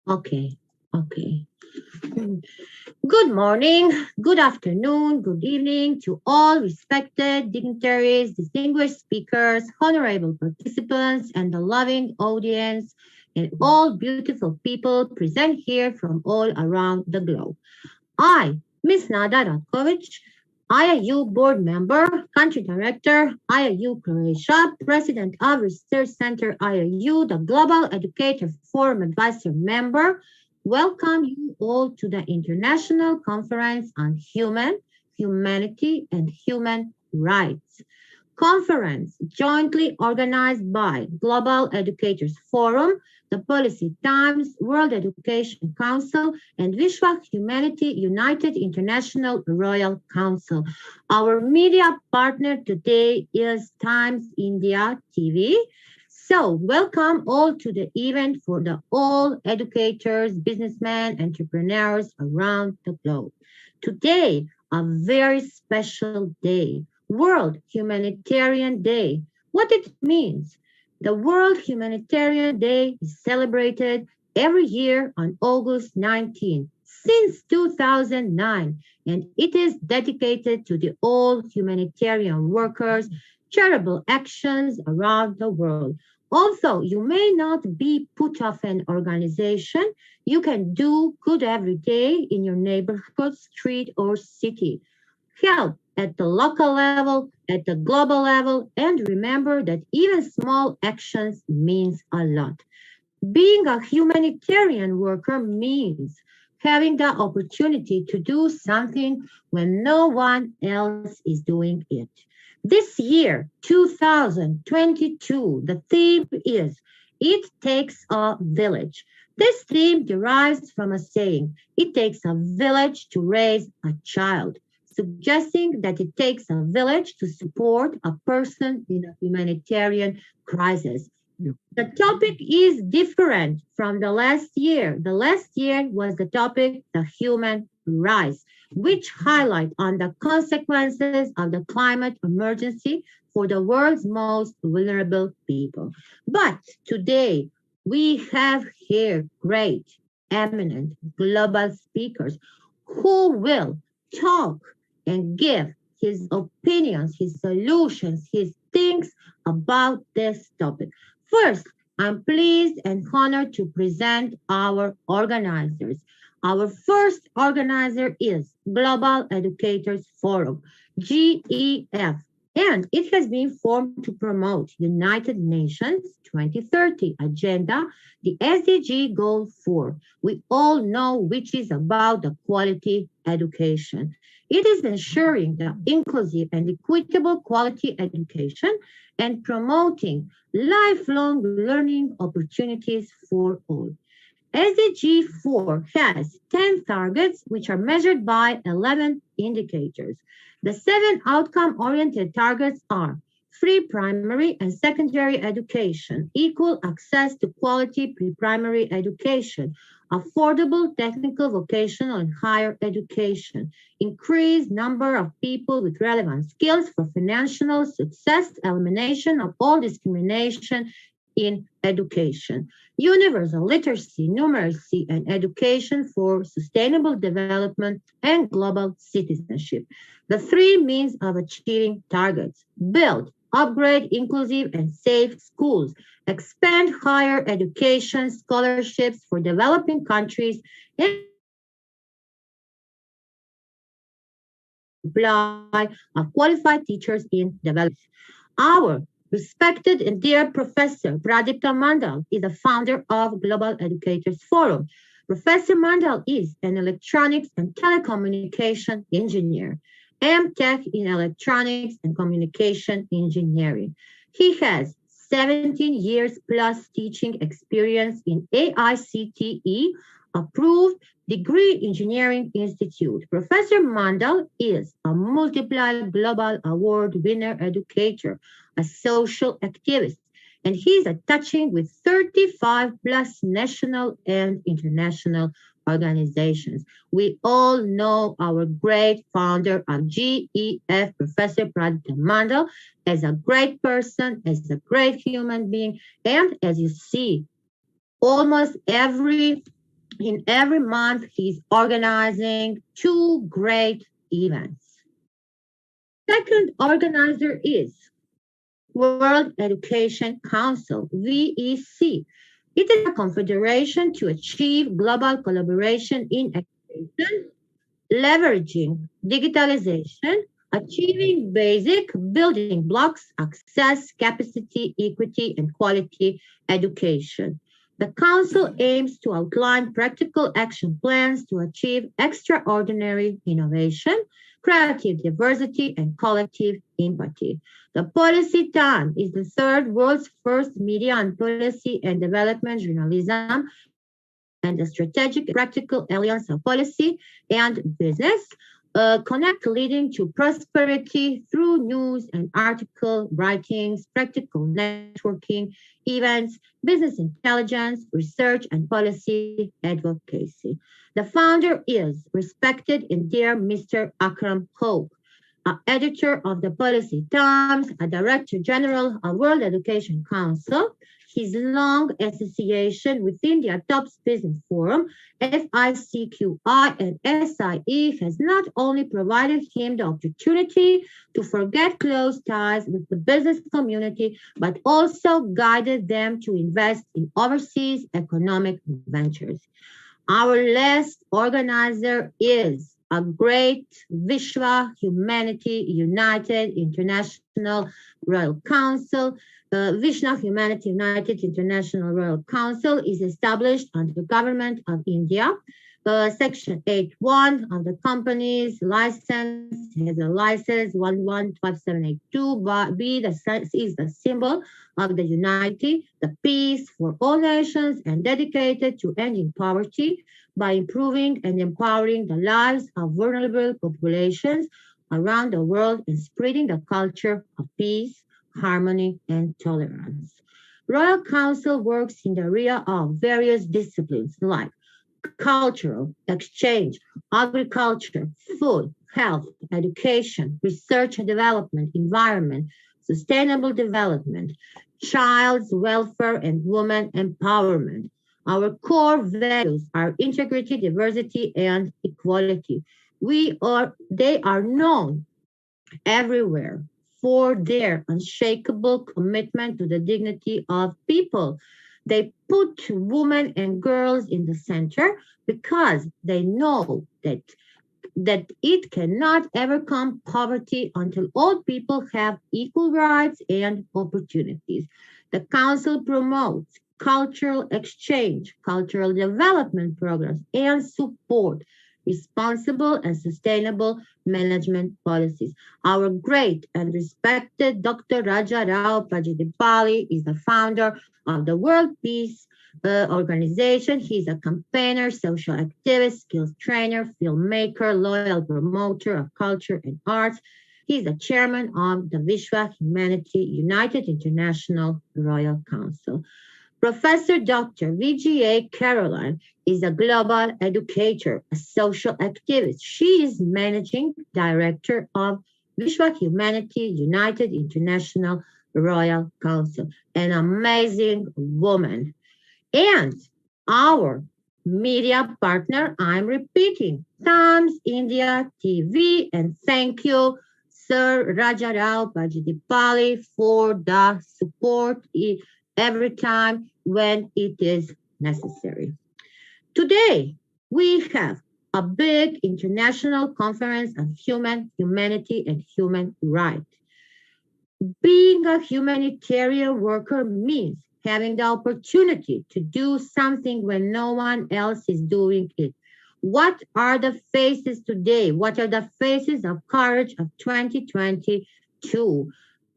Okay. Good morning, good afternoon, good evening to all respected dignitaries, distinguished speakers, honorable participants, and the loving audience, and all beautiful people present here from all around the globe. I, Miss Nadia Ratkovic, IIU board member, country director, IIU Croatia, president of Research Center IIU, the Global Educator Forum advisor member, welcome you all to the International Conference on Humanity, and Human Rights. Conference jointly organized by Global Educators Forum, the Policy Times, World Education Council, and Vishwa Humanity United International Royal Council. Our media partner today is Times India TV. So welcome all to the event for the all educators, businessmen, entrepreneurs around the globe. Today, a very special day, World Humanitarian Day. What it means? The World Humanitarian Day is celebrated every year on August 19 since 2009, and it is dedicated to the all humanitarian workers, charitable actions around the world. Also, you may not be put of an organization. You can do good every day in your neighborhood, street, or city. Help at the local level, at the global level, and remember that even small actions means a lot. Being a humanitarian worker means having the opportunity to do something when no one else is doing it. This year, 2022, the theme is It Takes a Village. This theme derives from a saying, it takes a village to raise a child, suggesting that it takes a village to support a person in a humanitarian crisis. The topic is different from the last year. The last year was the topic, the human rights, which highlight on the consequences of the climate emergency for the world's most vulnerable people. But today, we have here great, eminent global speakers who will talk and give his opinions, his solutions, his things about this topic. First, I'm pleased and honored to present our organizers. Our first organizer is Global Educators Forum, GEF, and it has been formed to promote United Nations 2030 Agenda, the SDG Goal 4. We all know which is about the quality education. It is ensuring the inclusive and equitable quality education and promoting lifelong learning opportunities for all. SDG 4 has 10 targets, which are measured by 11 indicators. The 7 outcome-oriented targets are free primary and secondary education, equal access to quality pre-primary education, affordable technical, vocational, and higher education, increased number of people with relevant skills for financial success, elimination of all discrimination in education, universal literacy, numeracy, and education for sustainable development and global citizenship. The 3 means of achieving targets: build, upgrade inclusive and safe schools, expand higher education scholarships for developing countries, and supply of qualified teachers in development. Our respected and dear Professor Pradipta Mandal is the founder of Global Educators Forum. Professor Mandal is an electronics and telecommunication engineer, MTech in electronics and communication engineering. He has 17 years plus teaching experience in AICTE approved Degree Engineering Institute. Professor Mandal is a multiple global award winner educator, a social activist, and he's touching with 35 plus national and international organizations. We all know our great founder of GEF, Professor Pradipta Mondol, as a great person, as a great human being, and as you see, almost in every month he's organizing two great events. Second organizer is World Education Council, WEC. It is a confederation to achieve global collaboration in education, leveraging digitalization, achieving basic building blocks, access, capacity, equity, and quality education. The Council aims to outline practical action plans to achieve extraordinary innovation, creative diversity, and collective empathy. The Policy Time is the third world's first media on policy and development journalism and a strategic and practical alliance of policy and business, connect leading to prosperity through news and article writings, practical networking, events, business intelligence, research, and policy advocacy. The founder is respected and dear Mr. Akram Hope, editor of the Policy Times, a director general of World Education Council. His long association with India Top Business Forum, FICQI, and SIE has not only provided him the opportunity to forget close ties with the business community, but also guided them to invest in overseas economic ventures. Our last organizer is a great Vishwa Humanity United International Royal Council. The Vishnu Humanity United International Royal Council is established under the government of India. Section 8.1 of the company's license has a license 115782. B is the symbol of the unity, the peace for all nations, and dedicated to ending poverty by improving and empowering the lives of vulnerable populations around the world and spreading the culture of peace, harmony, and tolerance. Royal Council works in the area of various disciplines like cultural exchange, agriculture, food, health, education, research and development, environment, sustainable development, child's welfare, and women empowerment. Our core values are integrity, diversity, and equality. They are known everywhere for their unshakable commitment to the dignity of people. They put women and girls in the center because they know that it cannot overcome poverty until all people have equal rights and opportunities. The council promotes cultural exchange, cultural development programs, and support responsible and sustainable management policies. Our great and respected Dr. Raja Rao Pagidipalli is the founder of the World Peace Organization. He's a campaigner, social activist, skills trainer, filmmaker, loyal promoter of culture and arts. He's the chairman of the Vishwa Humanity United International Royal Council. Professor Dr. VGA Caroline is a global educator, a social activist. She is managing director of Vishwa Humanity United International Royal Council, an amazing woman. And our media partner, I'm repeating, Times India TV, and thank you, Sir Raja Rao Pagidipalli, for the support every time when it is necessary. Today, we have a big international conference on humanity, and human rights. Being a humanitarian worker means having the opportunity to do something when no one else is doing it. What are the faces today? What are the faces of courage of 2022?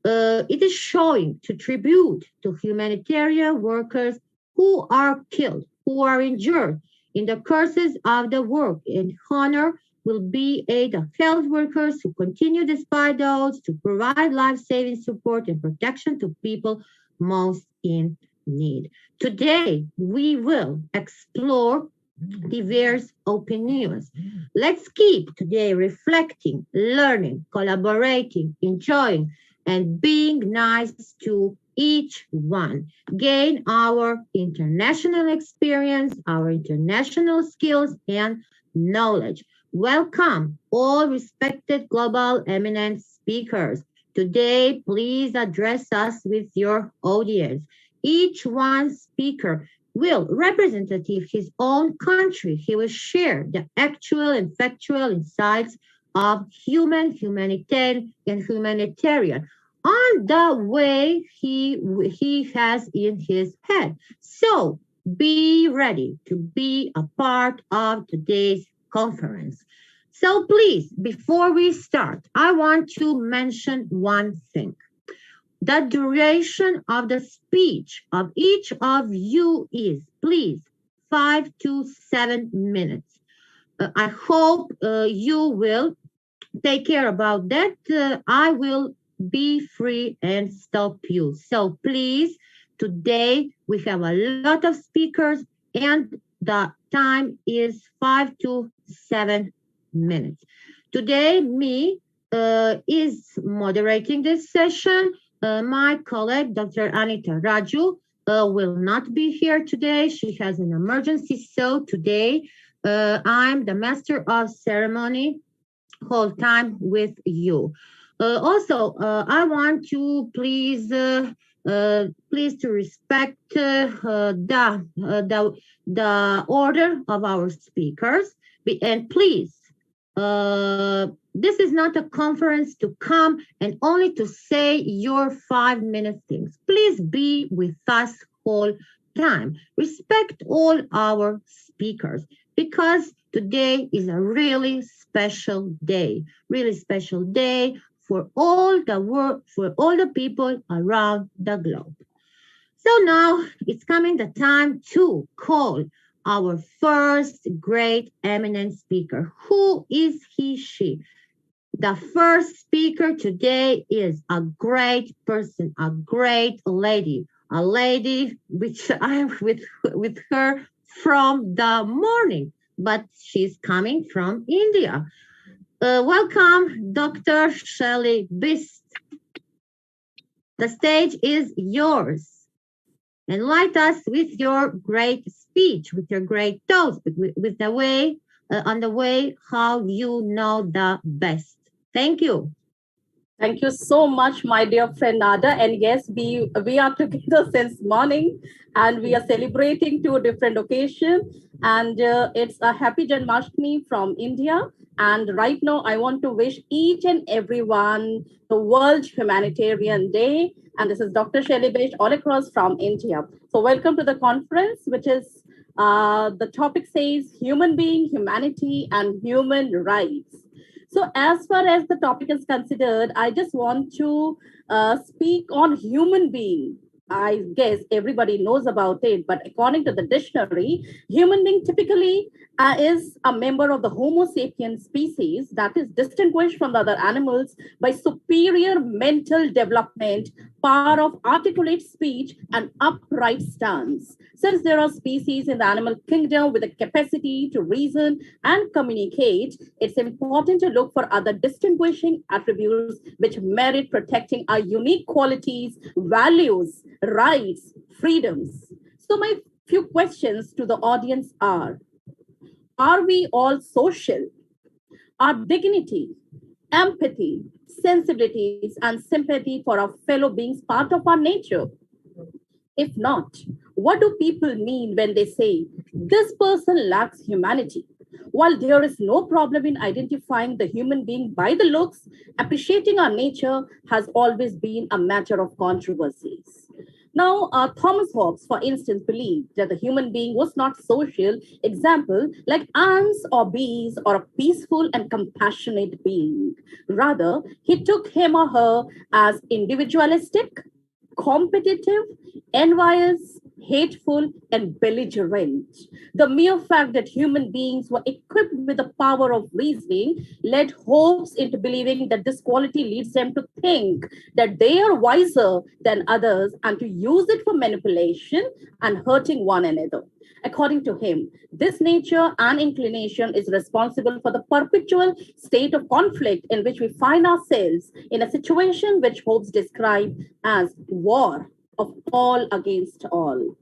It is showing to tribute to humanitarian workers who are killed, who are injured in the courses of the work, and honor will be aid of health workers who continue despite the odds to provide life-saving support and protection to people most in need. Today, we will explore diverse opinions. Let's keep today reflecting, learning, collaborating, enjoying, and being nice to each one. Gain our international experience, our international skills, and knowledge. Welcome, all respected global eminent speakers. Today, please address us with your audience. Each one speaker will representative his own country. He will share the actual and factual insights of humanitarian on the way he has in his head. So be ready to be a part of today's conference. So please, before we start, I want to mention one thing. The duration of the speech of each of you is, please, 5 to 7 minutes. I hope you will take care about that. I will be free and stop you. So please, today we have a lot of speakers and the time is 5 to 7 minutes. Today, me is moderating this session. My colleague, Dr. Anitha Raju, will not be here today. She has an emergency. So today, I'm the master of ceremony, whole time with you. Also, I want to please to respect the order of our speakers, and please, this is not a conference to come and only to say your 5 minute things. Please be with us whole time. Respect all our speakers because today is a really special day for all the world, for all the people around the globe. So now it's coming the time to call our first great eminent speaker. Who is he, she? The first speaker today is a great person, a great lady, a lady which I'm with her from the morning, but she's coming from India. Welcome, Dr. Shelly Bisht. The stage is yours. Enlighten us with your great speech, with your great toast, with the way, on the way how you know the best. Thank you. Thank you so much, my dear friend Nadia. And yes, we are together since morning, and we are celebrating two different occasions. And it's a happy Janmashtami from India. And right now, I want to wish each and everyone the World Humanitarian Day. And this is Dr. Shelly Bisht all across from India. So welcome to the conference, which is the topic says human being, humanity, and human rights. So as far as the topic is considered, I just want to speak on human being. I guess everybody knows about it, but according to the dictionary, human being typically is a member of the Homo sapiens species that is distinguished from the other animals by superior mental development, power of articulate speech, and upright stance. Since there are species in the animal kingdom with the capacity to reason and communicate, it's important to look for other distinguishing attributes which merit protecting our unique qualities, values, rights, freedoms. So my few questions to the audience are we all social? Are dignity, empathy, sensibilities, and sympathy for our fellow beings part of our nature? If not, what do people mean when they say this person lacks humanity? While there is no problem in identifying the human being by the looks, appreciating our nature has always been a matter of controversies. Now, Thomas Hobbes, for instance, believed that the human being was not social, example, like ants or bees or a peaceful and compassionate being. Rather, he took him or her as individualistic, competitive, envious, hateful, and belligerent. The mere fact that human beings were equipped with the power of reasoning led Hobbes into believing that this quality leads them to think that they are wiser than others and to use it for manipulation and hurting one another. According to him, this nature and inclination is responsible for the perpetual state of conflict in which we find ourselves in a situation which Hobbes described as war of all against all.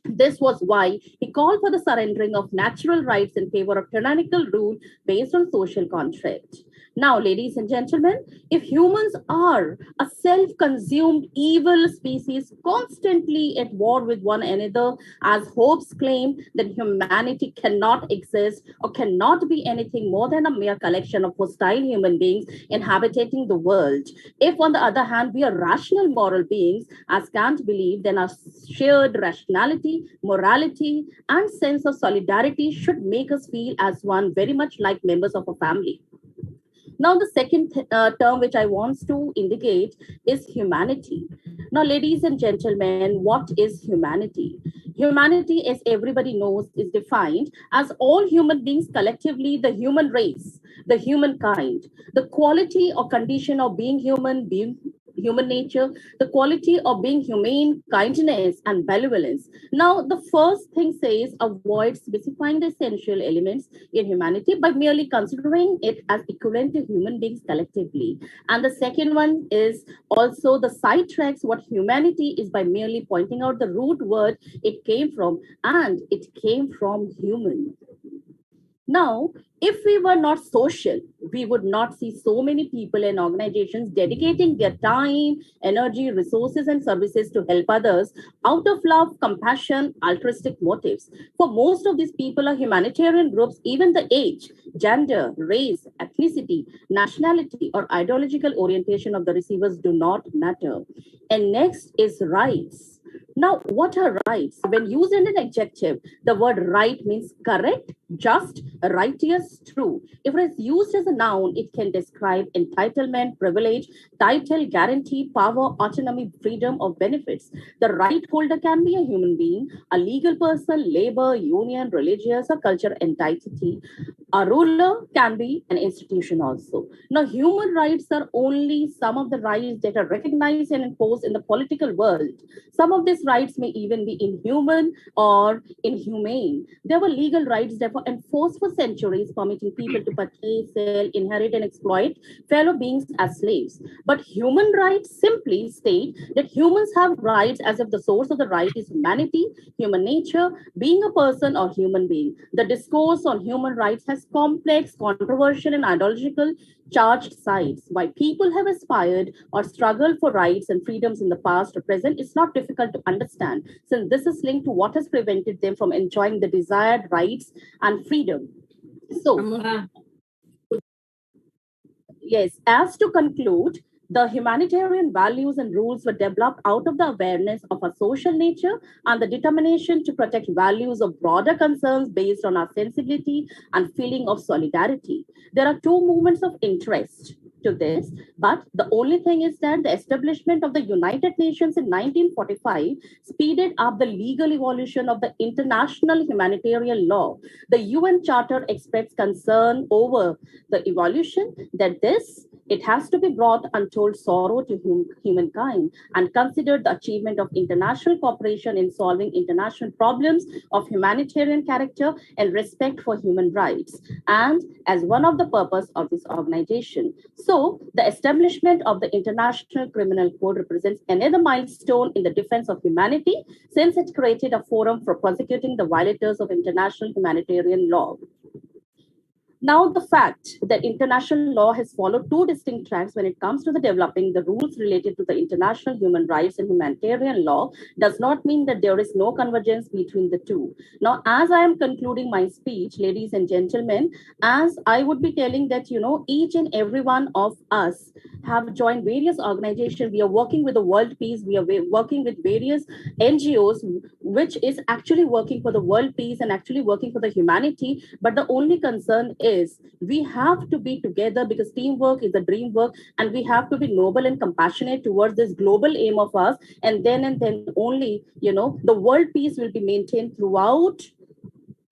This was why he called for the surrendering of natural rights in favor of tyrannical rule based on social contract. Now, ladies and gentlemen, if humans are a self consumed evil species constantly at war with one another, as Hobbes claim, then humanity cannot exist or cannot be anything more than a mere collection of hostile human beings inhabiting the world. If, on the other hand, we are rational moral beings, as Kant believed, then our shared rationality, morality, and sense of solidarity should make us feel as one, very much like members of a family. Now, the second term which I want to indicate is humanity. Now, ladies and gentlemen, what is humanity? Humanity, as everybody knows, is defined as all human beings collectively, the human race, the humankind, the quality or condition of being human, being human nature, the quality of being humane, kindness, and benevolence. Now, the first thing says avoid specifying the essential elements in humanity by merely considering it as equivalent to human beings collectively. And the second one is also the sidetracks what humanity is by merely pointing out the root word it came from, and it came from human. Now, if we were not social, we would not see so many people and organizations dedicating their time, energy, resources, and services to help others out of love, compassion, altruistic motives. For most of these people are humanitarian groups, even the age, gender, race, ethnicity, nationality, or ideological orientation of the receivers do not matter. And next is rights. Now, what are rights? When used in an adjective, the word right means correct, just, righteous, true. If it is used as a noun, it can describe entitlement, privilege, title, guarantee, power, autonomy, freedom, or benefits. The right holder can be a human being, a legal person, labor, union, religious, or cultural entity. A ruler can be an institution also. Now, human rights are only some of the rights that are recognized and enforced in the political world. Some of these rights may even be inhuman or inhumane. There were legal rights that were enforced for centuries, permitting people to purchase, sell, inherit, and exploit fellow beings as slaves. But human rights simply state that humans have rights as if the source of the right is humanity, human nature, being a person or human being. The discourse on human rights has complex, controversial, and ideological charged sides. Why people have aspired or struggled for rights and freedoms in the past or present is not difficult to understand, since this is linked to what has prevented them from enjoying the desired rights and freedom. So, yes, as to conclude, the humanitarian values and rules were developed out of the awareness of our social nature and the determination to protect values of broader concerns based on our sensibility and feeling of solidarity. There are two movements of interest to this, but the only thing is that the establishment of the United Nations in 1945 speeded up the legal evolution of the international humanitarian law. The UN Charter expressed concern over the evolution that it has to be brought untold sorrow to humankind and considered the achievement of international cooperation in solving international problems of humanitarian character and respect for human rights, and as one of the purpose of this organization. So, the establishment of the International Criminal Code represents another milestone in the defense of humanity, since it created a forum for prosecuting the violators of international humanitarian law. Now, the fact that international law has followed two distinct tracks when it comes to the developing the rules related to the international human rights and humanitarian law does not mean that there is no convergence between the two. Now, as I am concluding my speech, ladies and gentlemen, as I would be telling that, each and every one of us have joined various organizations. We are working with the World Peace. We are working with various NGOs, which is actually working for the world peace and actually working for the humanity. But the only concern is we have to be together because teamwork is a dream work, and we have to be noble and compassionate towards this global aim of us. And then only, the world peace will be maintained throughout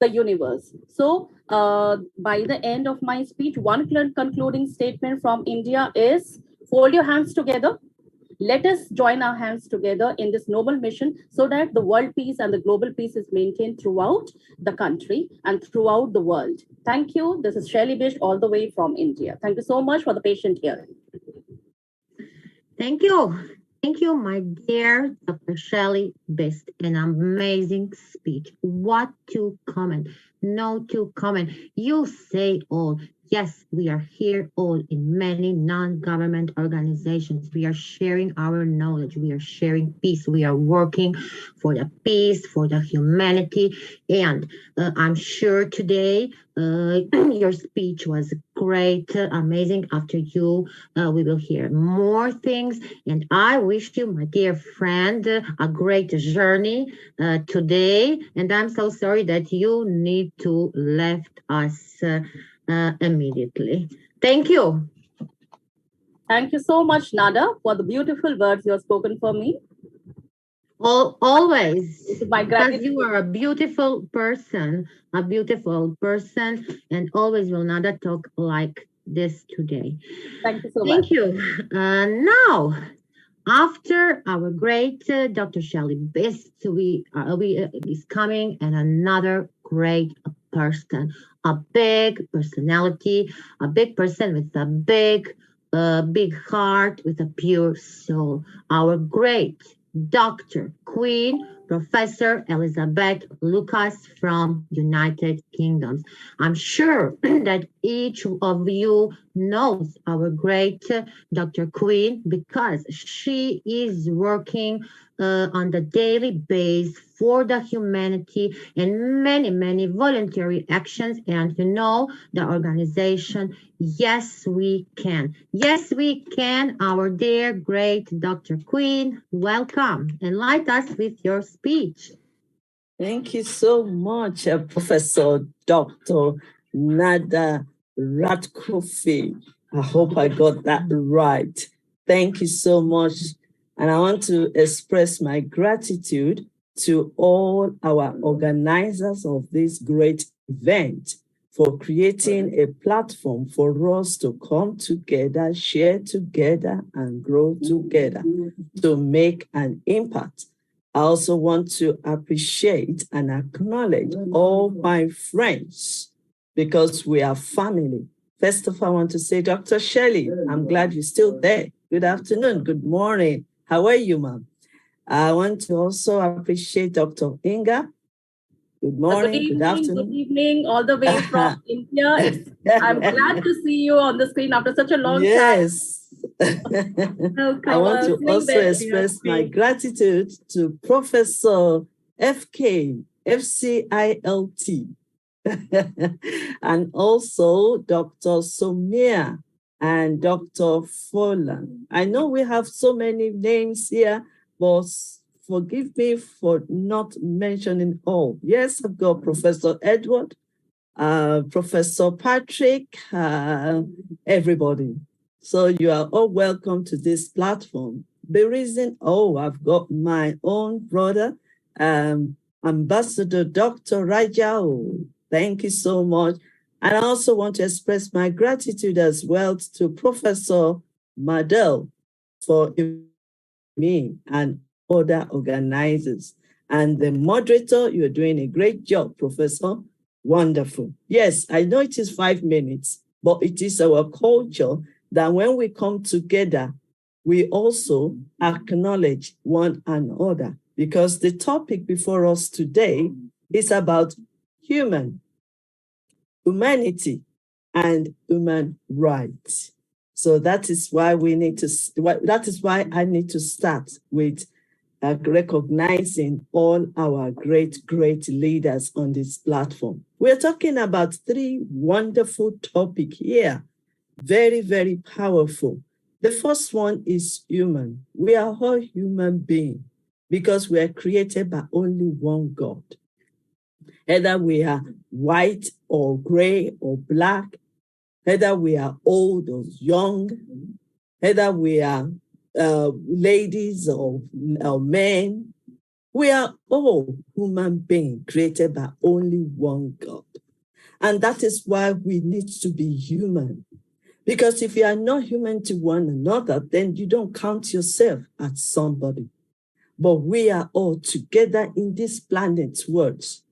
the universe. So by the end of my speech, one concluding statement from India is fold your hands together. Let us join our hands together in this noble mission so that the world peace and the global peace is maintained throughout the country and throughout the world. Thank you. This is Shelly Bisht all the way from India. Thank you so much for the patient hearing. Thank you. Thank you, my dear Dr. Shelly Bisht. An amazing speech. What to comment? No to comment. You say all. Yes, we are here all in many non-government organizations. We are sharing our knowledge. We are sharing peace. We are working for the peace, for the humanity. And I'm sure today your speech was great, amazing. After you, we will hear more things. And I wish you, my dear friend, a great journey today. And I'm so sorry that you need to left us immediately. Thank you. Thank you so much, Nadia, for the beautiful words you have spoken for me. Always. My gratitude. Because you are a beautiful person, and always will Nadia talk like this today. Thank you so much. Thank you. Now, after our great Dr. Shelly Bisht, we is coming, and another great person, a big personality, a big person with a big heart, with a pure soul. Our great Dr. Queen Professor Elizabeth Lucas from United Kingdom. I'm sure that each of you knows our great Dr. Queen because she is working on the daily basis for the humanity and many voluntary actions. And you know the organization, Yes We Can. Yes We Can, our dear great Dr. Queen, welcome. Enlighten us with your speech. Thank you so much, Professor Dr. Nadia Ratkovic. I hope I got that right. Thank you so much. And I want to express my gratitude to all our organizers of this great event for creating a platform for us to come together, share together, and grow together to make an impact. I also want to appreciate and acknowledge all my friends because we are family. First of all, I want to say, Dr. Shelly, I'm glad you're still there. Good afternoon, good morning. How are you, ma'am? I want to also appreciate Dr. Inga. Good morning, good afternoon. Good evening, all the way from India. I'm glad to see you on the screen after such a long time. Yes. I want to also express my gratitude to Professor FK, FCILT, and also Dr. Somia and Dr. Follan. I know we have so many names here, but forgive me for not mentioning all. Yes, I've got Professor Edward, Professor Patrick, everybody. So you are all welcome to this platform. The reason, I've got my own brother, Ambassador Dr. Rajao. Thank you so much. And I also want to express my gratitude as well to Professor Mondol for me and other organizers. And the moderator, you're doing a great job, Professor. Wonderful. Yes, I know it is 5 minutes, but it is our culture that when we come together, we also acknowledge one another, because the topic before us today is about humanity and human rights. So that is why I need to start with recognizing all our great leaders on this platform. We're talking about 3 wonderful topics here. Very, very powerful. The first one is human. We are all human beings because we are created by only one God. Either we are white or gray or black, either we are old or young, either we are ladies or men. We are all human beings created by only one God. And that is why we need to be human. Because if you are not human to one another, then you don't count yourself as somebody. But we are all together in this planet's words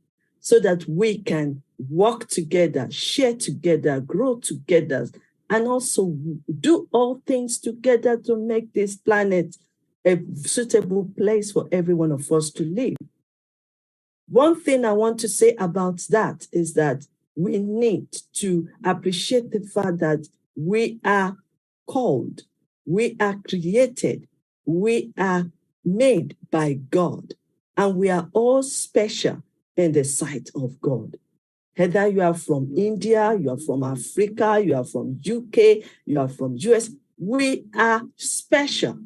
so that we can work together, share together, grow together, and also do all things together to make this planet a suitable place for every one of us to live. One thing I want to say about that is that we need to appreciate the fact that we are called, we are created, we are made by God, and we are all special in the sight of God. Whether you are from India, you are from Africa, you are from UK, you are from US, we are special.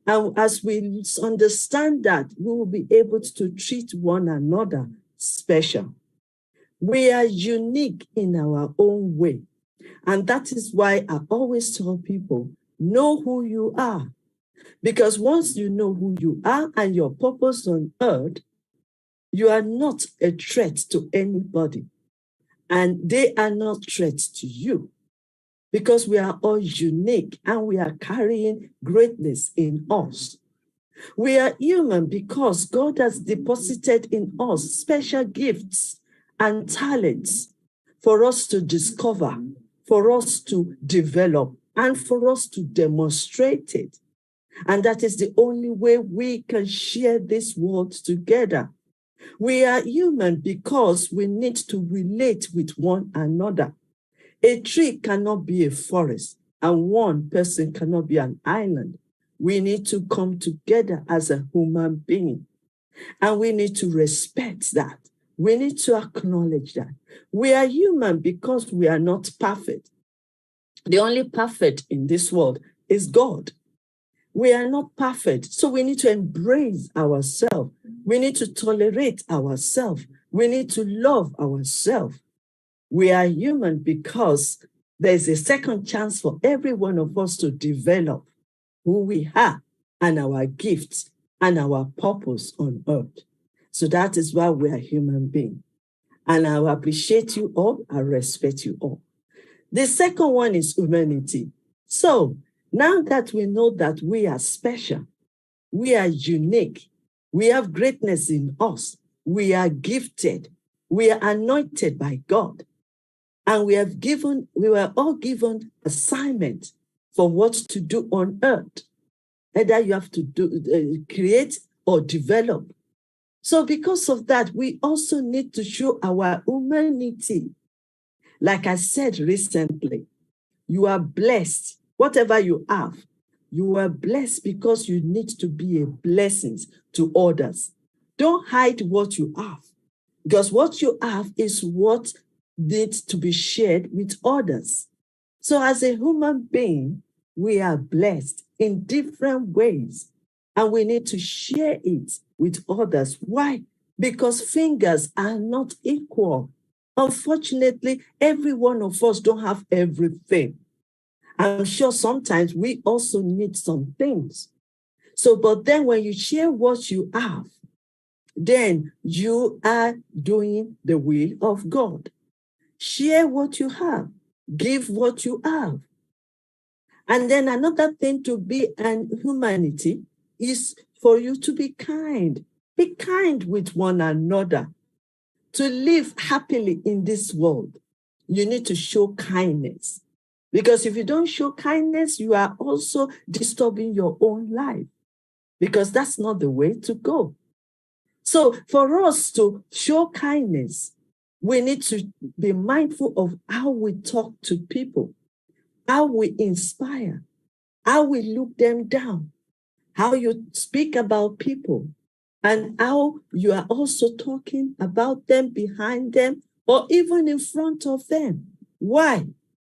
And as we understand that, we will be able to treat one another special. We are unique in our own way. And that is why I always tell people, know who you are. Because once you know who you are and your purpose on earth, you are not a threat to anybody. And they are not threats to you. Because we are all unique and we are carrying greatness in us. We are human because God has deposited in us special gifts and talents for us to discover, for us to develop, and for us to demonstrate it. And that is the only way we can share this world together. We are human because we need to relate with one another. A tree cannot be a forest, and one person cannot be an island. We need to come together as a human being, and we need to respect that. We need to acknowledge that. We are human because we are not perfect. The only perfect in this world is God. We are not perfect, so we need to embrace ourselves. We need to tolerate ourselves. We need to love ourselves. We are human because there's a second chance for every one of us to develop who we are and our gifts and our purpose on earth. So that is why we are human beings. And I appreciate you all. I respect you all. The second one is humanity. So now that we know that we are special, we are unique, we have greatness in us, we are gifted, we are anointed by God, and we were all given assignment for what to do on earth. Either you have to create or develop. So because of that, we also need to show our humanity. Like I said recently, you are blessed. Whatever you have, you are blessed because you need to be a blessing to others. Don't hide what you have, because what you have is what needs to be shared with others. So as a human being, we are blessed in different ways, and we need to share it with others. Why? Because fingers are not equal. Unfortunately, every one of us don't have everything. I'm sure sometimes we also need some things. So, but then when you share what you have, then you are doing the will of God. Share what you have. Give what you have. And then another thing to be an humanity is for you to be kind. Be kind with one another. To live happily in this world, you need to show kindness. Because if you don't show kindness, you are also disturbing your own life. Because that's not the way to go. So for us to show kindness, we need to be mindful of how we talk to people, how we inspire, how we look them down, how you speak about people, and how you are also talking about them, behind them, or even in front of them. Why?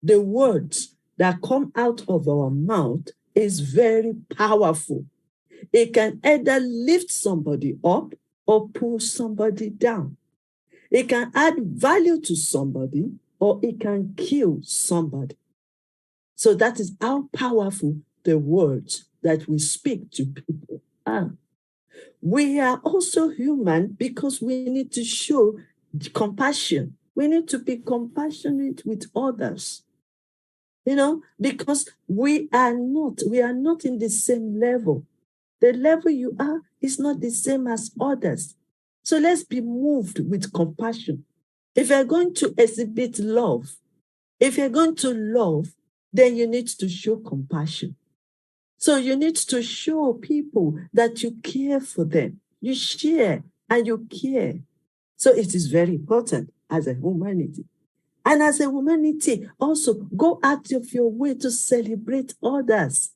The words that come out of our mouth is very powerful. It can either lift somebody up or pull somebody down. It can add value to somebody or it can kill somebody. So that is how powerful the words that we speak to people are. We are also human because we need to show compassion. We need to be compassionate with others. because we are not in the same level. The level you are is not the same as others. So let's be moved with compassion. If you're going to exhibit love, if you're going to love, then you need to show compassion. So you need to show people that you care for them. You share and you care. So it is very important as a humanity. And as a humanity, also go out of your way to celebrate others.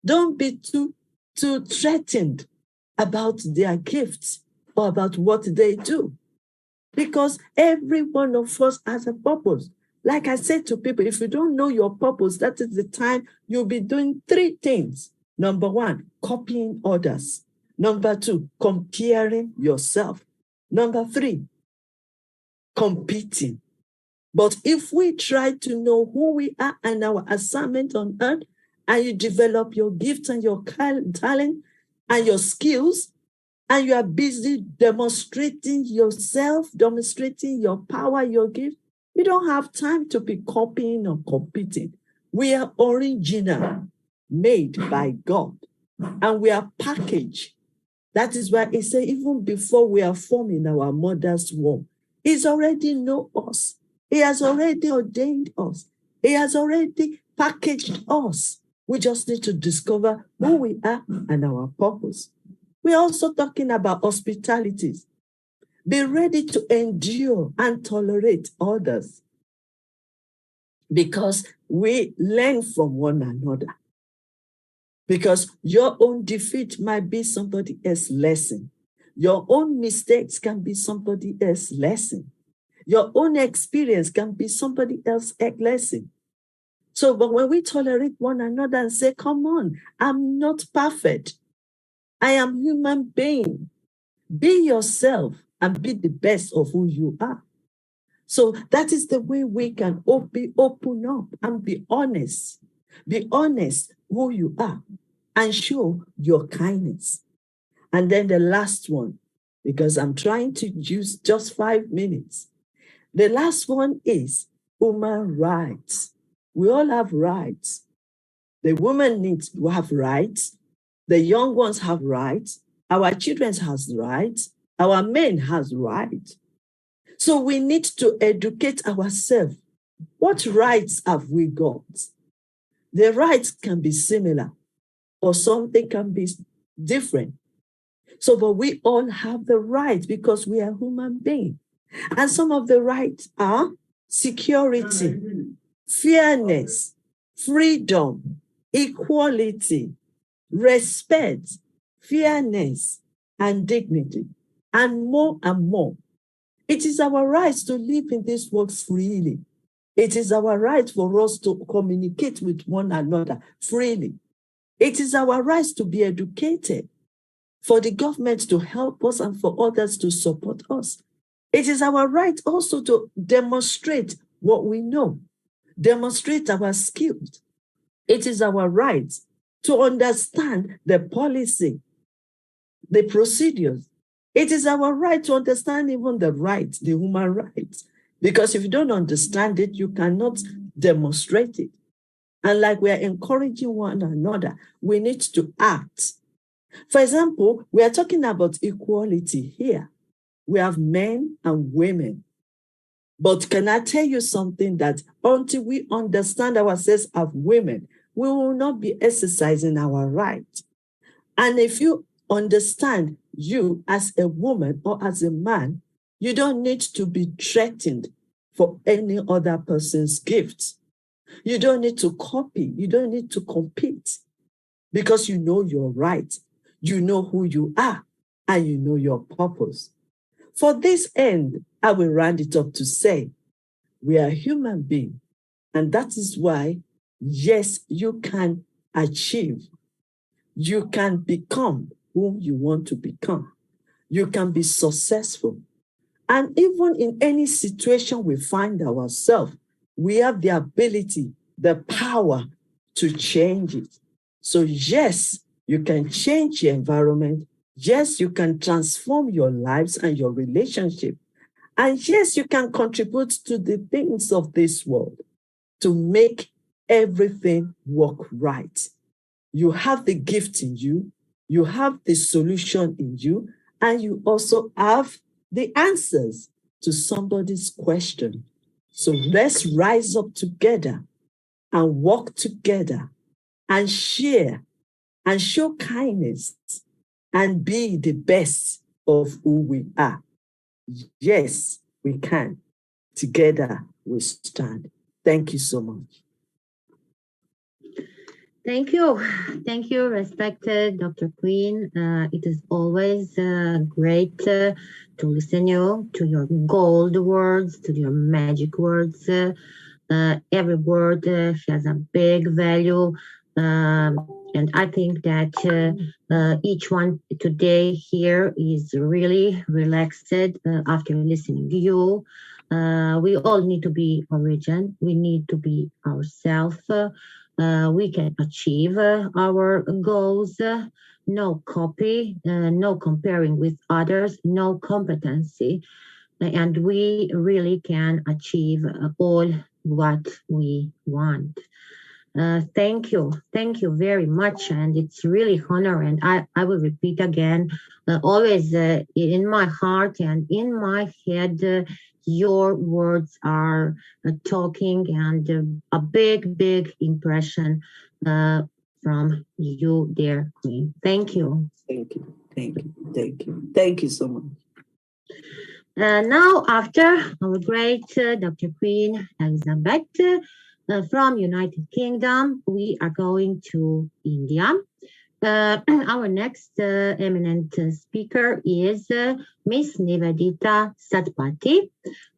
Don't be too threatened about their gifts or about what they do. Because every one of us has a purpose. Like I said to people, if you don't know your purpose, that is the time you'll be doing 3 things. Number 1, copying others. Number 2, comparing yourself. Number 3, competing. But if we try to know who we are and our assignment on earth, and you develop your gifts and your talent and your skills, and you are busy demonstrating yourself, demonstrating your power, your gift, you don't have time to be copying or competing. We are original, made by God, and we are packaged. That is why it says even before we are formed in our mother's womb, He's already know us. He has already ordained us. He has already packaged us. We just need to discover who we are and our purpose. We're also talking about hospitality. Be ready to endure and tolerate others because we learn from one another. Because your own defeat might be somebody else's lesson. Your own mistakes can be somebody else's lesson. Your own experience can be somebody else's lesson. So, but when we tolerate one another and say, come on, I'm not perfect. I am human being. Be yourself and be the best of who you are. So that is the way we can open up and be honest. Be honest who you are and show your kindness. And then the last one, because I'm trying to use just 5 minutes. The last one is human rights. We all have rights. The women need to have rights. The young ones have rights. Our children have rights. Our men have rights. So we need to educate ourselves. What rights have we got? The rights can be similar or something can be different. So, but we all have the rights because we are human beings. And some of the rights are security, fairness, freedom, equality, respect, fairness, and dignity, and more and more. It is our right to live in this world freely. It is our right for us to communicate with one another freely. It is our right to be educated, for the government to help us and for others to support us. It is our right also to demonstrate what we know, demonstrate our skills. It is our right to understand the policy, the procedures. It is our right to understand even the rights, the human rights, because if you don't understand it, you cannot demonstrate it. And like we are encouraging one another, we need to act. For example, we are talking about equality here. We have men and women. But can I tell you something that until we understand ourselves as women, we will not be exercising our right. And if you understand you as a woman or as a man, you don't need to be threatened for any other person's gifts. You don't need to copy. You don't need to compete because you know your right. You know who you are and you know your purpose. For this end, I will round it up to say, we are human beings. And that is why, yes, you can achieve. You can become whom you want to become. You can be successful. And even in any situation we find ourselves, we have the ability, the power to change it. So yes, you can change your environment. Yes, you can transform your lives and your relationship. And yes, you can contribute to the things of this world to make everything work right. You have the gift in you, you have the solution in you, and you also have the answers to somebody's question. So let's rise up together and work together and share and show kindness and be the best of who we are. Yes, we can. Together we stand. Thank you so much. Thank you. Thank you, respected Dr. Queen. It is always great to listen to your gold words, to your magic words. Every word has a big value. And I think that each one today here is really relaxed after listening to you. We all need to be origin. We need to be ourselves. We can achieve our goals. No copy, no comparing with others, no competency. And we really can achieve all what we want. Thank you. Thank you very much. And it's really honor. And I will repeat again, always in my heart and in my head, your words are talking and a big, big impression from you, dear Queen. Thank you. Thank you. Thank you. Thank you. Thank you so much. Now, after our great Dr. Queen Elizabeth from United Kingdom, we are going to India. Our next eminent speaker is Miss Nivedita Satpathy.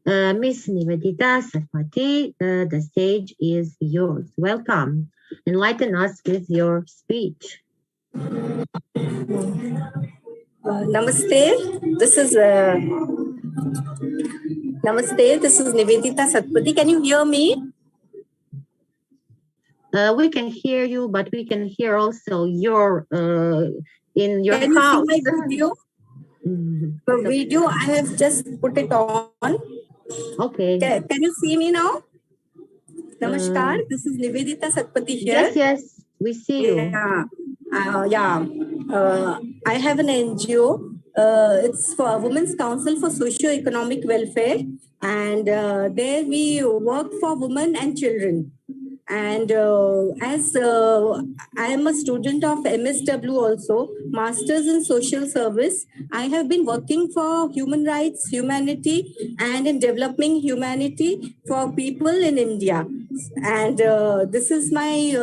Miss Nivedita Satpathy, the stage is yours. Welcome. Enlighten us with your speech. Namaste. This is Nivedita Satpathy. Can you hear me? We can hear you, but we can hear also your in your can house. You see my video? The video, I have just put it on. Okay. Can you see me now? Namaskar. This is Nivedita Satpathy here. Yes, yes, we see you. Yeah. I have an NGO. It's for Women's Council for Socio-Economic Welfare. And there we work for women and children. And as I am a student of MSW also, Masters in Social Service, I have been working for human rights, humanity, and in developing humanity for people in India. And this is my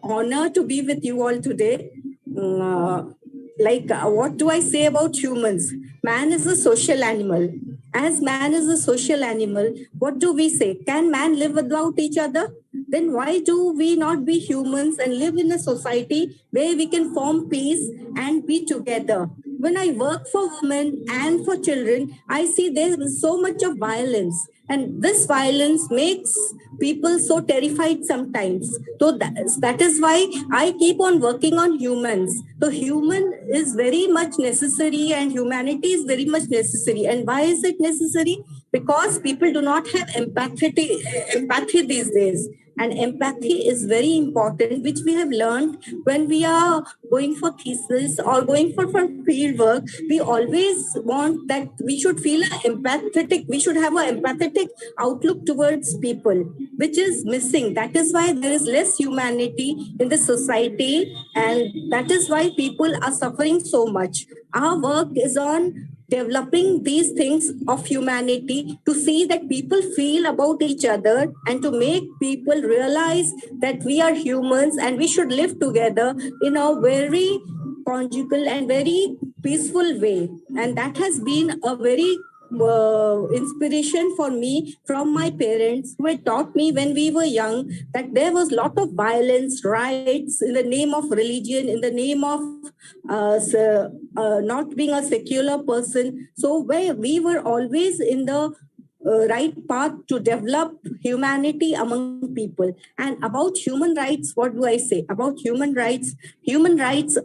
honor to be with you all today. What do I say about humans? Man is a social animal. As man is a social animal, what do we say? Can man live without each other? Then why do we not be humans and live in a society where we can form peace and be together? When I work for women and for children, I see there is so much of violence. And this violence makes people so terrified sometimes. So that is why I keep on working on humans. So human is very much necessary and humanity is very much necessary. And why is it necessary? Because people do not have empathy these days. And empathy is very important, which we have learned when we are going for thesis or going for field work. We always want that we should feel empathetic. We should have an empathetic outlook towards people, which is missing. That is why there is less humanity in the society. And that is why people are suffering so much. Our work is on developing these things of humanity to see that people feel about each other and to make people realize that we are humans and we should live together in a very conjugal and very peaceful way. And that has been a very inspiration for me from my parents, who had taught me when we were young that there was a lot of violence, riots in the name of religion, in the name of not being a secular person. So where we were always in the right path to develop humanity among people. And about human rights, what do I say? About human rights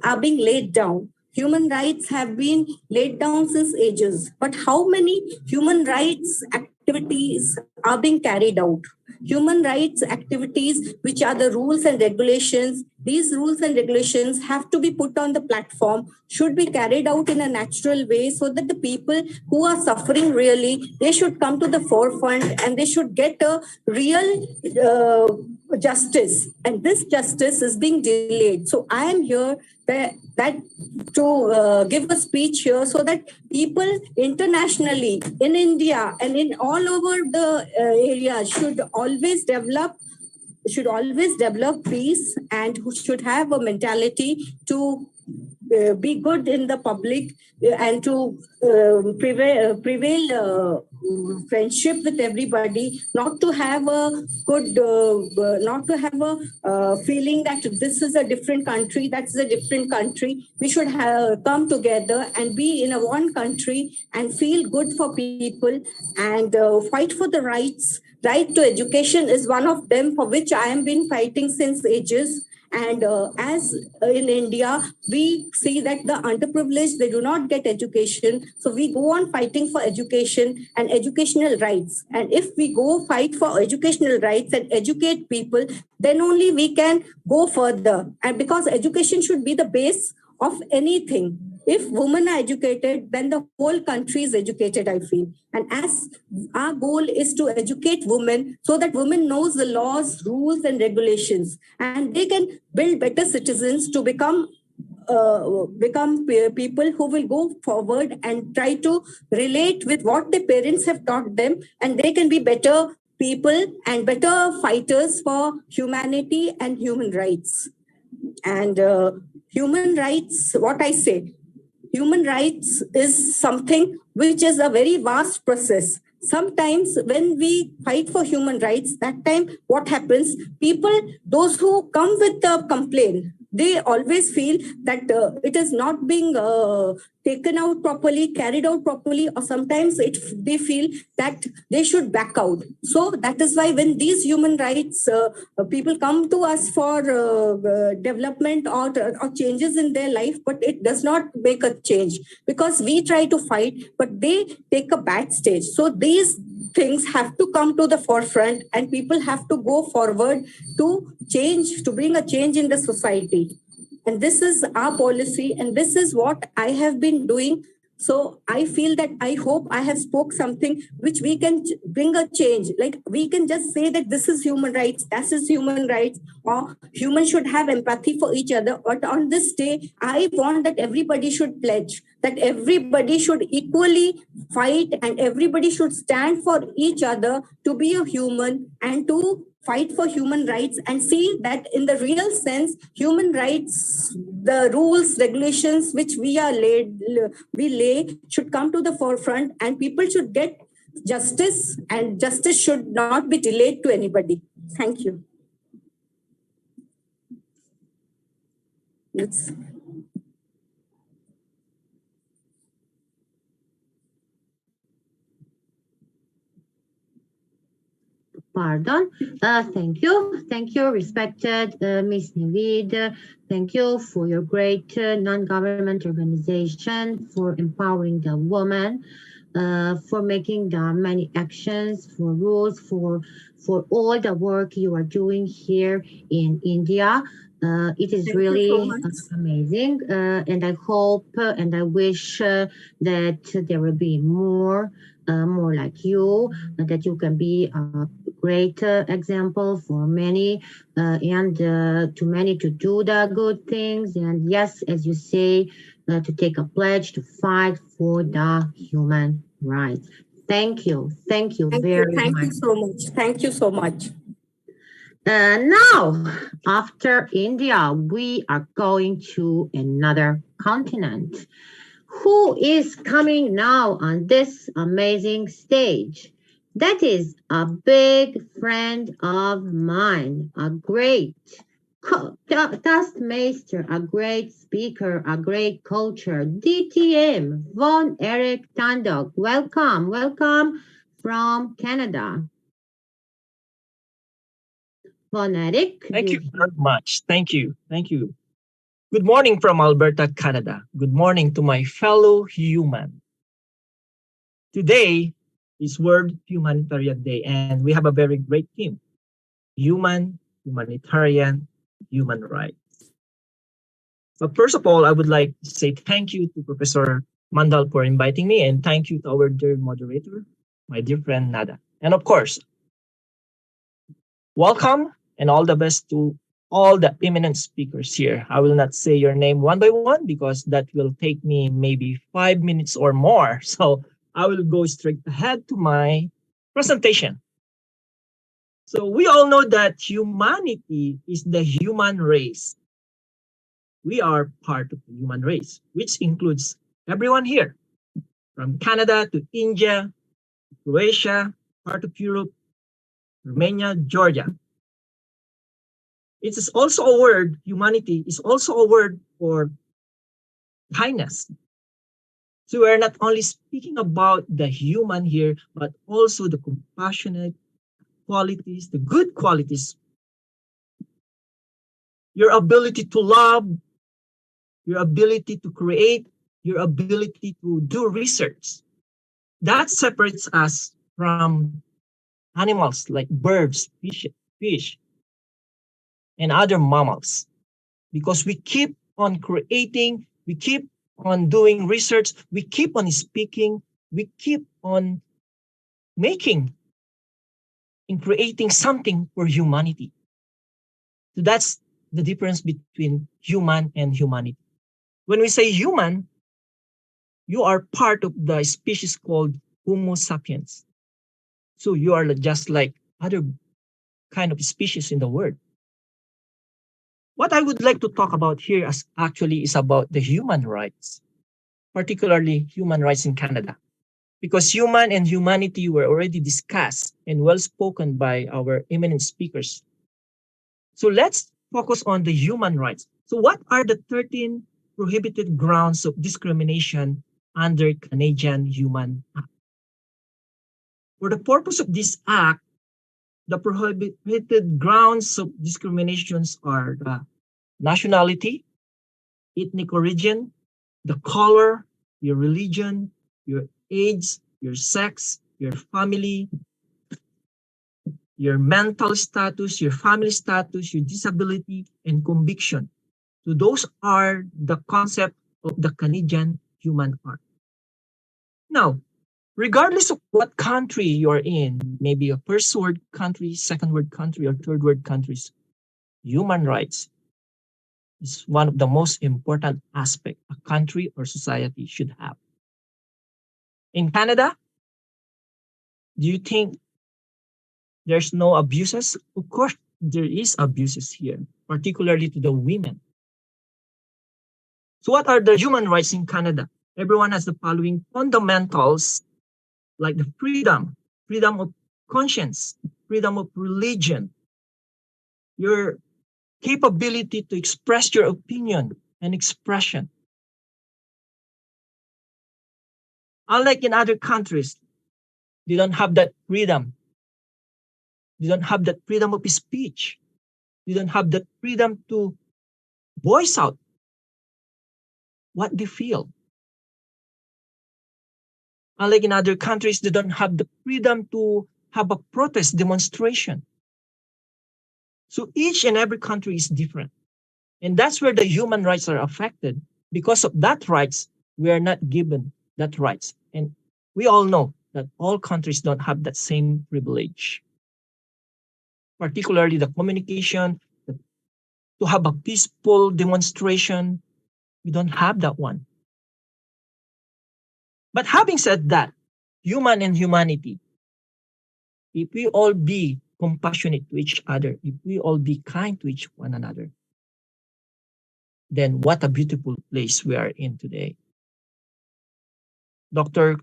are being laid down. Human rights have been laid down since ages. But how many human rights activities are being carried out. Human rights activities, which are the rules and regulations, these rules and regulations have to be put on the platform, should be carried out in a natural way so that the people who are suffering really, they should come to the forefront and they should get a real justice. And this justice is being delayed. So I am here that to give a speech here so that people internationally in India and in all over the area should always develop peace and who should have a mentality to be good in the public and to prevail friendship with everybody, not to have a good, not to have a feeling that this is a different country, that's a different country. We should have come together and be in a one country and feel good for people and fight for the rights. Right to education is one of them for which I have been fighting since ages. And as in India, we see that the underprivileged, they do not get education. So we go on fighting for education and educational rights. And if we go fight for educational rights and educate people, then only we can go further. And because education should be the base of anything. If women are educated, then the whole country is educated, I feel. And as our goal is to educate women so that women knows the laws, rules, and regulations, and they can build better citizens to become people who will go forward and try to relate with what their parents have taught them, and they can be better people and better fighters for humanity and human rights. And human rights, what I say, human rights is something which is a very vast process. Sometimes when we fight for human rights, that time what happens, people, those who come with a complaint, they always feel that it is not being taken out properly, carried out properly, or sometimes they feel that they should back out. So that is why when these human rights people come to us for development or changes in their life, but it does not make a change because we try to fight, but they take a back stage. So these things have to come to the forefront and people have to go forward to change, to bring a change in the society. And this is our policy and this is what I have been doing. So I feel that I hope I have spoke something which we can bring a change. Like we can just say that this is human rights, that is human rights, or humans should have empathy for each other. But on this day, I want that everybody should pledge, that everybody should equally fight and everybody should stand for each other to be a human and to fight for human rights and see that in the real sense, human rights, the rules, regulations which we lay should come to the forefront and people should get justice and justice should not be delayed to anybody. Thank you. It's Pardon. Thank you, respected Miss Nivedita. Thank you for your great non-government organization, for empowering the woman, for making the many actions, for rules, for all the work you are doing here in India. It is really amazing, and I hope and I wish that there will be more like you, that you can be a great example for many and to many to do the good things. And yes, as you say, to take a pledge to fight for the human rights. Thank you very much. Thank you so much. Thank you so much. Now, after India, we are going to another continent. Who is coming now on this amazing stage? That is a big friend of mine, a great taskmaster, a great speaker, a great culture, DTM, von Eric Tandoc. Welcome from Canada. Von Eric. Thank you very much. Thank you. Good morning from Alberta, Canada. Good morning to my fellow human. Today is World Humanitarian Day, and we have a very great theme: human, humanitarian, human rights. But first of all, I would like to say thank you to Professor Mondol for inviting me, and thank you to our dear moderator, my dear friend Nadia. And of course, welcome and all the best to all the eminent speakers here. I will not say your name one by one because that will take me maybe 5 minutes or more. So I will go straight ahead to my presentation. So we all know that humanity is the human race. We are part of the human race, which includes everyone here, from Canada to India, Croatia, part of Europe, Romania, Georgia. It is also a word, humanity is also a word for kindness. So we're not only speaking about the human here, but also the compassionate qualities, the good qualities. Your ability to love, your ability to create, your ability to do research. That separates us from animals like birds, fish, and other mammals. Because we keep on creating, we keep on doing research, we keep on speaking, we keep on making and creating something for humanity. So that's the difference between human and humanity. When we say human, you are part of the species called Homo sapiens. So you are just like other kind of species in the world. What I would like to talk about here actually is about the human rights, particularly human rights in Canada. Because human and humanity were already discussed and well spoken by our eminent speakers. So let's focus on the human rights. So what are the 13 prohibited grounds of discrimination under Canadian Human Act? For the purpose of this act, the prohibited grounds of discriminations are the nationality, ethnic origin, the color, your religion, your age, your sex, your family, your mental status, your family status, your disability, and conviction. So those are the concept of the Canadian Human Act. Now, regardless of what country you're in, maybe a first world country, second world country, or third world countries, human rights is one of the most important aspects a country or society should have. In Canada, do you think there's no abuses? Of course, there is abuses here, particularly to the women. So what are the human rights in Canada? Everyone has the following fundamentals like the freedom of conscience, freedom of religion, your capability to express your opinion and expression. Unlike in other countries, they don't have that freedom. They don't have that freedom of speech. They don't have that freedom to voice out what they feel. Unlike in other countries, they don't have the freedom to have a protest demonstration. So each and every country is different. And that's where the human rights are affected. Because of that rights, we are not given that rights. And we all know that all countries don't have that same privilege. Particularly the communication, to have a peaceful demonstration, we don't have that one. But having said that, human and humanity, if we all be compassionate to each other, if we all be kind to each one another, then what a beautiful place we are in today. Dr.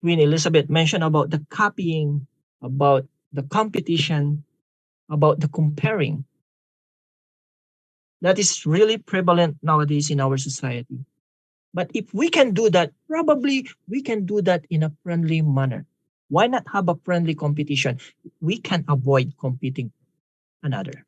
Queen Elizabeth mentioned about the copying, about the competition, about the comparing. That is really prevalent nowadays in our society. But if we can do that, probably we can do that in a friendly manner. Why not have a friendly competition? We can avoid competing another.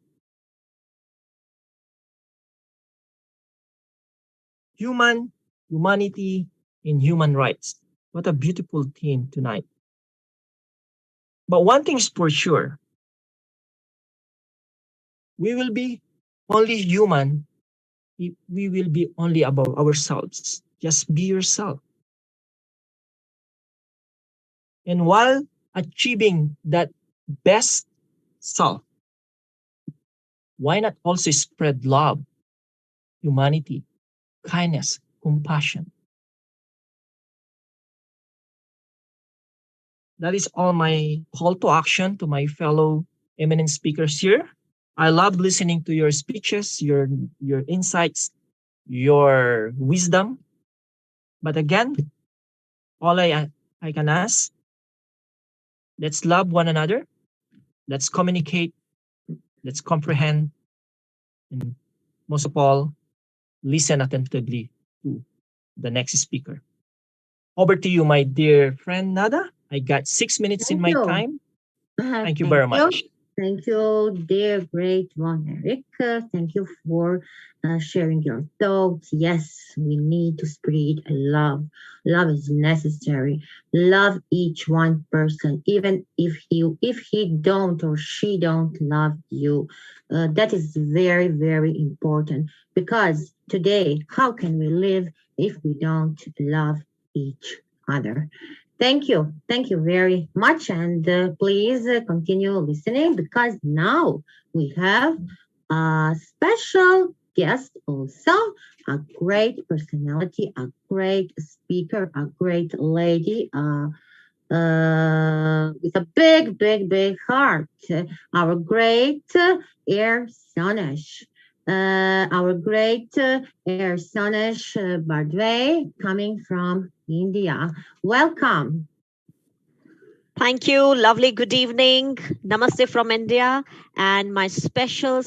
Humanity, and human rights. What a beautiful theme tonight. But one thing is for sure, we will be only human if we will be only about ourselves. Just be yourself. And while achieving that best self, why not also spread love, humanity, kindness, compassion? That is all my call to action to my fellow eminent speakers here. I love listening to your speeches, your insights, your wisdom. But again, all I can ask, let's love one another, let's communicate, let's comprehend, and most of all, listen attentively to the next speaker. Over to you, my dear friend Nada. I got 6 minutes in my time. Thank you very much. Thank you, dear great one, Eric. Thank you for sharing your thoughts. Yes, we need to spread love. Love is necessary. Love each one person, even if he don't or she don't love you. That is very, very important, because today, how can we live if we don't love each other? Thank you. Thank you very much. And please continue listening, because now we have a special guest also, a great personality, a great speaker, a great lady with a big, big, big heart. Our great Air Sonesh. Our great Air Sonesh Bhardwaj, coming from India. Welcome. Thank you. Lovely good evening. Namaste from India. And my special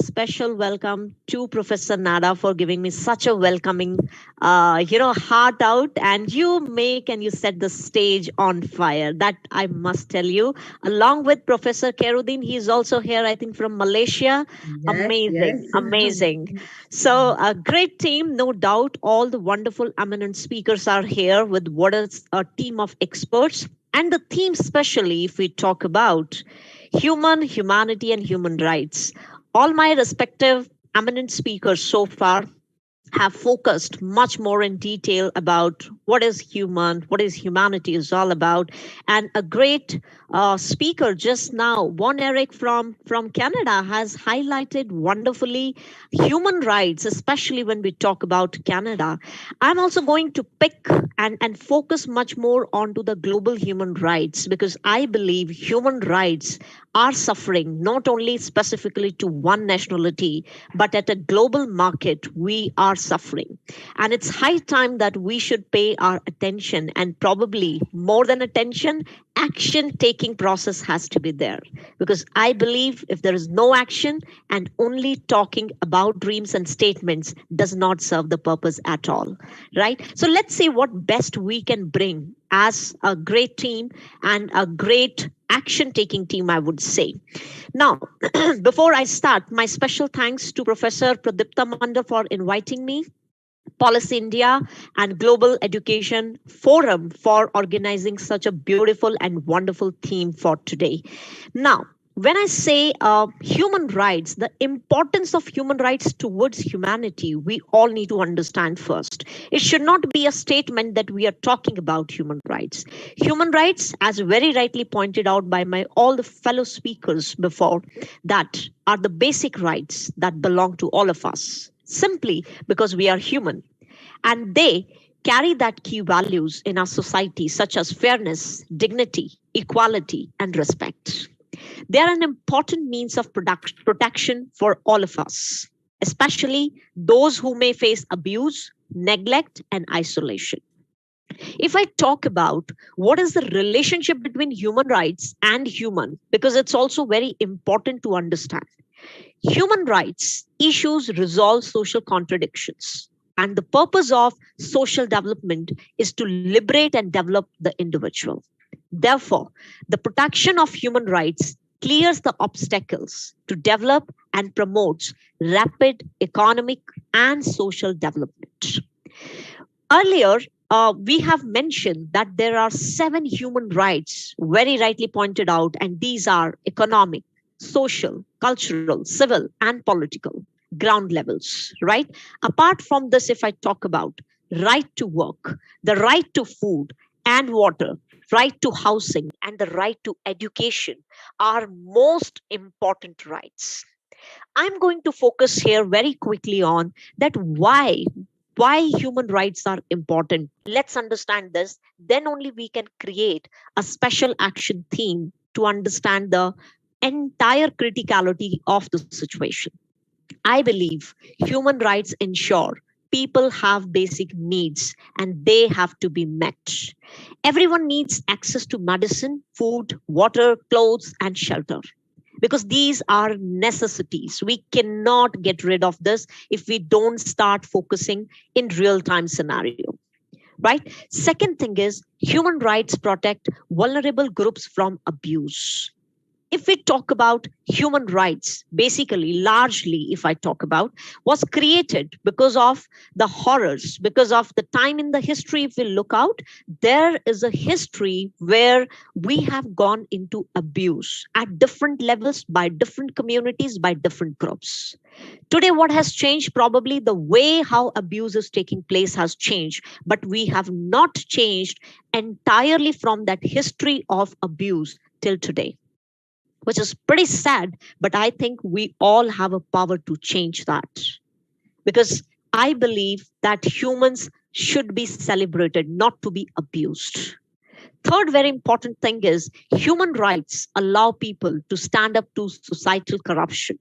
welcome to Professor Nada for giving me such a welcoming, heart out. And you make and you set the stage on fire. That I must tell you. Along with Professor Khairuddin, he's also here, I think, from Malaysia. Yes. Amazing. So a great team, no doubt. All the wonderful eminent speakers are here with what is a team of experts. And the theme, especially if we talk about humanity, and human rights. All my respective eminent speakers so far have focused much more in detail about what is humanity is all about. And a great speaker just now, Bon Eric from Canada, has highlighted wonderfully human rights, especially when we talk about Canada. I'm also going to pick and focus much more onto the global human rights, because I believe human rights are suffering not only specifically to one nationality, but at a global market, we are suffering. And it's high time that we should pay our attention, and probably more than attention, action taking process has to be there. Because I believe if there is no action and only talking about dreams and statements does not serve the purpose at all, right? So let's see what best we can bring as a great team and a great action taking team, I would say. Now, before I start, my special thanks to Professor Pradipta Mandal for inviting me, Policy India and Global Education Forum for organizing such a beautiful and wonderful theme for today. Now, when I say human rights, the importance of human rights towards humanity, we all need to understand first. It should not be a statement that we are talking about human rights. Human rights, as very rightly pointed out by all the fellow speakers before, that are the basic rights that belong to all of us, simply because we are human. And they carry that key values in our society, such as fairness, dignity, equality, and respect. They are an important means of protection for all of us, especially those who may face abuse, neglect, and isolation. If I talk about what is the relationship between human rights and human, because it's also very important to understand. Human rights issues resolve social contradictions. And the purpose of social development is to liberate and develop the individual. Therefore, the protection of human rights clears the obstacles to develop and promotes rapid economic and social development. Earlier, we have mentioned that there are 7 human rights, very rightly pointed out, and these are economic, social, cultural, civil, and political ground levels, right? Apart from this, if I talk about right to work, the right to food and water, right to housing, and the right to education are most important rights. I'm going to focus here very quickly on that why human rights are important. Let's understand this, then only we can create a special action theme to understand the entire criticality of the situation. I believe human rights ensure people have basic needs and they have to be met. Everyone needs access to medicine, food, water, clothes, and shelter, because these are necessities. We cannot get rid of this if we don't start focusing in real time scenario, right? Second thing is human rights protect vulnerable groups from abuse. If we talk about human rights, basically, largely, if I talk about, was created because of the horrors, because of the time in the history. If we look out, there is a history where we have gone into abuse at different levels by different communities, by different groups. Today, what has changed? Probably the way how abuse is taking place has changed, but we have not changed entirely from that history of abuse till today, which is pretty sad, but I think we all have a power to change that, because I believe that humans should be celebrated, not to be abused. Third very important thing is human rights allow people to stand up to societal corruption.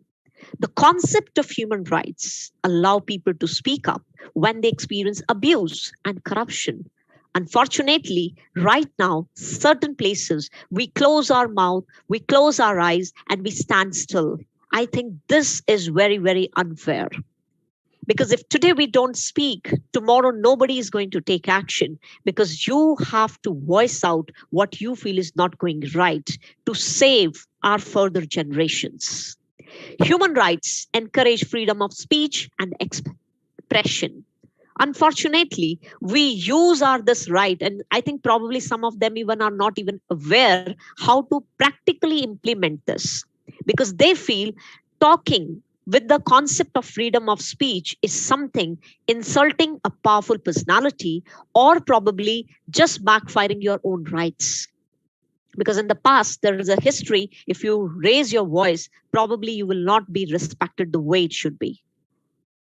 The concept of human rights allow people to speak up when they experience abuse and corruption. Unfortunately, right now, certain places, we close our mouth, we close our eyes, and we stand still. I think this is very, very unfair. Because if today we don't speak, tomorrow nobody is going to take action, because you have to voice out what you feel is not going right to save our further generations. Human rights encourage freedom of speech and expression. Unfortunately, we use this right, and I think probably some of them even are not even aware how to practically implement this, because they feel talking with the concept of freedom of speech is something insulting a powerful personality, or probably just backfiring your own rights. Because in the past, there is a history, if you raise your voice, probably you will not be respected the way it should be.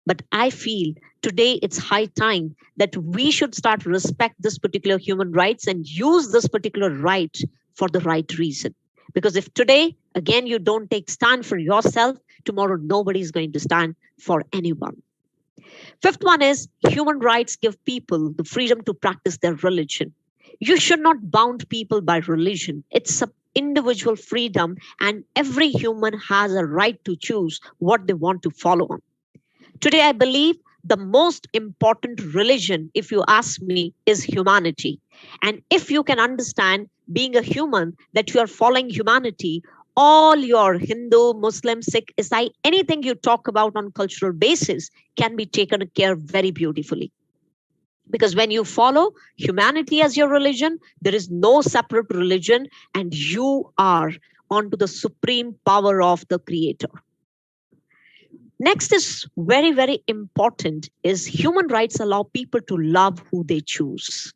But I feel today it's high time that we should start respect this particular human rights and use this particular right for the right reason. Because if today, again, you don't take stand for yourself, tomorrow nobody is going to stand for anyone. Fifth one is human rights give people the freedom to practice their religion. You should not bound people by religion. It's an individual freedom, and every human has a right to choose what they want to follow on. Today, I believe the most important religion, if you ask me, is humanity. And if you can understand, being a human, that you are following humanity, all your Hindu, Muslim, Sikh, Isai, anything you talk about on cultural basis can be taken care of very beautifully. Because when you follow humanity as your religion, there is no separate religion, and you are onto the supreme power of the Creator. Next is very, very important is human rights allow people to love who they choose,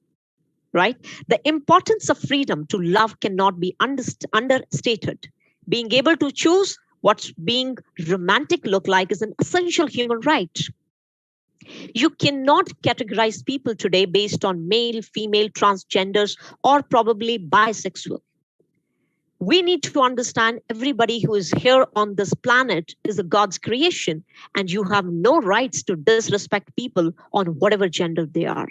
right? The importance of freedom to love cannot be understated. Being able to choose what's being romantic look like is an essential human right. You cannot categorize people today based on male, female, transgenders, or probably bisexual. We need to understand everybody who is here on this planet is a God's creation, and you have no rights to disrespect people on whatever gender they are.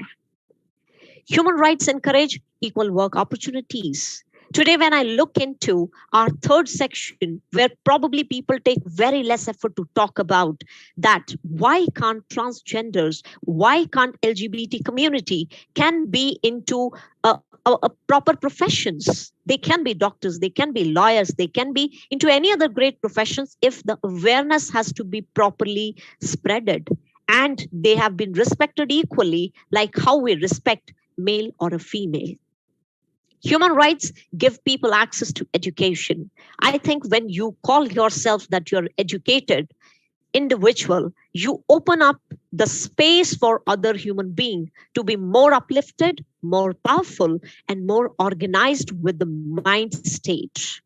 Human rights encourage equal work opportunities. Today, when I look into our third section, where probably people take very less effort to talk about that, why can't transgenders, why can't LGBT community can be into proper professions? They can be doctors, they can be lawyers, they can be into any other great professions if the awareness has to be properly spreaded. And they have been respected equally, like how we respect male or a female. Human rights give people access to education. I think when you call yourself that you're educated individual, you open up the space for other human being to be more uplifted, more powerful, and more organized with the mind state.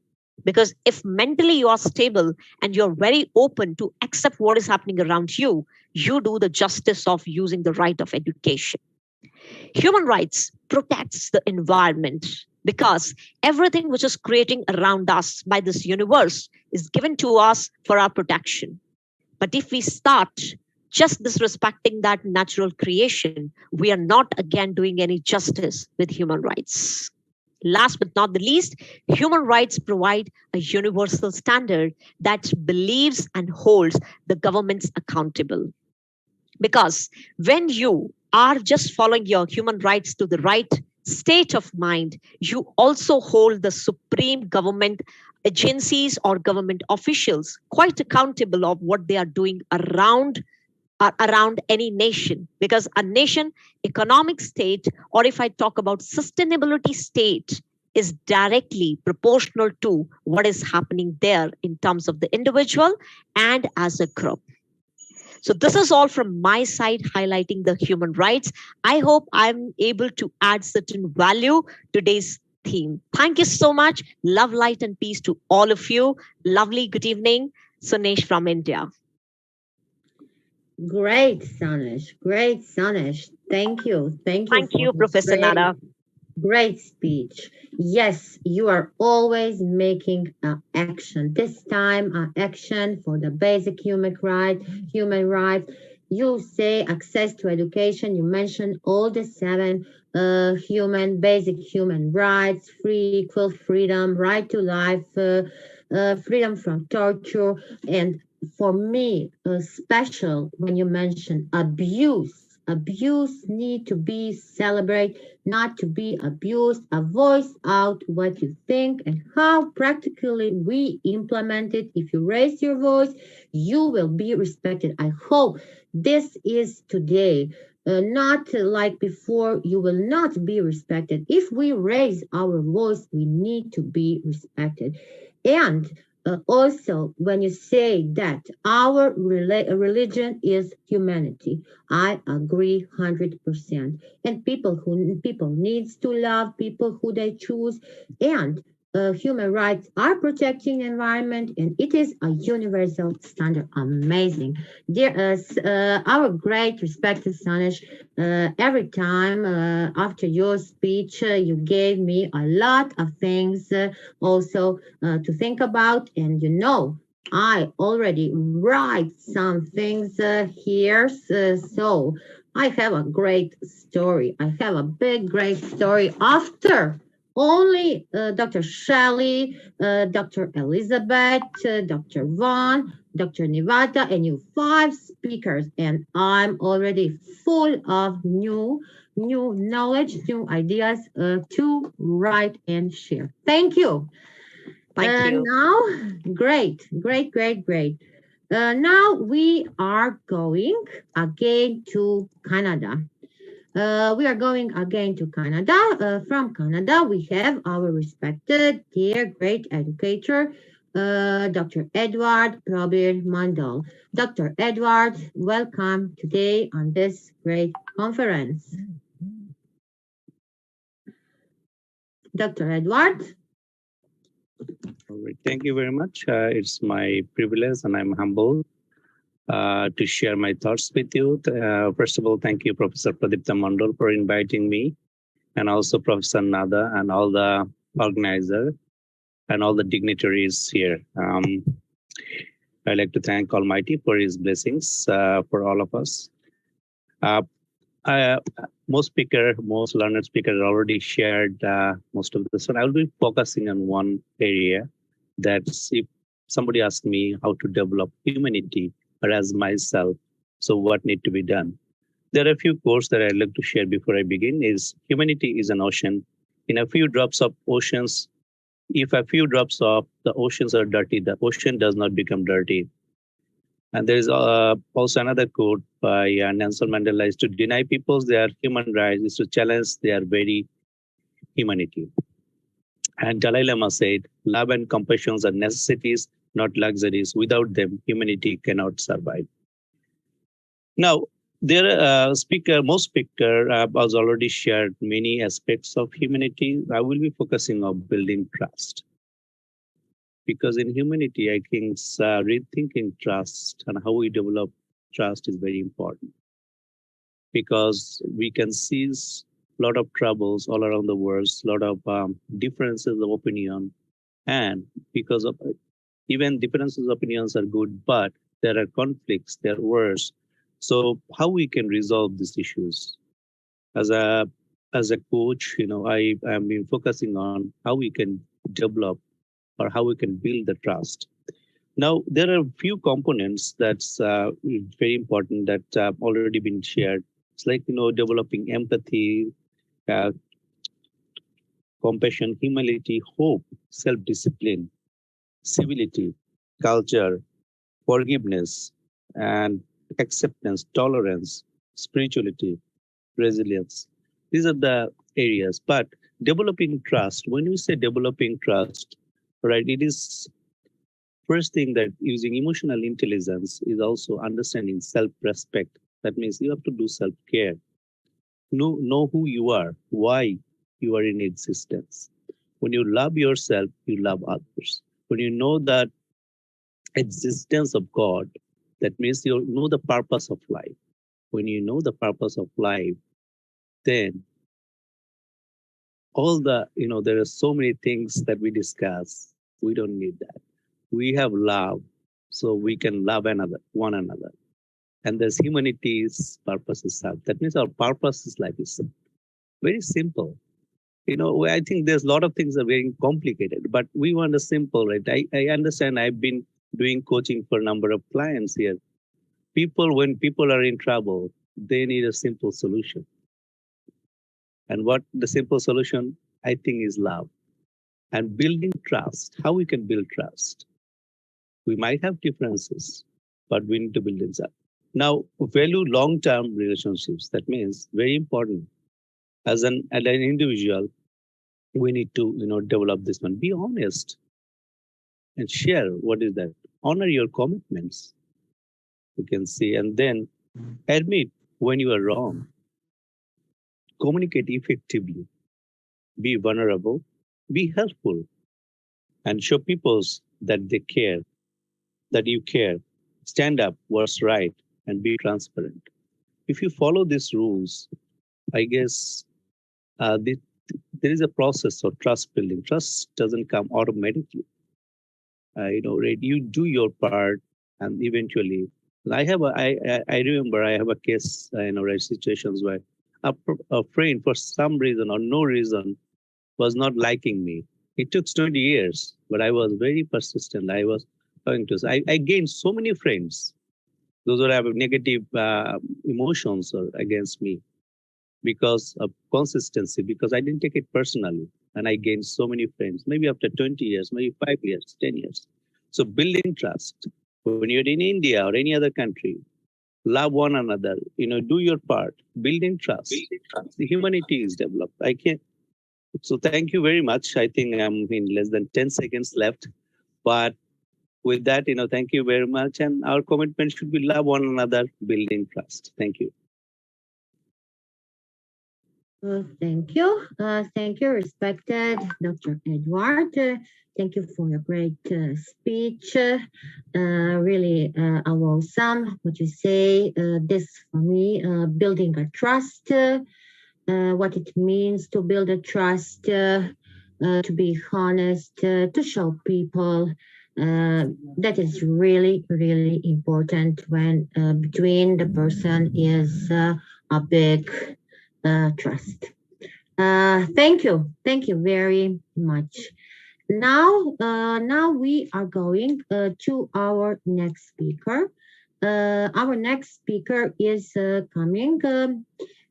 Because if mentally you are stable and you're very open to accept what is happening around you, you do the justice of using the right of education. Human rights protects the environment because everything which is creating around us by this universe is given to us for our protection. But if we start just disrespecting that natural creation, we are not again doing any justice with human rights. Last but not the least, human rights provide a universal standard that believes and holds the governments accountable. Because when you are just following your human rights to the right state of mind, you also hold the supreme government agencies or government officials quite accountable of what they are doing around any nation, because a nation economic state, or if I talk about sustainability state, is directly proportional to what is happening there in terms of the individual and as a group. So this is all from my side, highlighting the human rights. I hope I'm able to add certain value to today's theme. Thank you so much. Love, light, and peace to all of you. Lovely good evening. Sonesh from India. Great, Sonesh. Great, Sonesh. Thank you. Thank you. Thank you, Professor Nada. Great speech. Yes, you are always making action. This time, action for the basic human rights. You say access to education. You mentioned all the 7 basic human rights: free, equal freedom, right to life, freedom from torture, and for me, special when you mention abuse. Abuse need to be celebrated, not to be abused. A voice out what you think and how practically we implement it. If you raise your voice, you will be respected. I hope this is today. Not like before, you will not be respected. If we raise our voice, we need to be respected. And also, when you say that our religion is humanity, I agree 100%. And people needs to love people who they choose, and human rights are protecting environment, and it is a universal standard. Amazing, dear, our great respected Sonesh. Every time after your speech, you gave me a lot of things also to think about, and I already write some things here, so I have a great story. I have a great story after only Dr. Shelly, Dr. Elizabeth, Dr. Vaughn, Dr. Nivedita, and you 5 speakers, and I'm already full of new knowledge, new ideas to write and share. Thank you. Thank you. Now, great. Now we are going again to Canada. We are going again to Canada. From Canada, we have our respected, dear, great educator, Dr. Edward Probir Mondol. Dr. Edward, welcome today on this great conference. Dr. Edward. All right. Thank you very much. It's my privilege and I'm humbled to share my thoughts with you. First of all, thank you, Professor Pradipta Mondol, for inviting me, and also Professor Nada and all the organizers and all the dignitaries here. I'd like to thank Almighty for His blessings for all of us. Most learned speakers already shared most of this, and I will be focusing on one area. That's if somebody asks me how to develop humanity or as myself, so what need to be done? There are a few quotes that I'd like to share before I begin. Is humanity is an ocean. In a few drops of oceans, if a few drops of the oceans are dirty, the ocean does not become dirty. And there is also another quote by Nelson Mandela: is to deny people their human rights is to challenge their very humanity. And Dalai Lama said, love and compassion are necessities, not luxuries. Without them, humanity cannot survive. Now, most speaker has already shared many aspects of humanity. I will be focusing on building trust. Because in humanity, I think rethinking trust and how we develop trust is very important. Because we can see a lot of troubles all around the world, a lot of differences of opinion. And because of even differences of opinions are good, but there are conflicts, there are wars. So how we can resolve these issues? As a coach, I have been focusing on how we can develop or how we can build the trust. Now, there are a few components that's very important that have already been shared. It's like, developing empathy, compassion, humility, hope, self-discipline, civility, culture, forgiveness, and acceptance, tolerance, spirituality, resilience. These are the areas. But developing trust, when you say developing trust, right, it is first thing that using emotional intelligence is also understanding self-respect. That means you have to do self-care. Know who you are, why you are in existence. When you love yourself, you love others. When you know that existence of God, that means you know the purpose of life. When you know the purpose of life, then all the, there are so many things that we discuss. We don't need that. We have love, so we can love one another. And there's humanity's purpose is self. That means our purpose is life is very simple. I think there's a lot of things that are very complicated, but we want a simple, right? I understand. I've been doing coaching for a number of clients here. When people are in trouble, they need a simple solution. And what the simple solution, I think, is love. And building trust, how we can build trust. We might have differences, but we need to build it up. Now, value long-term relationships. That means very important. As an individual, we need to develop this one. Be honest and share what is that. Honor your commitments. You can see, and then admit when you are wrong. Communicate effectively. Be vulnerable. Be helpful, and show people that they care, that you care. Stand up, what's right, and be transparent. If you follow these rules, I guess there is a process of trust building. Trust doesn't come automatically. Right? You do your part, and eventually, I remember I have a case, right, situations where a friend for some reason or no reason was not liking me. It took 20 years, but I was very persistent. I was going to. I gained so many friends. Those who have negative emotions against me because of consistency, because I didn't take it personally. And I gained so many friends, maybe after 20 years, maybe 5 years, 10 years. So building trust. When you're in India or any other country, love one another, do your part, building trust. The humanity is developed. So thank you very much. I think I'm in less than 10 seconds left. But with that, thank you very much. And our commitment should be love one another, building trust. Thank you. Thank you. Thank you, respected Dr. Edward. Thank you for your great speech. Really awesome what you say. This for me, building a trust, what it means to build a trust, to be honest, to show people. That is really, really important when between the person is a big trust. Thank you very much. Now we are going to our next speaker. Our next speaker is coming.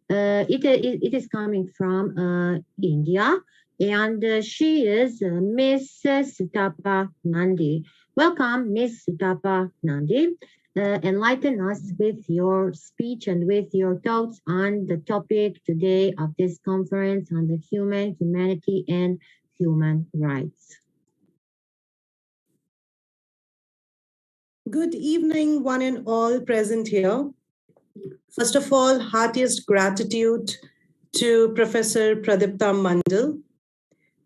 It is coming from India, and she is Miss Sutapa Nandi. Welcome, Miss Sutapa Nandi. enlighten us with your speech and with your thoughts on the topic today of this conference on the humanity, and human rights. Good evening, one and all present here. First of all, heartiest gratitude to Professor Pradipta Mondol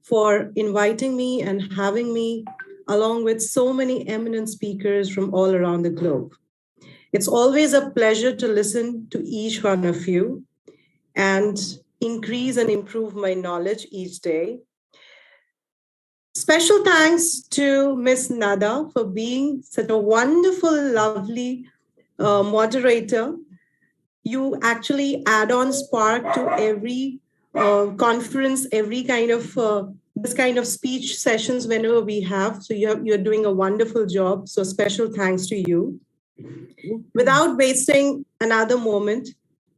for inviting me and having me along with so many eminent speakers from all around the globe. It's always a pleasure to listen to each one of you and increase and improve my knowledge each day. Special thanks to Miss Nadia for being such a wonderful, lovely moderator. You actually add on spark to every conference, every kind of this kind of speech sessions whenever we have. So you're doing a wonderful job. So special thanks to you. Without wasting another moment,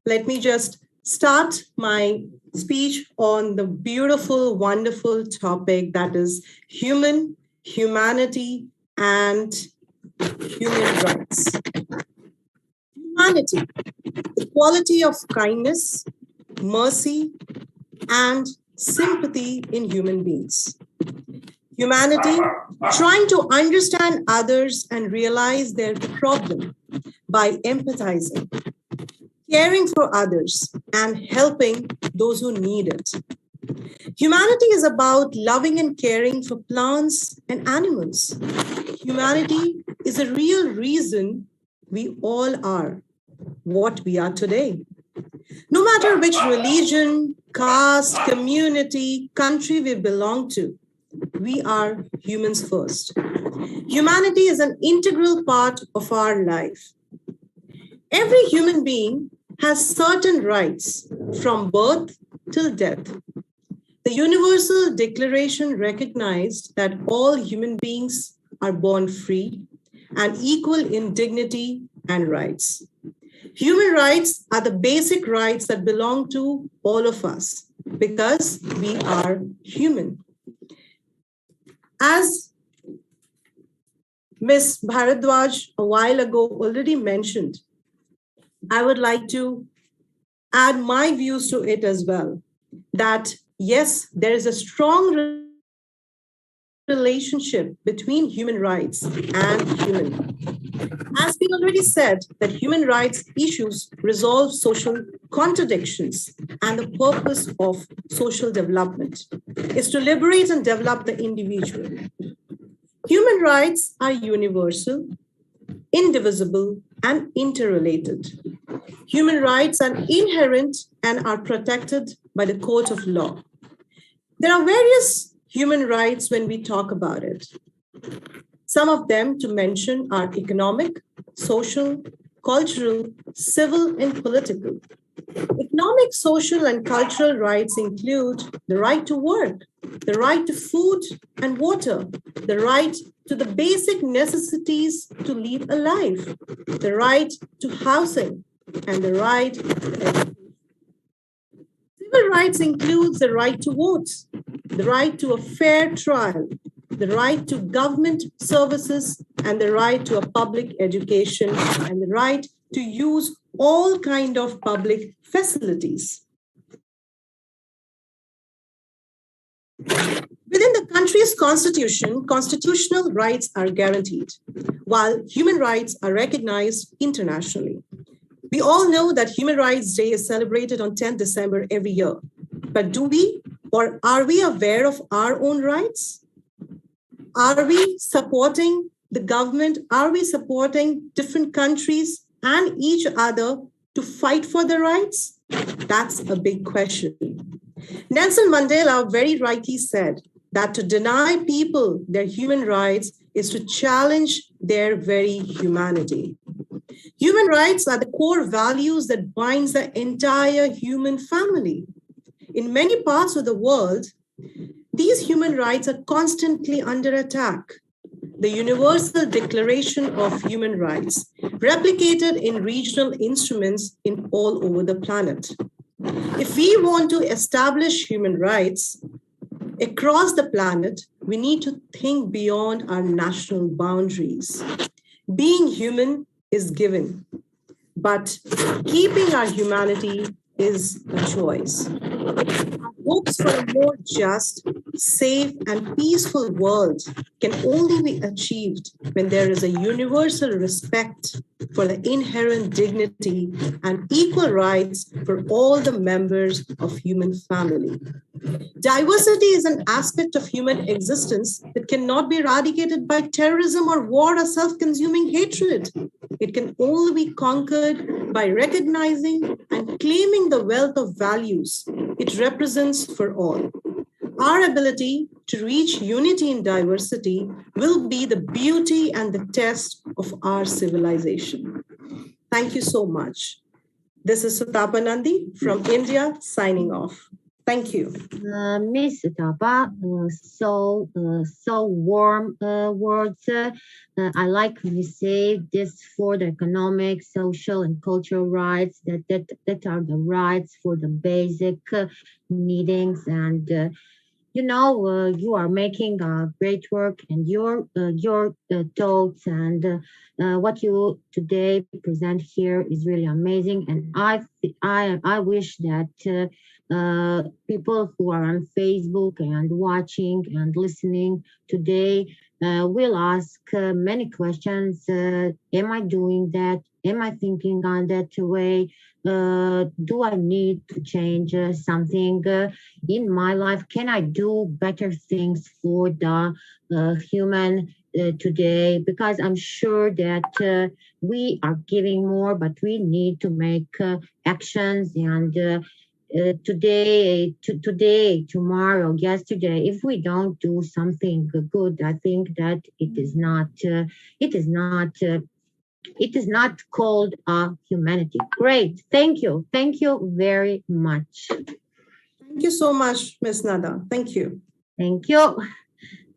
let me just start my speech on the beautiful, wonderful topic that is humanity, and human rights. Humanity, the quality of kindness, mercy, and sympathy in human beings. Humanity, trying to understand others and realize their problem by empathizing, caring for others, and helping those who need it. Humanity is about loving and caring for plants and animals. Humanity is a real reason we all are what we are today. No matter which religion, caste, community, country we belong to, we are humans first. Humanity is an integral part of our life. Every human being has certain rights from birth till death. The Universal Declaration recognized that all human beings are born free and equal in dignity and rights. Human rights are the basic rights that belong to all of us because we are human. As Ms. Bhardwaj a while ago already mentioned, I would like to add my views to it as well, that yes, there is a strong relationship between human rights and human. As we already said, that human rights issues resolve social contradictions, and the purpose of social development is to liberate and develop the individual. Human rights are universal, indivisible, and interrelated. Human rights are inherent and are protected by the court of law. There are various human rights when we talk about it. Some of them to mention are economic, social, cultural, civil, and political. Economic, social, and cultural rights include the right to work, the right to food and water, the right to the basic necessities to live a life, the right to housing, and the right to education. Civil rights includes the right to vote, the right to a fair trial, the right to government services, and the right to a public education, and the right to use all kinds of public facilities. Within the country's constitution, constitutional rights are guaranteed, while human rights are recognized internationally. We all know that Human Rights Day is celebrated on 10th December every year. But do we, or are we aware of our own rights? Are we supporting the government? Are we supporting different countries and each other to fight for their rights? That's a big question. Nelson Mandela very rightly said that to deny people their human rights is to challenge their very humanity. Human rights are the core values that binds the entire human family. In many parts of the world, these human rights are constantly under attack. The Universal Declaration of Human Rights, replicated in regional instruments in all over the planet. If we want to establish human rights across the planet, we need to think beyond our national boundaries. Being human is given, but keeping our humanity is a choice. Hopes for a more just, safe, and peaceful world can only be achieved when there is a universal respect for the inherent dignity and equal rights for all the members of human family. Diversity is an aspect of human existence that cannot be eradicated by terrorism or war or self-consuming hatred. It can only be conquered by recognizing and claiming the wealth of values it represents for all. Our ability to reach unity in diversity will be the beauty and the test of our civilization. Thank you so much. This is Sutapa Nandi from India signing off. Thank you. Miss Sutapa, so warm words. I like when you say this for the economic, social, and cultural rights, that are the rights for the basic needings. And, you are making great work, and your thoughts and what you today present here is really amazing. And I wish that people who are on Facebook and watching and listening today will ask many questions. Am I doing that? Am I thinking on that way? Do I need to change something in my life? Can I do better things for the human today? Because I'm sure that we are giving more, but we need to make actions and today, tomorrow, yesterday, if we don't do something good, I think that it is not called humanity. Great. Thank you very much. Thank you so much, Ms. Nada. Thank you. Thank you.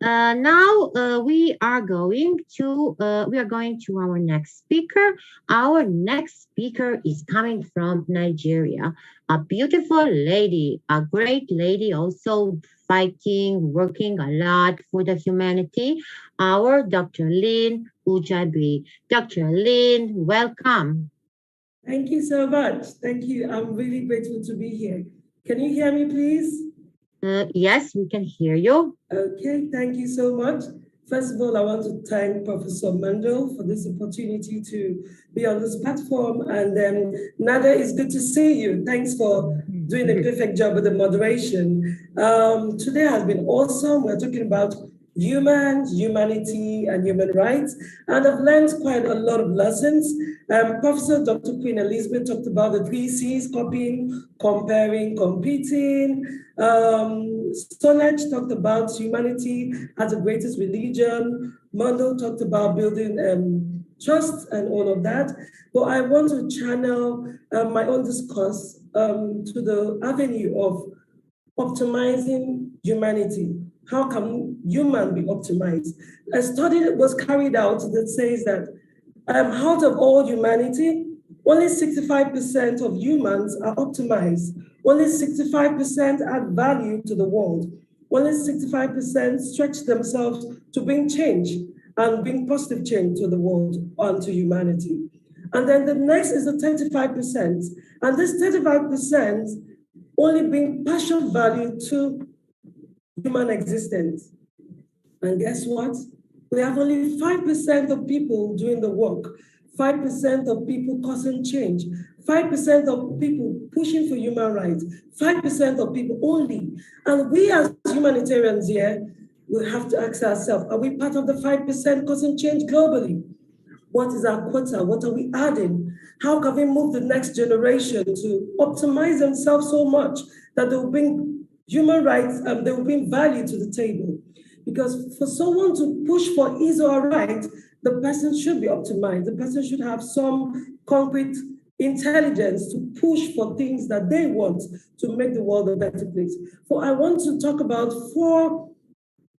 Now we are going to our next speaker. Our next speaker is coming from Nigeria. A beautiful lady, a great lady, also fighting, working a lot for the humanity. Our Dr. Lynn Ujiagbe. Dr. Lynn, welcome. Thank you so much. Thank you. I'm really grateful to be here. Can you hear me, please? Yes, we can hear you. Okay, thank you so much. First of all, I want to thank Professor Mondol for this opportunity to be on this platform. And Nadia, it's good to see you. Thanks for doing a perfect job with the moderation. Today has been awesome. We're talking about humans, humanity, and human rights. And I've learned quite a lot of lessons. Professor Dr. Queen Elizabeth talked about the 3 C's: copying, comparing, competing. Sonesh talked about humanity as the greatest religion. Mondol talked about building trust and all of that. But I want to channel my own discourse to the avenue of optimizing humanity. How can human be optimized? A study was carried out that says that out of all humanity, only 65% of humans are optimized. Only 65% add value to the world. Only 65% stretch themselves to bring change and bring positive change to the world and to humanity. And then the next is the 35%. And this 35% only bring partial value to human existence. And guess what? We have only 5% of people doing the work, 5% of people causing change, 5% of people pushing for human rights, 5% of people only. And we as humanitarians here, we have to ask ourselves, are we part of the 5% causing change globally? What is our quota? What are we adding? How can we move the next generation to optimize themselves so much that they will bring human rights and they will bring value to the table? Because for someone to push for his or her right, the person should be optimized. The person should have some concrete intelligence to push for things that they want to make the world a better place. For I want to talk about 4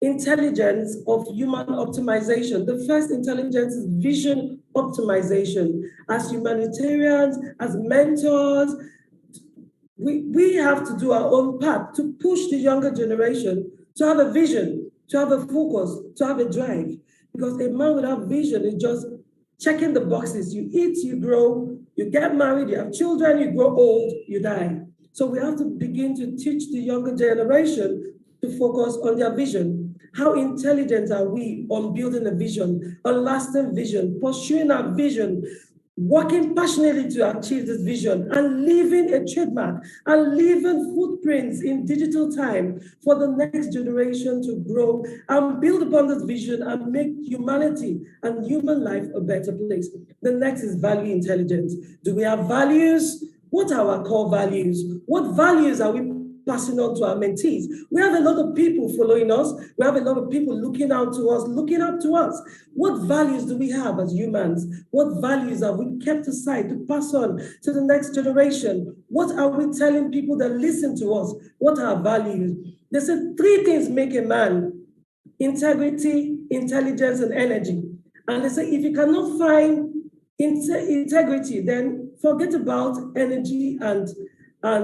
intelligence of human optimization. The first intelligence is vision optimization. As humanitarians, as mentors, we have to do our own part to push the younger generation to have a vision, to have a focus, to have a drive. Because a man without vision is just checking the boxes. You eat, you grow, you get married, you have children, you grow old, you die. So we have to begin to teach the younger generation to focus on their vision. How intelligent are we on building a vision, a lasting vision, pursuing our vision, working passionately to achieve this vision, and leaving a trademark and leaving footprints in digital time for the next generation to grow and build upon this vision and make humanity and human life a better place. The next is value intelligence. Do we have values? What are our core values? What values are we passing on to our mentees? We have a lot of people following us. We have a lot of people looking out to us, looking up to us. What values do we have as humans? What values have we kept aside to pass on to the next generation? What are we telling people that listen to us? What are our values? They said 3 things make a man: integrity, intelligence, and energy. And they say if you cannot find integrity, then forget about energy and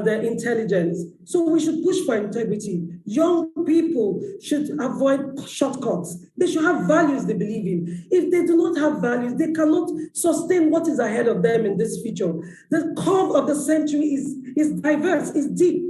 intelligence. So we should push for integrity. Young people should avoid shortcuts. They should have values they believe in. If they do not have values, they cannot sustain what is ahead of them in this future. The curve of the century is diverse, is deep.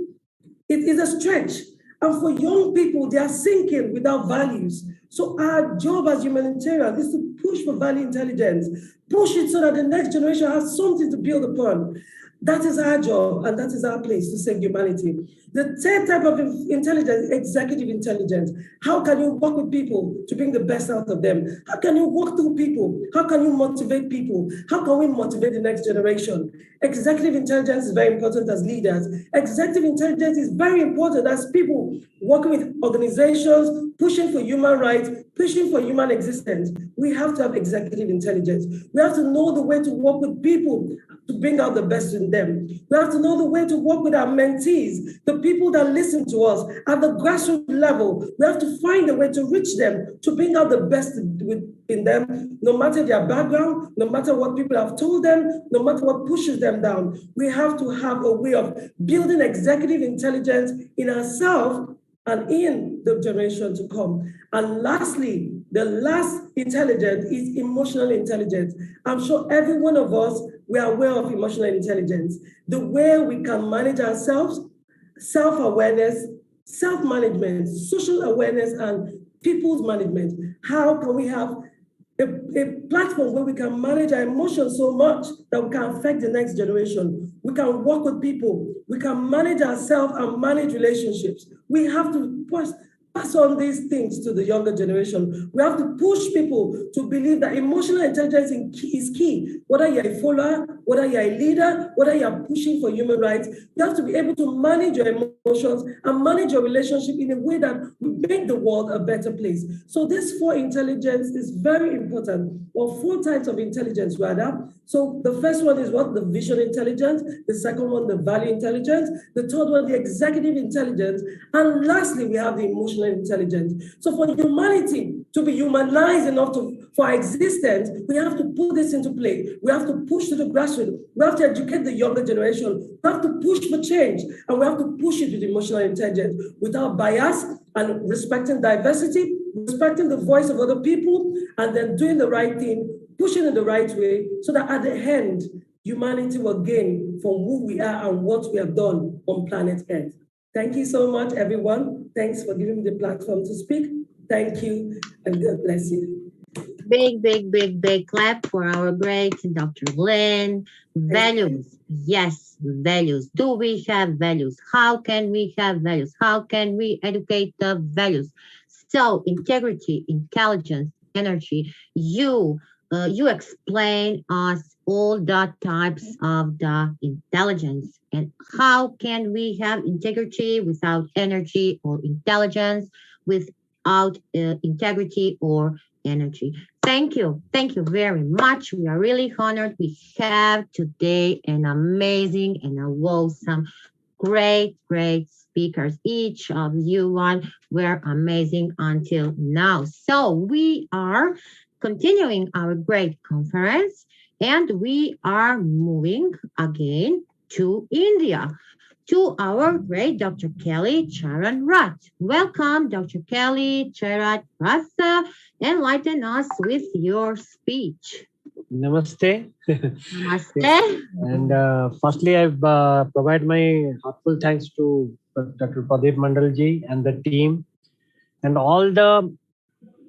It is a stretch. And for young people, they are sinking without values. So our job as humanitarians is to push for value intelligence, push it so that the next generation has something to build upon. That is our job, and that is our place to save humanity. The third type of intelligence is executive intelligence. How can you work with people to bring the best out of them? How can you walk through people? How can you motivate people? How can we motivate the next generation? Executive intelligence is very important as leaders. Executive intelligence is very important as people working with organizations, pushing for human rights, pushing for human existence. We have to have executive intelligence. We have to know the way to work with people to bring out the best in them. We have to know the way to work with our mentees, the people that listen to us at the grassroots level. We have to find a way to reach them, to bring out the best in them, no matter their background, no matter what people have told them, no matter what pushes them down. We have to have a way of building executive intelligence in ourselves and in the generation to come. And lastly, the last intelligence is emotional intelligence. I'm sure every one of us, we are aware of emotional intelligence, the way we can manage ourselves, self-awareness, self-management, social awareness, and people's management. How can we have a platform where we can manage our emotions so much that we can affect the next generation? We can work with people. We can manage ourselves and manage relationships. We have to pass on these things to the younger generation. We have to push people to believe that emotional intelligence is key. Whether you're a follower, whether you're a leader, whether you're pushing for human rights, you have to be able to manage your emotions and manage your relationship in a way that will make the world a better place. So this 4 intelligence is very important, or 4 types of intelligence rather. So the first one is what? The vision intelligence. The second one, the value intelligence. The third one, the executive intelligence. And lastly, we have the emotional intelligence. So for humanity to be humanized enough for our existence, we have to put this into play. We have to push to the grassroots. We have to educate the younger generation. We have to push for change, and we have to push it with emotional intelligence without bias and respecting diversity, respecting the voice of other people, and then doing the right thing, pushing in the right way, so that at the end, humanity will gain from who we are and what we have done on planet Earth. Thank you so much, everyone. Thanks for giving me the platform to speak. Thank you, and God bless you. Big, big, big, big clap for our great Dr. Lynn. Values. Yes, values. Do we have values? How can we have values? How can we educate the values? So integrity, intelligence, energy. You explain us all the types of the intelligence, and how can we have integrity without energy, or intelligence without integrity or energy. Thank you very much. We are really honored. We have today an amazing and a awesome, great speakers. Each of you one were amazing until now. So we are continuing our great conference, and we are moving again to India, to our great Dr. Kelly Charan Rath. Welcome, Dr. Kelly Charan Rath. Enlighten us with your speech. Namaste. Namaste. And firstly, I've provide my heartful thanks to Dr. Pradeep Mandalji and the team and all the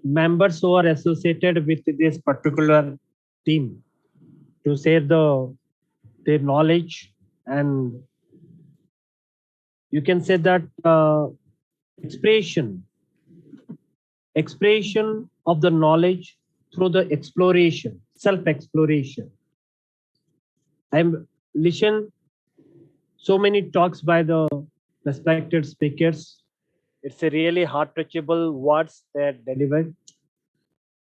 members who are associated with this particular team to share their knowledge, and you can say that expression of the knowledge through the exploration, self-exploration. I'm listened so many talks by the respected speakers. It's a really heart-touchable words that delivered.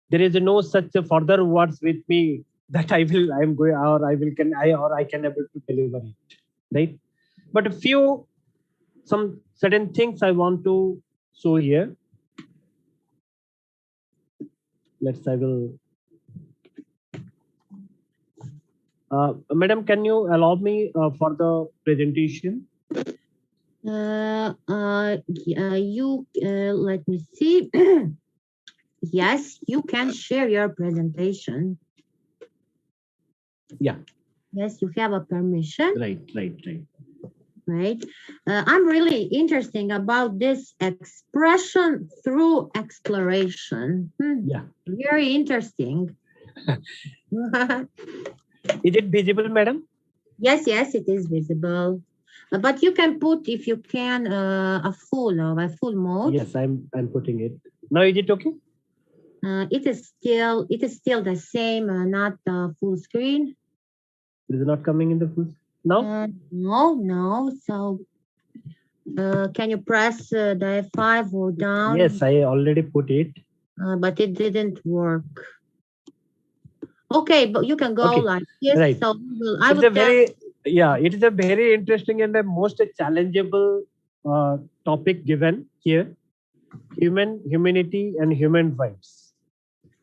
There is no such further words with me that I can able to deliver it, right? But some certain things I want to show here. I will. Madam, can you allow me for the presentation? Let me see. Yes, you can share your presentation. Yeah. Yes, you have a permission. Right. Right. I'm really interested about this expression through exploration. Yeah. Very interesting. Is it visible, madam? Yes, it is visible. But you can put, if you can, a full mode. Yes, I'm putting it. Now is it okay? It is still the same, not full screen. It is not coming in the full. No. No. So, can you press the F5 or down? Yes, I already put it. But it didn't work. Okay, but you can go like this. Right. So it is a very interesting and the most challengeable topic given here. Humanity and human rights.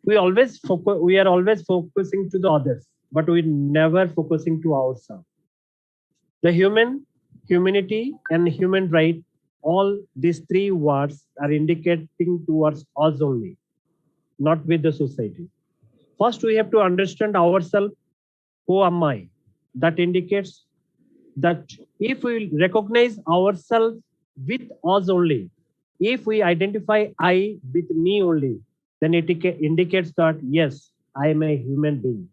We are always focusing to the others, but we never focusing to ourselves. The humanity and human right, all these three words are indicating towards us only, not with the society. First, we have to understand ourselves. Who am I? That indicates that if we recognize ourselves with us only, if we identify I with me only, then it indicates that yes, I am a human being.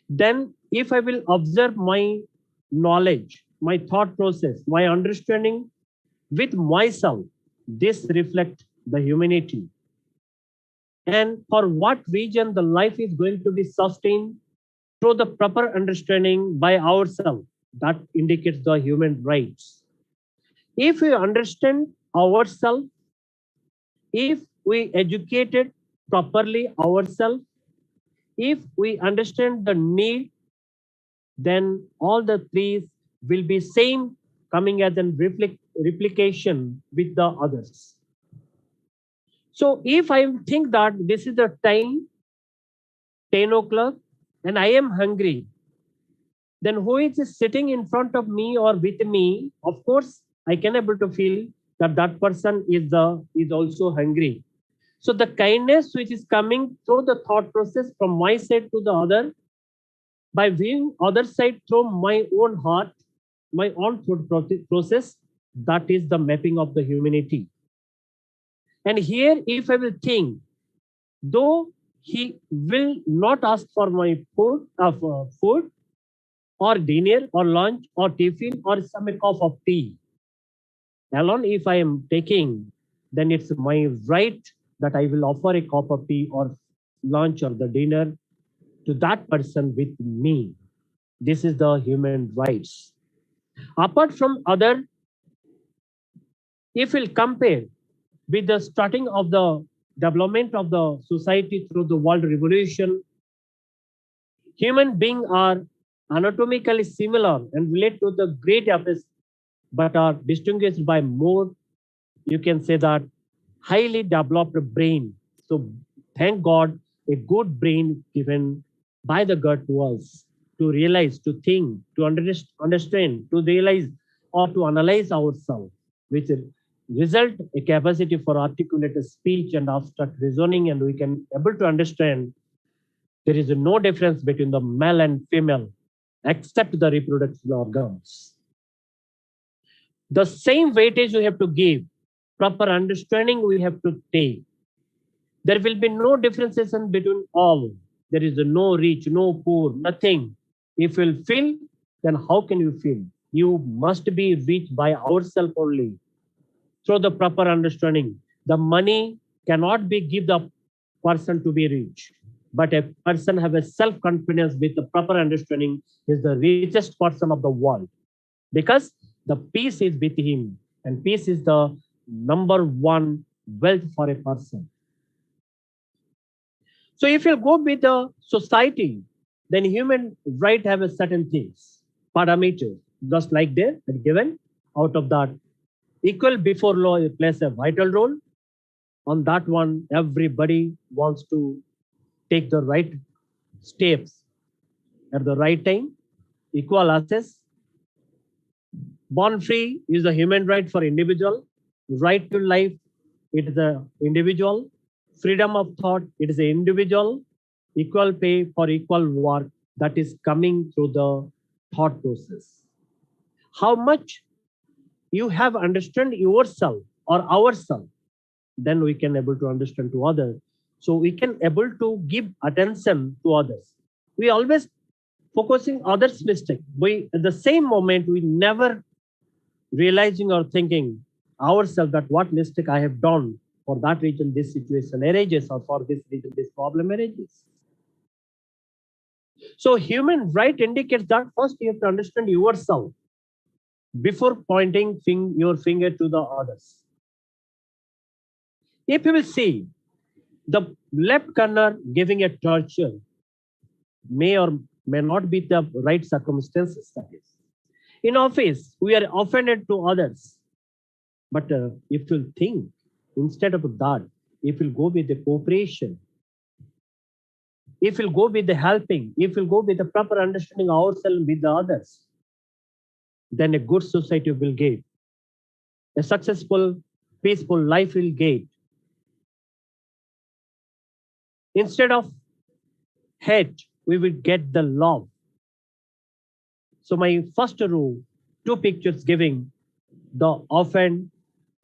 Then if I will observe my knowledge, my thought process, my understanding with myself, this reflects the humanity. And for what reason the life is going to be sustained through the proper understanding by ourselves, that indicates the human rights. If we understand ourselves, if we educated properly ourselves, if we understand the need, then all the three will be same, coming as a replication with the others. So if I think that this is the time, 10 o'clock, and I am hungry, then who is sitting in front of me or with me, of course, I can able to feel that that person is also hungry. So the kindness which is coming through the thought process from my side to the other, by viewing other side through my own heart, my own thought process, that is the mapping of the humanity. And here, if I will think, though he will not ask for my food, or dinner or lunch or tiffin or some cup of tea, alone if I am taking, then it's my right that I will offer a cup of tea or lunch or the dinner to that person with me. This is the human rights. Apart from other, if we'll compare with the starting of the development of the society through the world revolution, human beings are anatomically similar and relate to the great apes, but are distinguished by more, you can say that, highly developed brain. So thank God, a good brain given by the God to us to realize, to think, to understand, to realize or to analyze ourselves, which result a capacity for articulate speech and abstract reasoning, and we can able to understand There is no difference between the male and female except the reproductive organs. The same weightage we have to give, proper understanding we have to take. There will be no differentiation between all. There is no rich, no poor, nothing. If you feel, then how can you feel? You must be reached by ourselves only. Through the proper understanding. The money cannot be give the person to be rich. But a person have a self-confidence with the proper understanding is the richest person of the world. Because the peace is with him. And peace is the number one wealth for a person. So if you go with the society, then human right have a certain things, parameters, just like they're given. Out of that, equal before law plays a vital role. On that one, everybody wants to take the right steps at the right time. Equal access. Born free is the human right for individual. Right to life, it is the individual. Freedom of thought, it is the individual. Equal pay for equal work, that is coming through the thought process. How much you have understand yourself or ourselves, then we can able to understand to others. So we can able to give attention to others. We always focusing others' mistake. We at the same moment we never realizing or thinking ourselves that what mistake I have done. For that reason, this situation arises, or for this reason, this problem arises. So human right indicates that first you have to understand yourself before pointing your finger to the others. If you will see the left corner giving a torture may or may not be the right circumstances. That is. In office, we are offended to others. But if you think, instead of that, if you go with the cooperation, if you go with the helping, if you go with the proper understanding ourselves with the others, then a good society will get. A successful, peaceful life will get. Instead of hate, we will get the love. So my first row, two pictures giving the offend,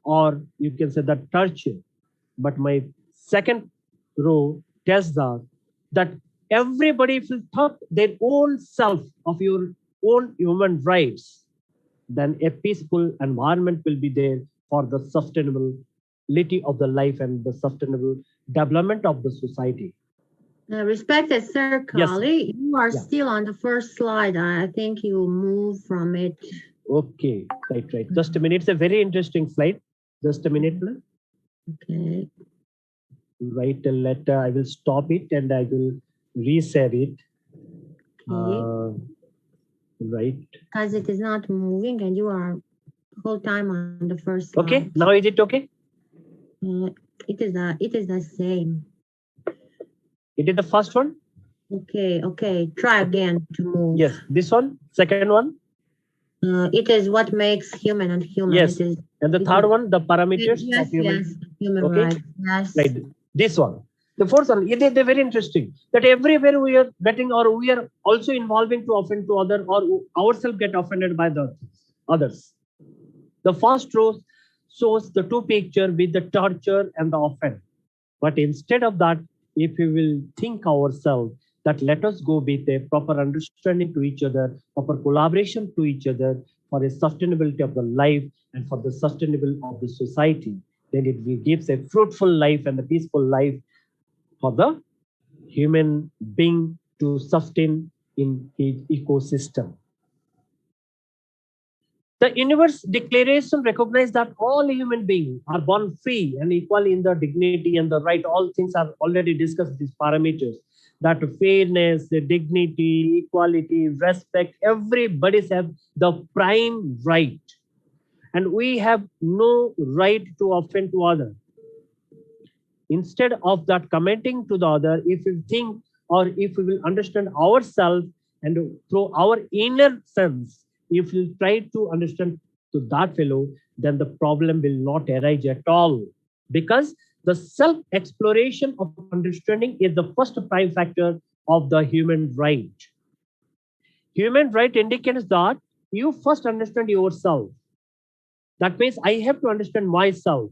or you can say the torture. But my second row tells that everybody will talk their own self of your own human rights, then a peaceful environment will be there for the sustainability of the life and the sustainable development of the society. Respected Sir Kali, you are still on the first slide. I think you move from it. Okay, right. Just a minute. It's a very interesting slide. Just a minute, please. Okay. Write a letter. I will stop it and I will reshare it. Okay. Right. Because it is not moving and you are the whole time on the first slide. Okay. Now is it okay? It is the same. It is the first one? Okay. Try again to move. Yes. This one? Second one? It is what makes human and human. Yes. And the third one, the parameters yes, of human. Yes, human okay. rights. Yes. Right. This one. The fourth one, they're very interesting. That everywhere we are getting, or we are also involving to offend to other, or ourselves get offended by the others. The first row shows the two pictures with the torture and the offend. But instead of that, if we will think ourselves that let us go with a proper understanding to each other, proper collaboration to each other for a sustainability of the life and for the sustainability of the society, then it will give a fruitful life and a peaceful life for the human being to sustain in his ecosystem. The Universe Declaration recognizes that all human beings are born free and equal in the dignity and the right. All things are already discussed, these parameters. That fairness, the dignity, equality, respect, everybody has the prime right. And we have no right to offend to others. Instead of that commenting to the other, if we think or if we will understand ourselves and through our inner sense, if you try to understand to that fellow, then the problem will not arise at all. Because the self-exploration of understanding is the first prime factor of the human right. Human right indicates that you first understand yourself. That means I have to understand myself.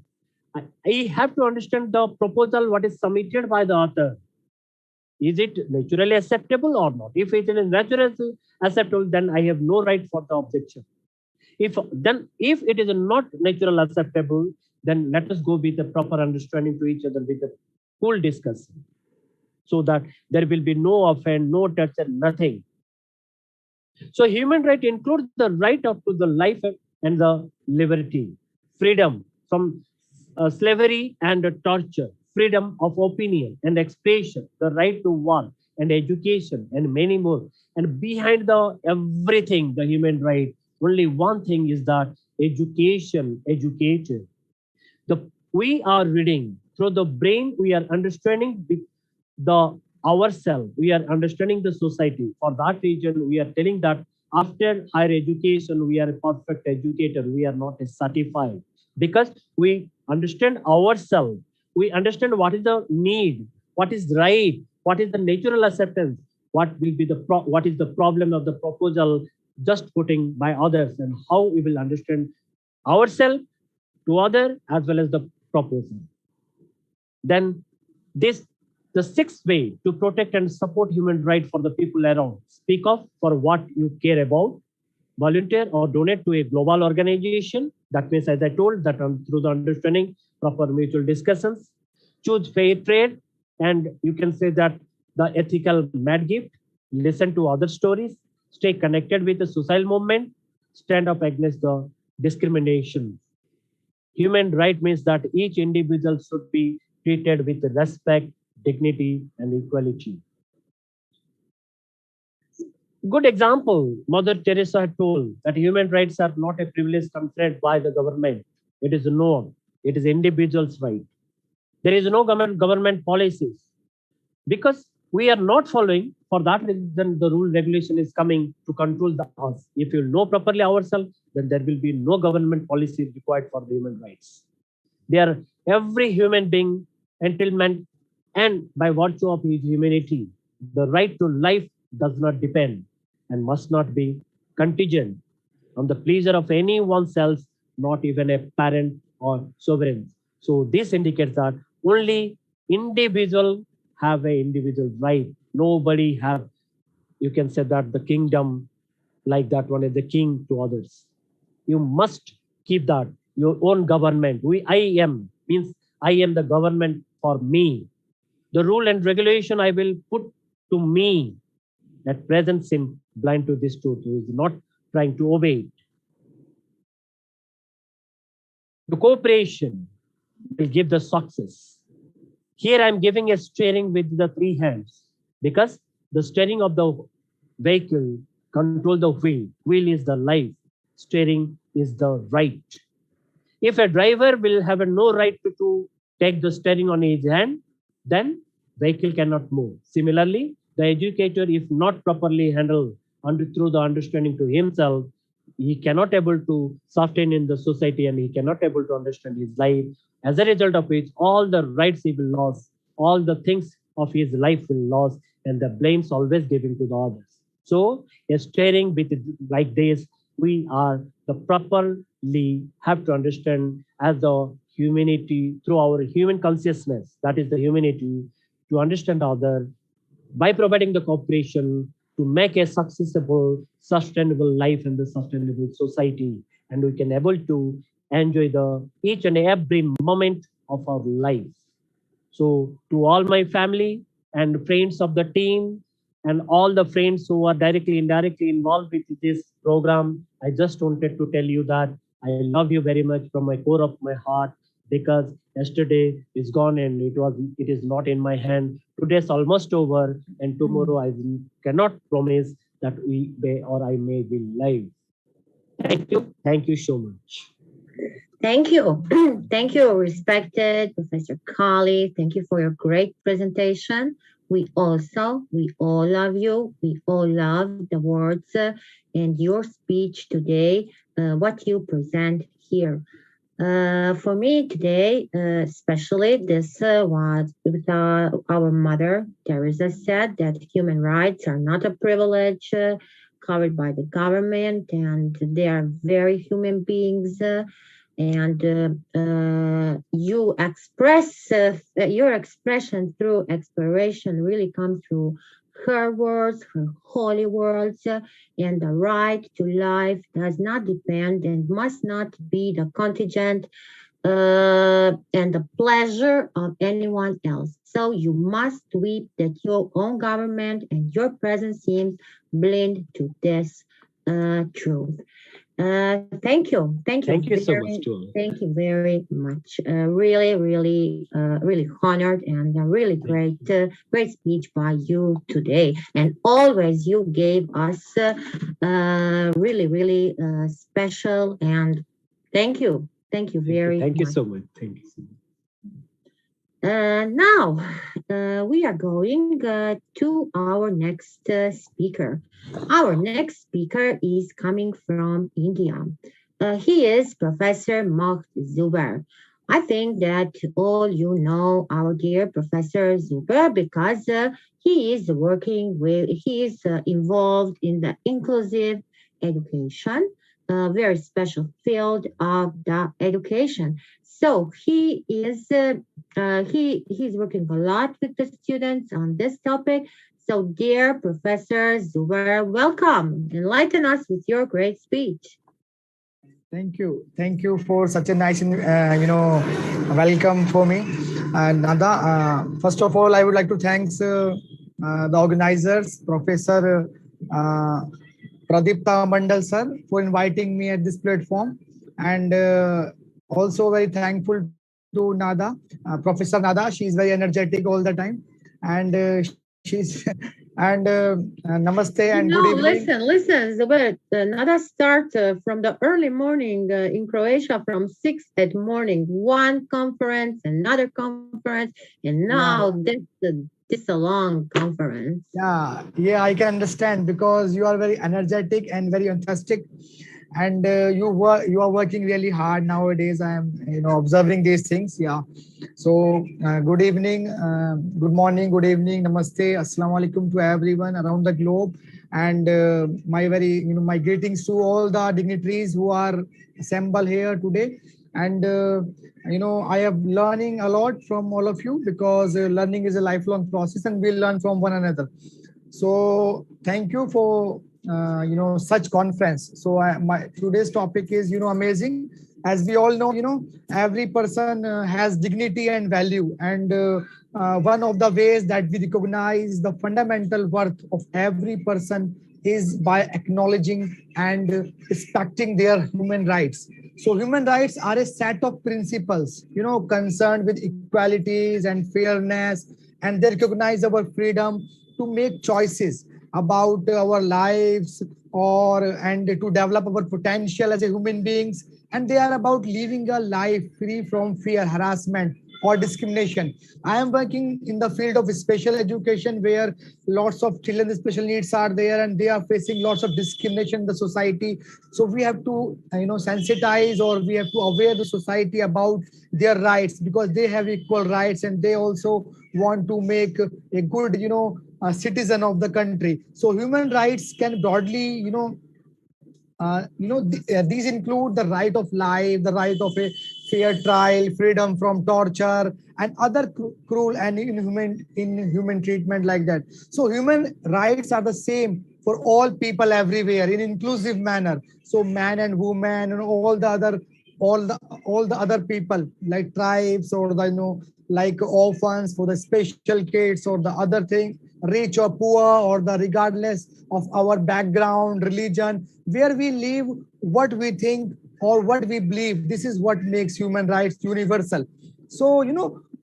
I have to understand the proposal, what is submitted by the author. Is it naturally acceptable or not? If it is naturally acceptable, then I have no right for the objection. If it is not natural acceptable, then let us go with a proper understanding to each other with a full discussion, so that there will be no offense, no touch, and nothing. So human right includes the right to the life and the liberty, freedom from slavery and torture, freedom of opinion and expression, the right to work and education, and many more. And behind the everything, the human right, only one thing is that education, educated. We are reading through the brain, we are understanding the ourselves, we are understanding the society. For that reason, we are telling that after higher education, we are a perfect educator, we are not a certified, because we understand ourselves, we understand what is the need, what is right, what is the natural acceptance, what will be what is the problem of the proposal just putting by others, and how we will understand ourselves to other as well as the proposal. Then the sixth way to protect and support human rights for the people around. Speak up for what you care about. Volunteer or donate to a global organization. That means, as I told, that through the understanding, proper mutual discussions. Choose fair trade, and you can say that the ethical mad gift. Listen to other stories. Stay connected with the social movement. Stand up against the discrimination. Human right means that each individual should be treated with respect, dignity, and equality. Good example, Mother Teresa had told that human rights are not a privilege conferred by the government. It is no, it is individual's right. There is no government policies, because we are not following. For that reason, the rule regulation is coming to control us. If you know properly ourselves, then there will be no government policy required for the human rights. They are every human being entitlement, and by virtue of his humanity, the right to life does not depend and must not be contingent on the pleasure of anyone else, not even a parent or sovereign. So this indicates that only individual have an individual right. Nobody have, you can say that the kingdom like that one is the king to others. You must keep that your own government. I am means I am the government for me. The rule and regulation I will put to me. At present seem blind to this truth, who is not trying to obey it. The cooperation will give the success. Here I'm giving a steering with the three hands, because the steering of the vehicle control the wheel. Wheel is the life. Steering is the right. If a driver will have no right to take the steering on his hand, then vehicle cannot move. Similarly, the educator, if not properly handled through the understanding to himself, he cannot able to sustain in the society, and he cannot able to understand his life. As a result of which, all the rights he will lose, all the things of his life will lose, and the blame's always given to the others. So, a steering with like this, we are the properly have to understand as the humanity through our human consciousness, that is the humanity, to understand other by providing the cooperation to make a successful, sustainable life in the sustainable society, and we can able to enjoy the each and every moment of our life. So to all my family and friends of the team and all the friends who are directly, indirectly involved with this program, I just wanted to tell you that I love you very much from my core of my heart, because yesterday is gone and it is not in my hand. Today's almost over, and tomorrow I cannot promise that we may or I may be live. Thank you so much. Thank you. Thank you, respected Professor Kali. Thank you for your great presentation. We all love you. We all love the words and your speech today, what you present here. For me today, especially this was with our mother, Teresa said that human rights are not a privilege covered by the government and they are very human beings. And you express your expression through exploration really comes through her words, her holy words, and the right to life does not depend and must not be the contingent and the pleasure of anyone else. So you must weep that your own government and your present seems blind to this truth. Thank you so much to all. Thank you very much. Really honored and a really great speech by you today. And always you gave us really special and thank you. Thank you very Thank you much. so much. Thank you so much. Now, we are going to our next speaker. Our next speaker is coming from India. He is Professor Mohd Zubair. I think that all you know our dear Professor Zubair because he is involved in the inclusive education, a very special field of the education. So he's working a lot with the students on this topic. So, dear Professor Zubair, welcome. Enlighten us with your great speech. Thank you. Thank you for such a nice, welcome for me. And Nada, first of all, I would like to thank the organizers, Professor Pradipta Mandal sir, for inviting me at this platform. And also very thankful to Nada, Professor Nada. She is very energetic all the time. And she's and namaste and good evening. Listen, Zubair, Nada start from the early morning in Croatia from 6 at morning, one conference, another conference, and now this a long conference. Yeah, I can understand because you are very energetic and very enthusiastic, and you are working really hard nowadays. I am observing these things. Yeah. So good evening, good morning, good evening, namaste, assalamu alaikum to everyone around the globe, and my greetings to all the dignitaries who are assembled here today. And I am learning a lot from all of you because learning is a lifelong process and we learn from one another. So thank you for such conference. So my today's topic is amazing. As we all know, every person has dignity and value, and one of the ways that we recognize the fundamental worth of every person is by acknowledging and respecting their human rights. So human rights are a set of principles, concerned with equalities and fairness, and they recognize our freedom to make choices about our lives and to develop our potential as a human beings, and they are about living a life free from fear, harassment, or discrimination. I am working in the field of special education where lots of children with special needs are there and they are facing lots of discrimination in the society. So we have to sensitize, or we have to aware the society about their rights, because they have equal rights and they also want to make a good a citizen of the country. So human rights can broadly these include the right of life, the right of a fair trial, freedom from torture, and other cruel and inhuman treatment like that. So human rights are the same for all people everywhere in inclusive manner. So man and woman and all the other people like tribes, or like orphans, for the special kids, or the other thing, rich or poor, or the regardless of our background, religion, where we live, what we think, or what we believe. This is what makes human rights universal. So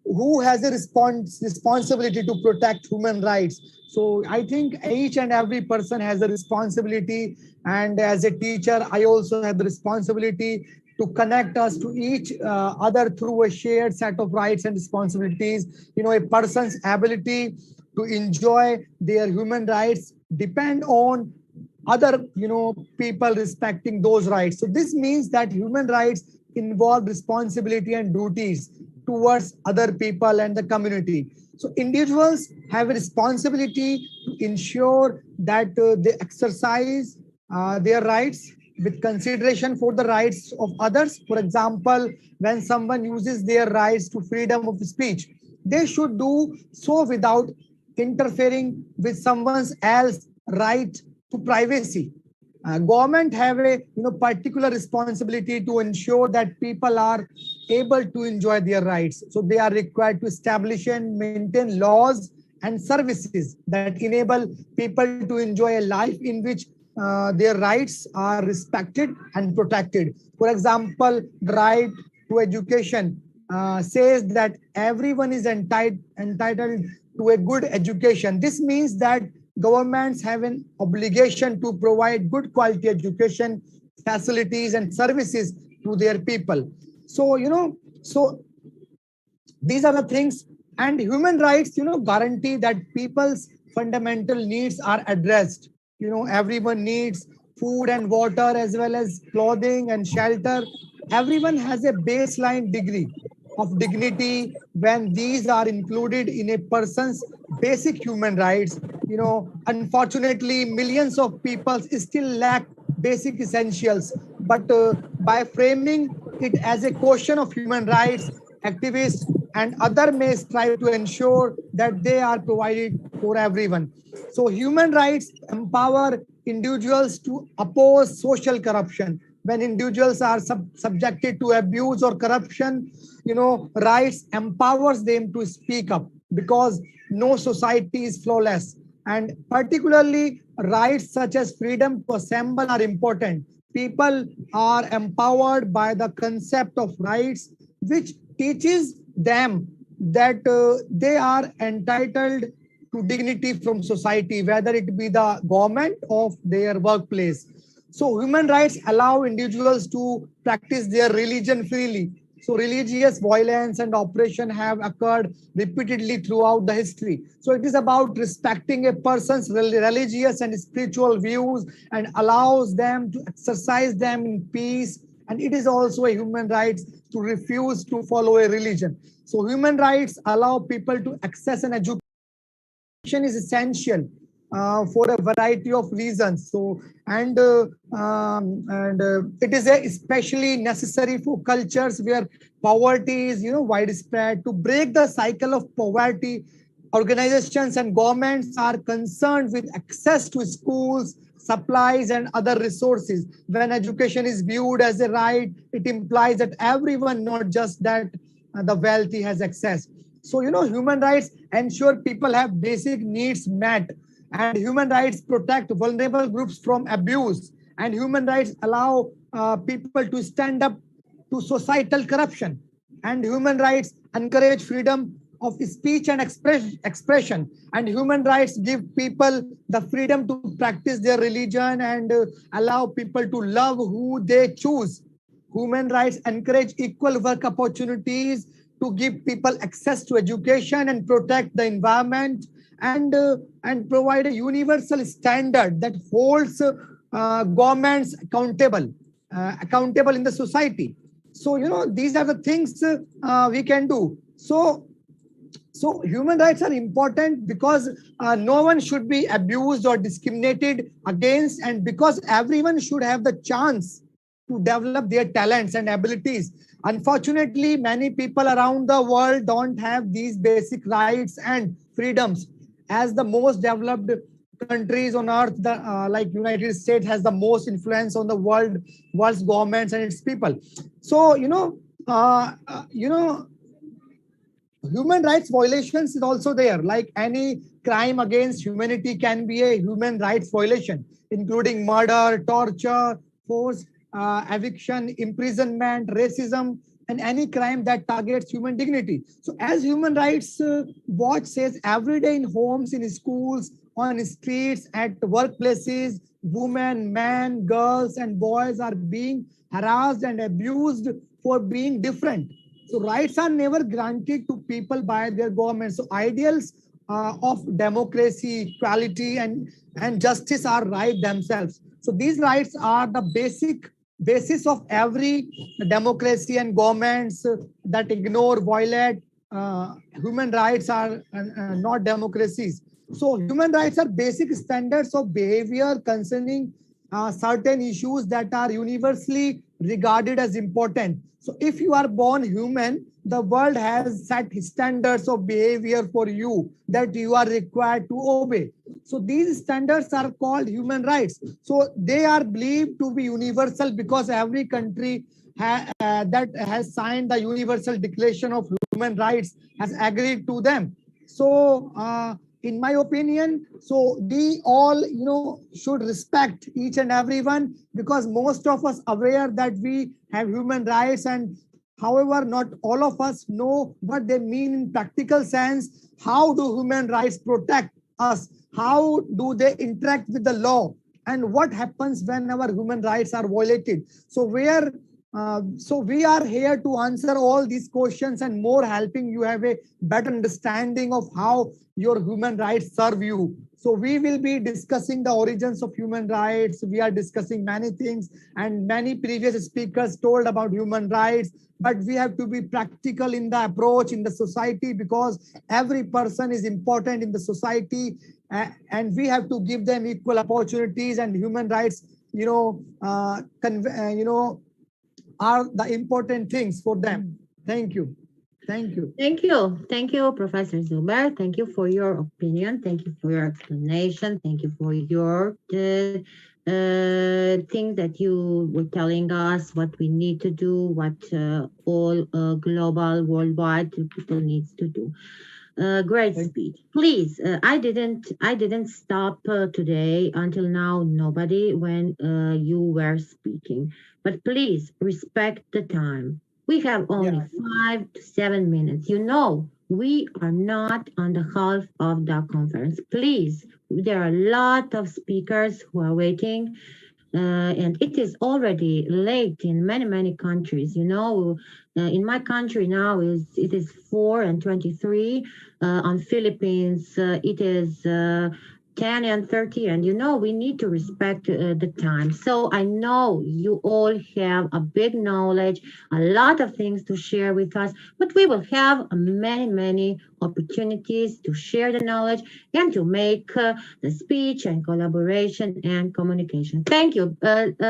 who has a responsibility to protect human rights? So I think each and every person has a responsibility, and as a teacher I also have the responsibility to connect us to each other through a shared set of rights and responsibilities. A person's ability to enjoy their human rights depend on other people respecting those rights. So this means that human rights involve responsibility and duties towards other people and the community. So individuals have a responsibility to ensure that they exercise their rights with consideration for the rights of others. For example, when someone uses their rights to freedom of speech, they should do so without interfering with someone else's right to privacy. Government have a particular responsibility to ensure that people are able to enjoy their rights. So they are required to establish and maintain laws and services that enable people to enjoy a life in which their rights are respected and protected. For example, the right to education says that everyone is entitled to a good education. This means that governments have an obligation to provide good quality education, facilities, and services to their people. So, so these are the things, and human rights, guarantee that people's fundamental needs are addressed. Everyone needs food and water as well as clothing and shelter. Everyone has a baseline degree of dignity when these are included in a person's basic human rights. Unfortunately, millions of people still lack basic essentials, but by framing it as a question of human rights, activists and other may strive to ensure that they are provided for everyone. So human rights empower individuals to oppose social corruption. When individuals are subjected to abuse or corruption, rights empowers them to speak up, because no society is flawless. And particularly rights such as freedom to assemble are important. People are empowered by the concept of rights, which teaches them that they are entitled to dignity from society, whether it be the government or their workplace. So human rights allow individuals to practice their religion freely. So religious violence and oppression have occurred repeatedly throughout the history. So it is about respecting a person's religious and spiritual views and allows them to exercise them in peace. And it is also a human right to refuse to follow a religion. So human rights allow people to access an education is essential for a variety of reasons. So and it is especially necessary for cultures where poverty is widespread. To break the cycle of poverty, organizations and governments are concerned with access to schools, supplies and other resources. When education is viewed as a right, it implies that everyone, not just that the wealthy, has access. So human rights ensure people have basic needs met, and human rights protect vulnerable groups from abuse, and human rights allow people to stand up to societal corruption, and human rights encourage freedom of speech and expression, and human rights give people the freedom to practice their religion and allow people to love who they choose. Human rights encourage equal work opportunities to give people access to education and protect the environment, and provide a universal standard that holds governments accountable in the society. So these are the things we can do. So human rights are important because no one should be abused or discriminated against, and because everyone should have the chance to develop their talents and abilities. Unfortunately, many people around the world don't have these basic rights and freedoms. As the most developed countries on earth, like United States has the most influence on the world's governments and its people. So human rights violations is also there. Like any crime against humanity can be a human rights violation, including murder, torture, forced eviction, imprisonment, racism, and any crime that targets human dignity. So as Human Rights Watch says, every day in homes, in schools, on streets, at workplaces, women, men, girls, and boys are being harassed and abused for being different. So rights are never granted to people by their government. So ideals of democracy, equality, and justice are right themselves. So these rights are the basic basis of every democracy and governments that ignore, violate human rights are not democracies. So human rights are basic standards of behavior concerning certain issues that are universally regarded as important. So if you are born human, the world has set standards of behavior for you that you are required to obey. So these standards are called human rights. So they are believed to be universal because every country that has signed the Universal Declaration of Human Rights has agreed to them. So in my opinion, so we all, should respect each and everyone, because most of us aware that we have human rights, and however, not all of us know what they mean in practical sense. How do human rights protect us? How do they interact with the law? And what happens when our human rights are violated? So we are here to answer all these questions and more, helping you have a better understanding of how your human rights serve you. So we will be discussing the origins of human rights. We are discussing many things, and many previous speakers told about human rights, but we have to be practical in the approach in the society, because every person is important in the society, and we have to give them equal opportunities, and human rights, are the important things for them. Thank you. Thank you. Thank you. Thank you, Professor Zuber. Thank you for your opinion. Thank you for your explanation. Thank you for your things that you were telling us, what we need to do, what all global, worldwide people needs to do. Great speech. Please, I didn't stop today until now, nobody, when you were speaking. But please respect the time. We have only 5 to 7 minutes. We are not on the half of the conference. Please, there are a lot of speakers who are waiting. And it is already late in many countries. In my country now it is 4:23. On Philippines it is 10:30, and we need to respect the time. So I know you all have a big knowledge, a lot of things to share with us, but we will have many opportunities to share the knowledge and to make the speech and collaboration and communication. Thank you,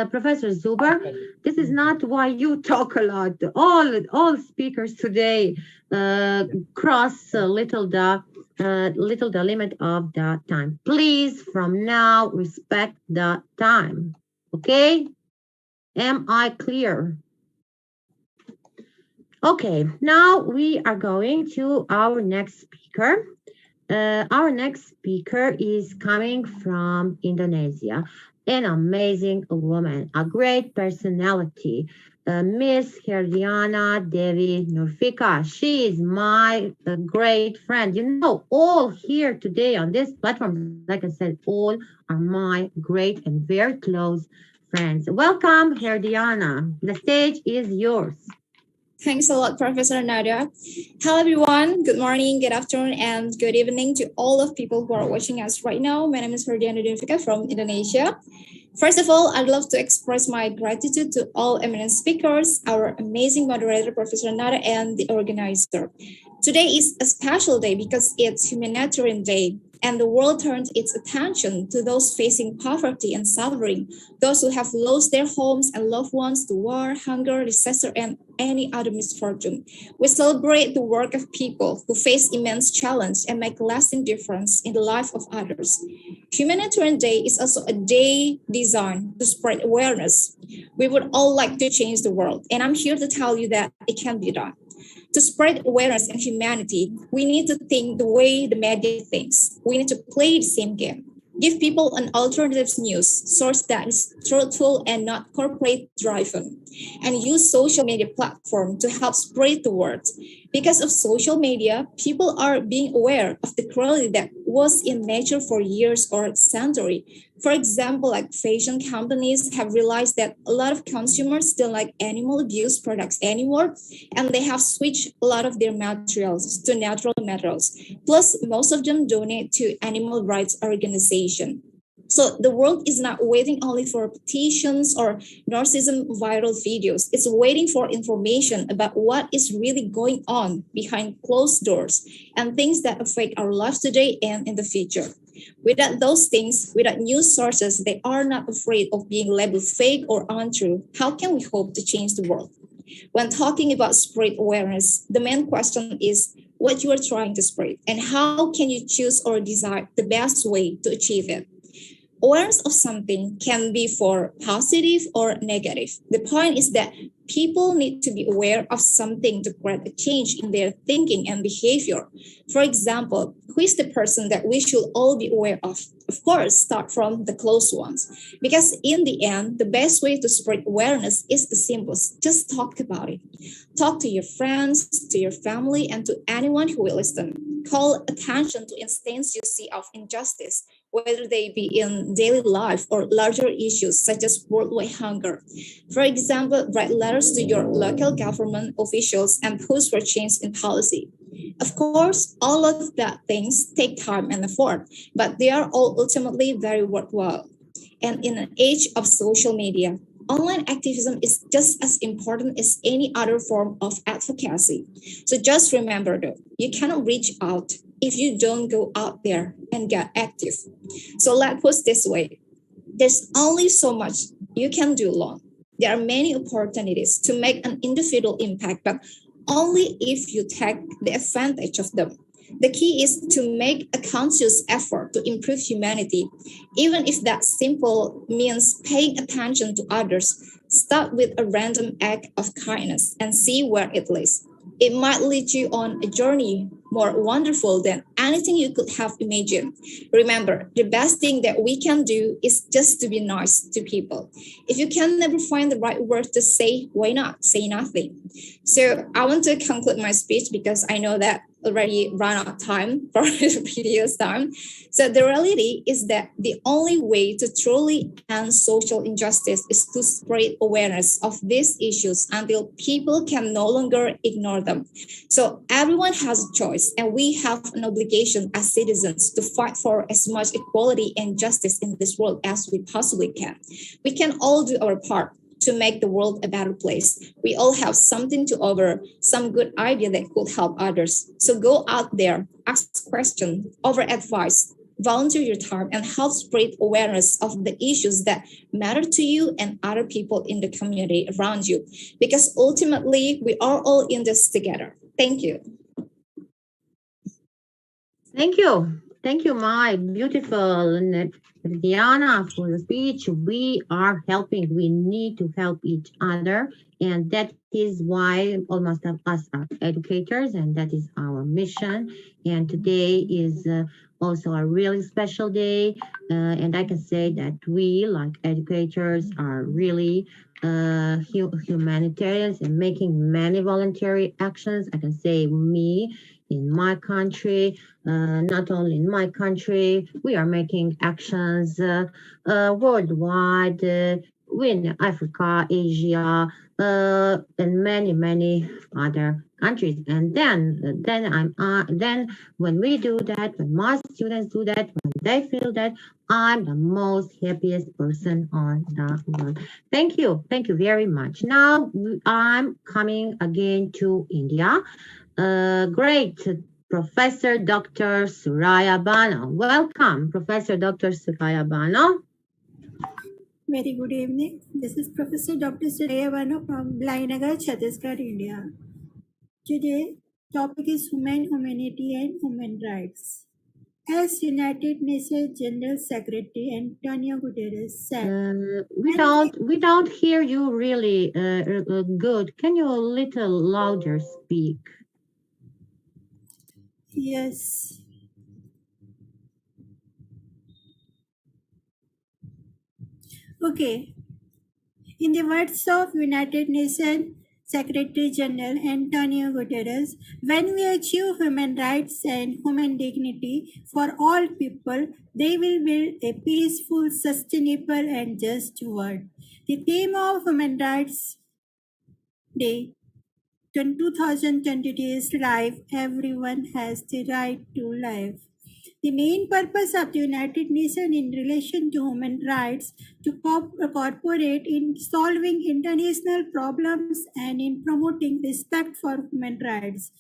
Professor Zuber. This is not why you talk a lot. All speakers today cross little the limit of the time. Please, from now, respect the time. Okay? Am I clear? Okay, now we are going to our next speaker. Our next speaker is coming from Indonesia, an amazing woman, a great personality, Miss Herdiana Devi Nurfika. She is my great friend. All here today on this platform, like I said, all are my great and very close friends. Welcome, Herdiana. The stage is yours. Thanks a lot, Professor Nadia. Hello, everyone. Good morning, good afternoon, and good evening to all of people who are watching us right now. My name is Herdiana Devi from Indonesia. First of all, I'd love to express my gratitude to all eminent speakers, our amazing moderator, Professor Nadia, and the organizer. Today is a special day because it's Humanitarian Day, and the world turns its attention to those facing poverty and suffering, those who have lost their homes and loved ones to war, hunger, disaster, and any other misfortune. We celebrate the work of people who face immense challenge and make a lasting difference in the life of others. Humanitarian Day is also a day designed to spread awareness. We would all like to change the world, and I'm here to tell you that it can be done. To spread awareness and humanity, we need to think the way the media thinks. We need to play the same game. Give people an alternative news source that is truthful and not corporate driven. And use social media platform to help spread the word. Because of social media, people are being aware of the cruelty that was in nature for years or centuries. For example, like fashion companies have realized that a lot of consumers don't like animal abuse products anymore, and they have switched a lot of their materials to natural materials. Plus, most of them donate to animal rights organizations. So the world is not waiting only for petitions or narcissism viral videos. It's waiting for information about what is really going on behind closed doors and things that affect our lives today and in the future. Without those things, without news sources, they are not afraid of being labeled fake or untrue. How can we hope to change the world? When talking about spread awareness, the main question is what you are trying to spread and how can you choose or decide the best way to achieve it. Awareness of something can be for positive or negative. The point is that people need to be aware of something to create a change in their thinking and behavior. For example, who is the person that we should all be aware of? Of course, start from the close ones. Because in the end, the best way to spread awareness is the simplest. Just talk about it. Talk to your friends, to your family, and to anyone who will listen. Call attention to instances you see of injustice, whether they be in daily life or larger issues such as worldwide hunger. For example, write letters to your local government officials and push for change in policy. Of course, all of that things take time and effort, but they are all ultimately very worthwhile. And in an age of social media, online activism is just as important as any other form of advocacy. So just remember though, you cannot reach out if you don't go out there and get active. So let's put it this way, there's only so much you can do alone. There are many opportunities to make an individual impact, but only if you take the advantage of them. The key is to make a conscious effort to improve humanity, even if that simple means paying attention to others. Start with a random act of kindness and see where it leads. It might lead you on a journey more wonderful than anything you could have imagined. Remember, the best thing that we can do is just to be nice to people. If you can never find the right word to say, why not say nothing? So I want to conclude my speech because I know that already run out of time for the previous time. So the reality is that the only way to truly end social injustice is to spread awareness of these issues until people can no longer ignore them. So everyone has a choice, and we have an obligation as citizens to fight for as much equality and justice in this world as we possibly can. We can all do our part to make the world a better place. We all have something to offer, some good idea that could help others. So go out there, ask questions, offer advice, volunteer your time, and help spread awareness of the issues that matter to you and other people in the community around you. Because ultimately, we are all in this together. Thank you. Thank you. Thank you, my beautiful Diana, for the speech. We are helping. We need to help each other. And that is why almost of us are educators, and that is our mission. And today is also a really special day. And I can say that we, like educators, are really humanitarians and making many voluntary actions. I can say me, in my country, not only in my country, we are making actions worldwide, in Africa, Asia, and many other countries. And then when we do that, when my students do that, when they feel that, I'm the most happiest person on the world. Thank you very much. Now I'm coming again to India. Great, Professor Dr. Suraya Bano. Welcome, Professor Dr. Suraya Bano. Very good evening. This is Professor Dr. Suraya Bano from Blynagar, Chhattisgarh, India. Today, topic is humanity and human rights. As United Nations General Secretary Antonio Guterres said, we don't hear you really good. Can you a little louder speak? Yes. Okay. In the words of United Nations Secretary General Antonio Guterres, when we achieve human rights and human dignity for all people, they will build a peaceful, sustainable, and just world. The theme of Human Rights Day 2022 is life. Everyone has the right to life. The main purpose of the United Nations in relation to human rights to cooperate in solving international problems and in promoting respect for human rights.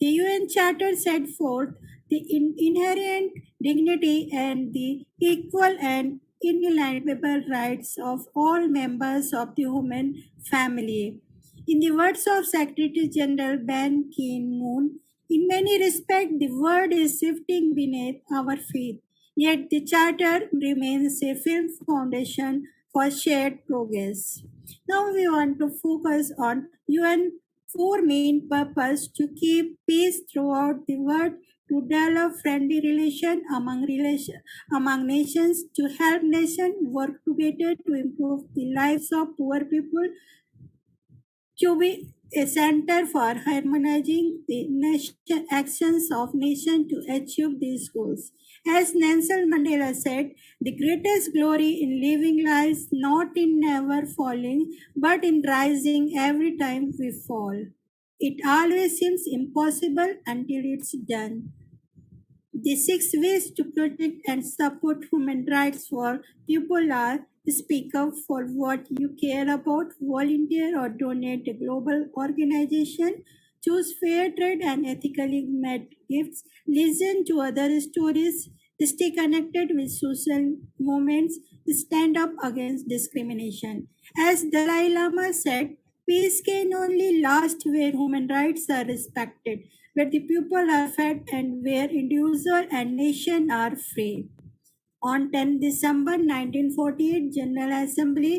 The UN Charter set forth the inherent dignity and the equal and inalienable rights of all members of the human family. In the words of Secretary General Ban Ki-moon, in many respects, the world is shifting beneath our feet, yet the Charter remains a firm foundation for shared progress. Now we want to focus on UN four main purposes: to keep peace throughout the world, to develop friendly relations among nations, to help nations work together to improve the lives of poor people, to be a center for harmonizing the actions of nations to achieve these goals. As Nelson Mandela said, the greatest glory in living lies not in never falling, but in rising every time we fall. It always seems impossible until it's done. The 6 ways to protect and support human rights for people are: speak up for what you care about, volunteer or donate a global organization, choose fair trade and ethically made gifts, listen to other stories, stay connected with social movements, stand up against discrimination. As Dalai Lama said, peace can only last where human rights are respected, where the people are fed, and where individual and nation are free. On 10 December 1948, General Assembly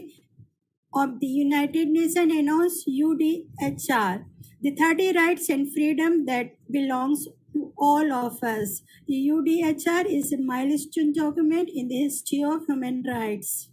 of the United Nations announced UDHR, the 30 rights and freedom that belongs to all of us. The UDHR is a milestone document in the history of human rights.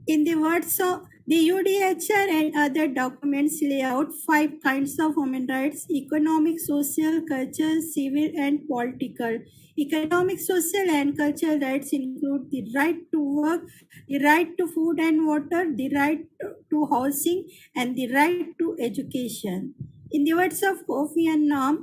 In the words of the UDHR and other documents lay out 5 kinds of human rights: economic, social, cultural, civil, and political. Economic, social, and cultural rights include the right to work, the right to food and water, the right to housing, and the right to education. In the words of Kofi Annan,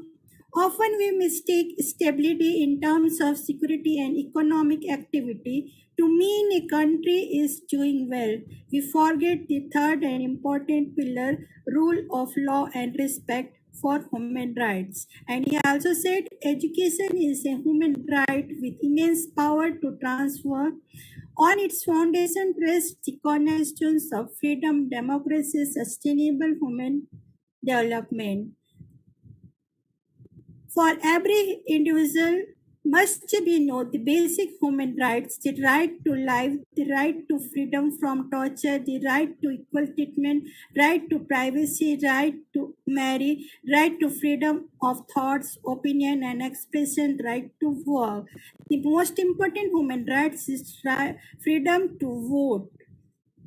often we mistake stability in terms of security and economic activity to mean a country is doing well. We forget the third and important pillar, rule of law and respect for human rights. And he also said, education is a human right with immense power to transfer. On its foundation rests the cornerstones of freedom, democracy, sustainable human development. For every individual must be known the basic human rights: the right to life, the right to freedom from torture, the right to equal treatment, right to privacy, right to marry, right to freedom of thoughts, opinion and expression, right to work. The most important human rights is freedom to vote.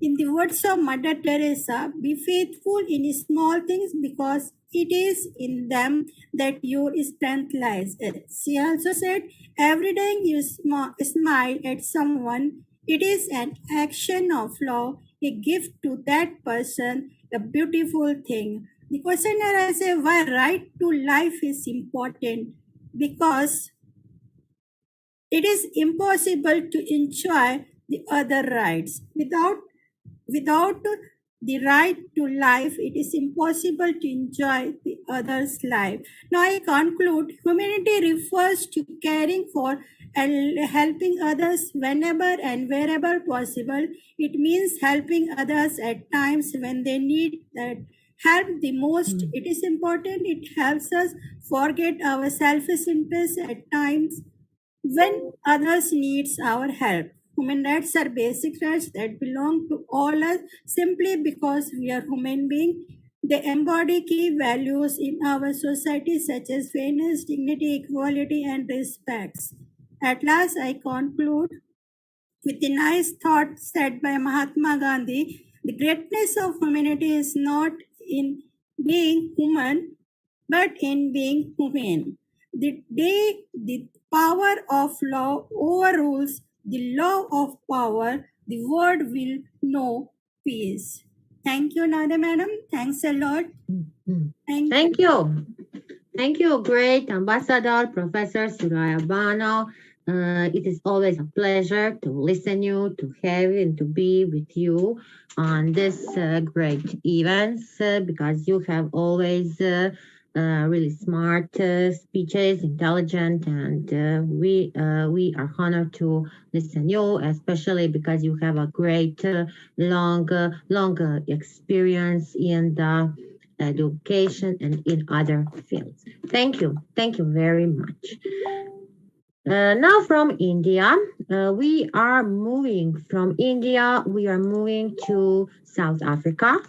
In the words of Mother Teresa, be faithful in small things because it is in them that your strength lies. She also said, every day you smile at someone, it is an action of love, a gift to that person, a beautiful thing. The questioner has said, why right to life is important? Because it is impossible to enjoy the other rights. Without the right to life, it is impossible to enjoy the other's life. Now I conclude, humanity refers to caring for and helping others whenever and wherever possible. It means helping others at times when they need that help the most. It is important. It helps us forget our selfish interests at times when others needs our help. Human rights are basic rights that belong to all us simply because we are human beings. They embody key values in our society such as fairness, dignity, equality, and respect. At last, I conclude with a nice thought said by Mahatma Gandhi: the greatness of humanity is not in being human, but in being human. The day the power of law overrules the law of power, the world will know peace. Thank you, Nadia madam. Thanks a lot. Thank you. Thank you, great Ambassador Professor Suraya Bano. It is always a pleasure to listen you, to have and to be with you on this great events because you have always really smart speeches, intelligent, and we are honored to listen you, especially because you have a great long experience in the education and in other fields. Thank you very much. Now from India, we are moving to South Africa.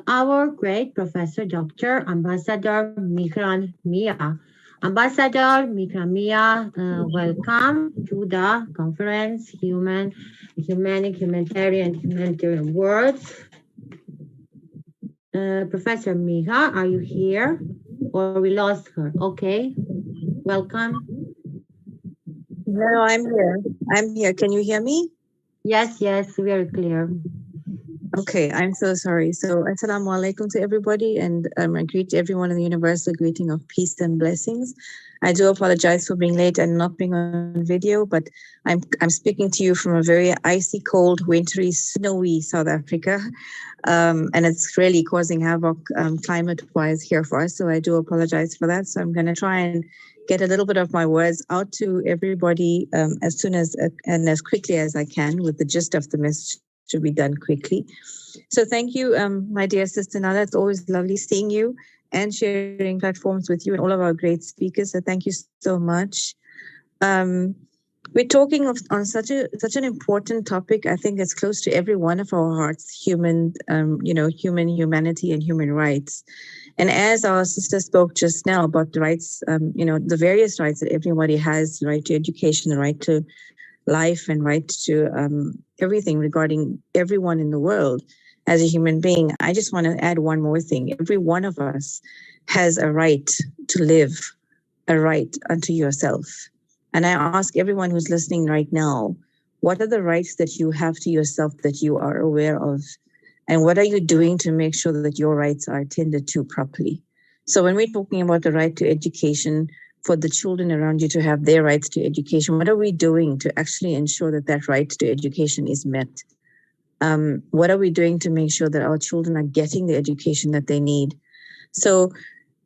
Our great Professor Dr. Ambassador Mehreen Mia. Ambassador Mehreen Mia, welcome to the conference Humanitarian Words. Professor Miha, are you here? Or we lost her? Okay, welcome. No, I'm here. I'm here. Can you hear me? Yes, very clear. Okay, I'm so sorry. So, assalamu alaikum to everybody, and I greet everyone in the universal greeting of peace and blessings. I do apologize for being late and not being on video, but I'm speaking to you from a very icy, cold, wintry, snowy South Africa, and it's really causing havoc climate-wise here for us. So I do apologize for that. So I'm going to try and get a little bit of my words out to everybody as soon as and as quickly as I can, with the gist of the message to be done quickly. So thank you, my dear sister Nada. It's always lovely seeing you and sharing platforms with you and all of our great speakers. So thank you so much. We're talking on such an important topic. I think it's close to every one of our hearts: humanity and human rights. And as our sister spoke just now about the rights, the various rights that everybody has: the right to education, the right to life, and right to everything regarding everyone in the world as a human being. I just want to add one more thing. Every one of us has a right to live, a right unto yourself. And I ask everyone who's listening right now, what are the rights that you have to yourself that you are aware of? And what are you doing to make sure that your rights are attended to properly? So when we're talking about the right to education, for the children around you to have their rights to education, what are we doing to actually ensure that that right to education is met? What are we doing to make sure that our children are getting the education that they need? So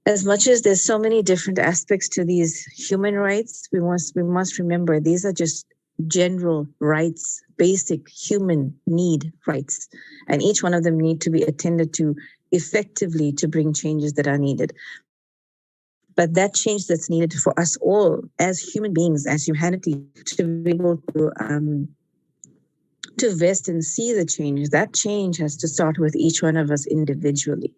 as much as there's so many different aspects to these human rights, we must remember these are just general rights, basic human need rights, and each one of them need to be attended to effectively to bring changes that are needed. But that change that's needed for us all as human beings, as humanity, to be able to vest and see the change, that change has to start with each one of us individually.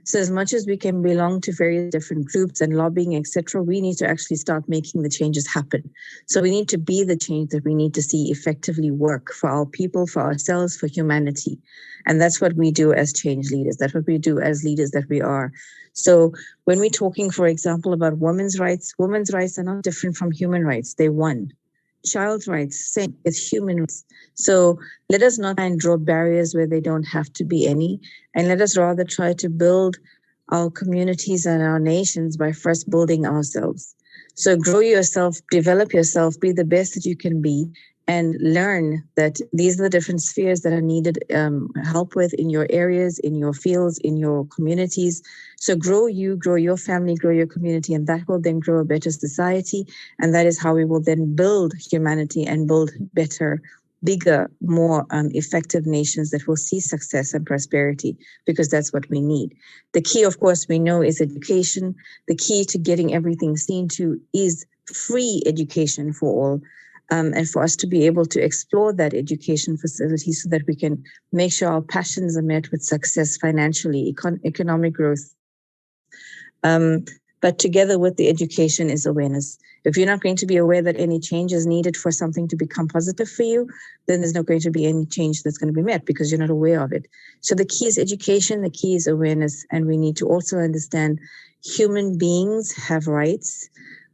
So as much as we can belong to various different groups and lobbying, etc., we need to actually start making the changes happen. So we need to be the change that we need to see effectively work for our people, for ourselves, for humanity. And that's what we do as change leaders. That's what we do as leaders that we are. So when we're talking, for example, about women's rights are not different from human rights. They're one. Child's rights, same, it's human rights. So let us not try and draw barriers where they don't have to be any. And let us rather try to build our communities and our nations by first building ourselves. So grow yourself, develop yourself, be the best that you can be, and learn that these are the different spheres that are needed help with in your areas, in your fields, in your communities. So grow you, grow your family, grow your community, and that will then grow a better society. And that is how we will then build humanity and build better, bigger, more effective nations that will see success and prosperity, because that's what we need. The key, of course, we know is education. The key to getting everything seen to is free education for all. And for us to be able to explore that education facility so that we can make sure our passions are met with success financially, economic growth. But together with the education is awareness. If you're not going to be aware that any change is needed for something to become positive for you, then there's not going to be any change that's going to be met because you're not aware of it. So the key is education, the key is awareness, and we need to also understand human beings have rights.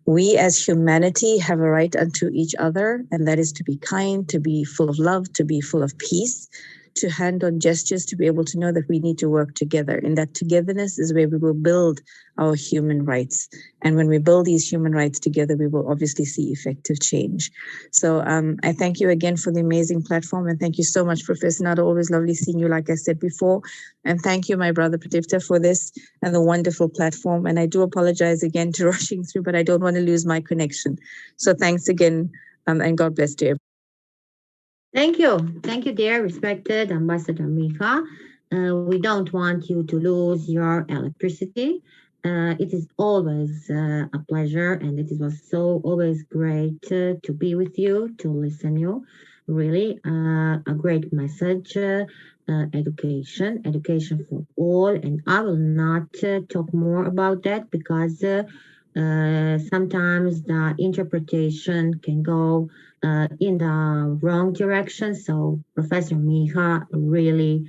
We as humanity have a right unto each other, and that is to be kind, to be full of love, to be full of peace. to hand on gestures to be able to know that we need to work together. And that togetherness is where we will build our human rights. And when we build these human rights together, we will obviously see effective change. So I thank you again for the amazing platform. And thank you so much, Professor Nada. Always lovely seeing you, like I said before. And thank you, my brother Pradipta, for this and the wonderful platform. And I do apologize again to rushing through, but I don't want to lose my connection. So thanks again, and God bless you. Thank you. Thank you, dear respected Ambassador Mika. We don't want you to lose your electricity. It is always a pleasure, and it was so always great to be with you, to listen you. Really, a great message, education for all. And I will not talk more about that because sometimes the interpretation can go in the wrong direction. So Professor Mika really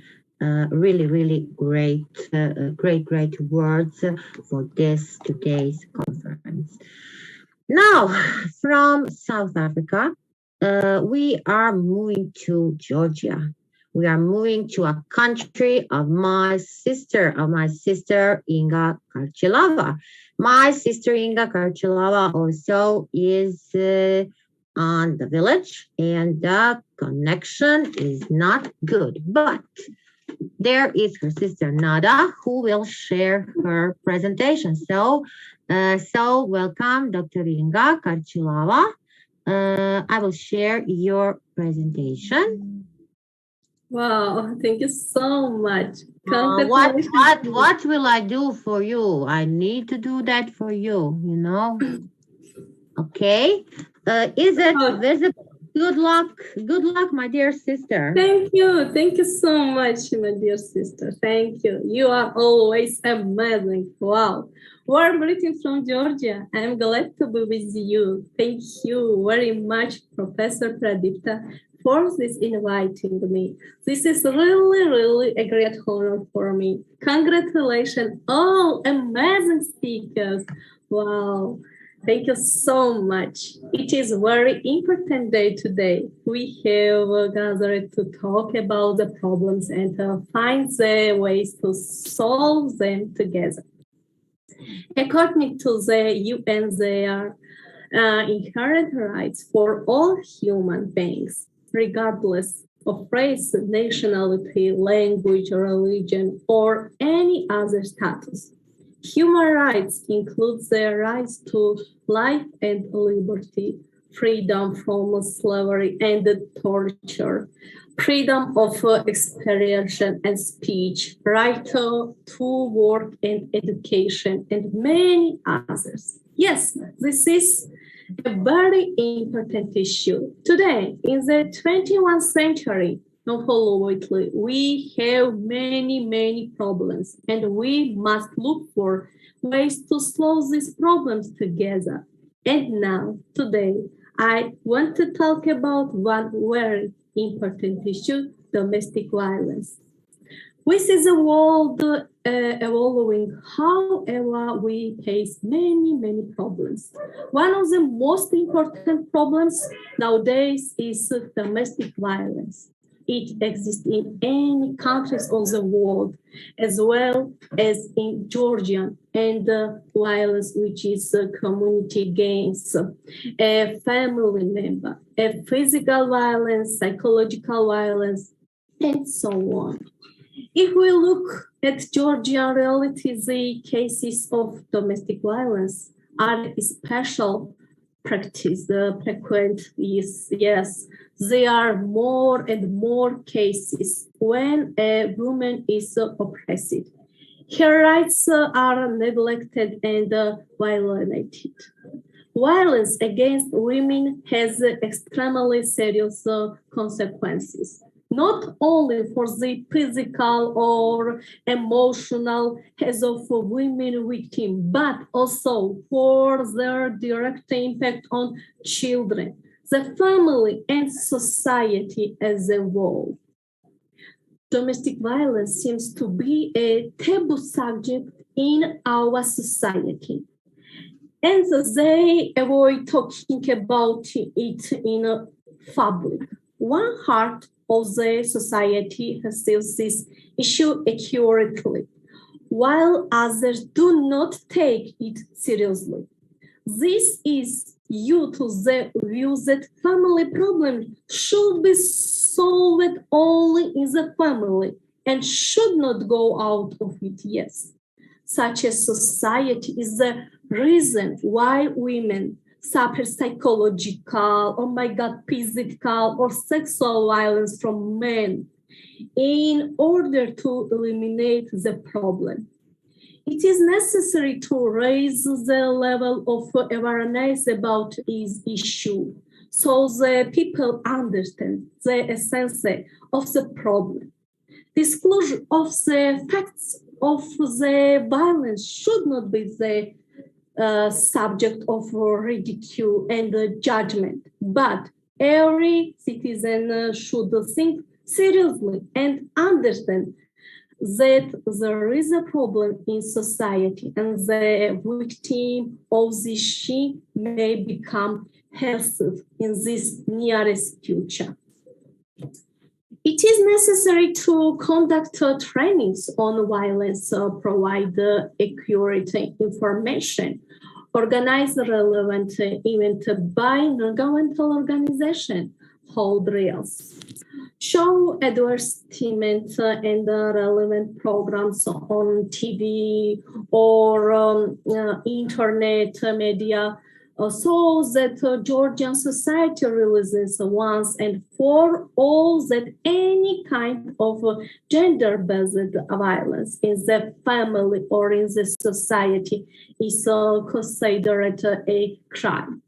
great words for this today's conference. Now, from South Africa, we are moving to Georgia. We are moving to a country of my sister Inga Karchilova. My sister Inga Karchilova also is on the village, and the connection is not good. But there is her sister Nadia, who will share her presentation. So welcome, Dr. Inga Karchilova. I will share your presentation. Wow, thank you so much. What will I do for you? I need to do that for you, you know. Okay. Is it visible? Good luck, my dear sister. Thank you so much, my dear sister. Thank you. You are always amazing. Wow. Warm greetings from Georgia. I'm glad to be with you. Thank you very much, Professor Pradipta, for this inviting me. This is really a great honor for me. Congratulations, all amazing speakers. Wow. Thank you so much. It is a very important day today. We have gathered to talk about the problems and find the ways to solve them together. According to the UN, there are inherent rights for all human beings, regardless of race, nationality, language, religion, or any other status. Human rights include the rights to life and liberty, freedom from slavery and torture, freedom of expression and speech, right to work and education, and many others. Yes, this is a very important issue. Today, in the 21st century, unfortunately, we have many problems, and we must look for ways to solve these problems together. And now, today, I want to talk about one very important issue, domestic violence. We see the world evolving, however, we face many problems. One of the most important problems nowadays is domestic violence. It exists in any countries of the world, as well as in Georgia, and violence which is community against a family member, a physical violence, psychological violence, and so on. If we look at Georgian reality, the cases of domestic violence are a special practice. The frequent is, yes, there are more and more cases when a woman is oppressed. Her rights are neglected and violated. Violence against women has extremely serious consequences, not only for the physical or emotional health of women victims, but also for their direct impact on children, the family, and society as a whole. Domestic violence seems to be a taboo subject in our society, and they avoid talking about it in public. One part of the society perceives this issue accurately, while others do not take it seriously. This is due to the view that family problems should be solved only in the family and should not go out of it. Yes, such a society is the reason why women suffer psychological, physical or sexual violence from men in order to eliminate the problem. It is necessary to raise the level of awareness about this issue so the people understand the essence of the problem. Disclosure of the facts of the violence should not be the subject of ridicule and judgment, but every citizen should think seriously and understand that there is a problem in society and the victim of this she may become herself in this nearest future. It is necessary to conduct trainings on violence, provide accurate information, organize relevant events by non-governmental organizations, hold drills, show advertisements and relevant programs on TV or internet media so that Georgian society realizes once and for all that any kind of gender-based violence in the family or in the society is considered a crime.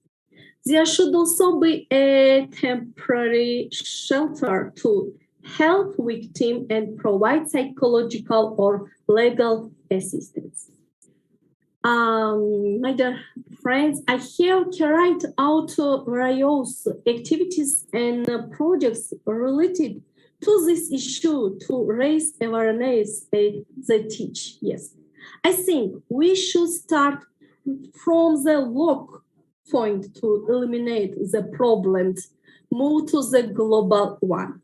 There should also be a temporary shelter to help victims and provide psychological or legal assistance. My dear friends, I have carried out various activities and projects related to this issue to raise awareness and the teach. Yes, I think we should start from the local point to eliminate the problems, move to the global one.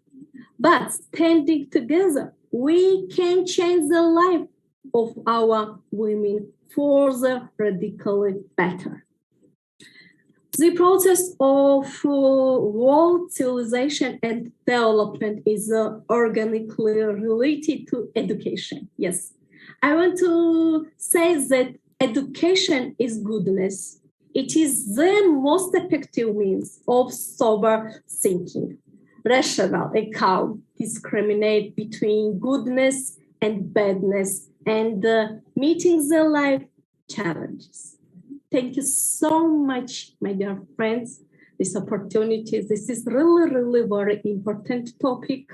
But standing together, we can change the life of our women for the radically better. The process of world civilization and development is organically related to education. Yes, I want to say that education is goodness. It is the most effective means of sober thinking, rational and calm, discriminate between goodness and badness, and meeting the life challenges. Thank you so much, my dear friends, this opportunity. This is really, really very important topic.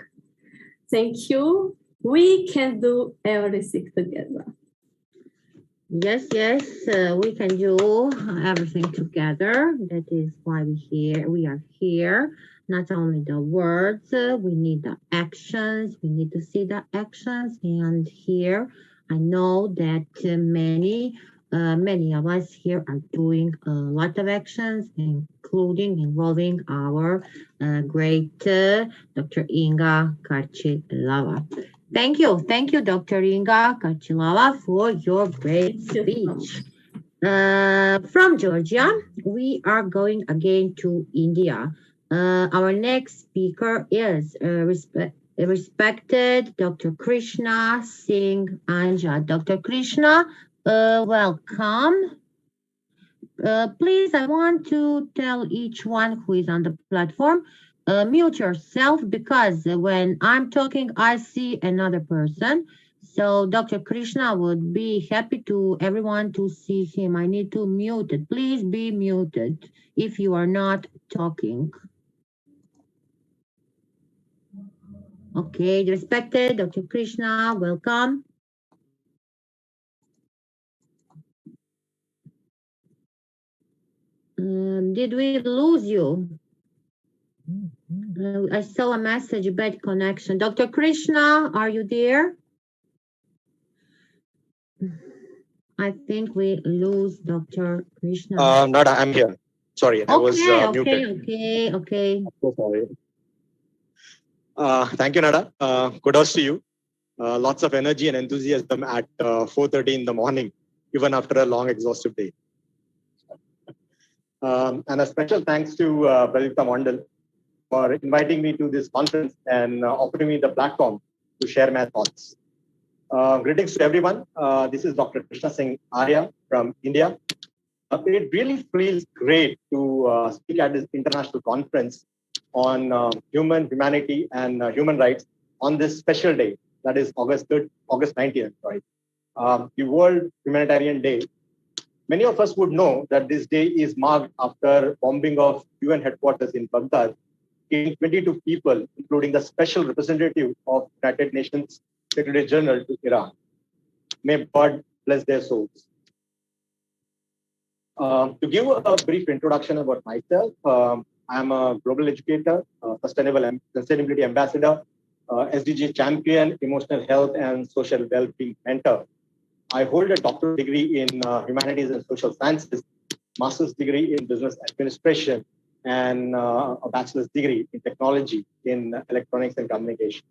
Thank you. We can do everything together. Yes, we can do everything together. That is why we are here. Not only the words, we need the actions. We need to see the actions. And here, I know that many of us here are doing a lot of actions, including involving our great Dr. Inga Karchilova. Thank you, Dr. Inga Karchilova, for your great speech. From Georgia, we are going again to India. Our next speaker is respected Dr. Krishna Singh Anja. Dr. Krishna, welcome. Please, I want to tell each one who is on the platform, mute yourself, because when I'm talking, I see another person. So Dr. Krishna would be happy to everyone to see him. I need to mute it. Please be muted if you are not talking. Okay, respected Dr. Krishna, welcome. Did we lose you? I saw a message, bad connection. Dr. Krishna, are you there? I think we lose Dr. Krishna. Nada, I'm here. Sorry, I was muted. Okay. I'm so sorry. Thank you, Nada. Kudos to you. Lots of energy and enthusiasm at 4:30 in the morning, even after a long, exhaustive day. And a special thanks to Pradipta Mondol for inviting me to this conference and offering me the platform to share my thoughts. Greetings to everyone. This is Dr. Krishna Singh Arya from India. It really feels great to speak at this international conference on humanity and human rights on this special day, that is August 19th, right? The World Humanitarian Day. Many of us would know that this day is marked after bombing of UN headquarters in Baghdad, killing 22 people, including the special representative of United Nations Secretary General to Iran. May God bless their souls. To give a brief introduction about myself, I am a global educator, sustainability ambassador, SDG champion, emotional health and social well-being mentor. I hold a doctorate degree in humanities and social sciences, master's degree in business administration, and a bachelor's degree in technology in electronics and communication.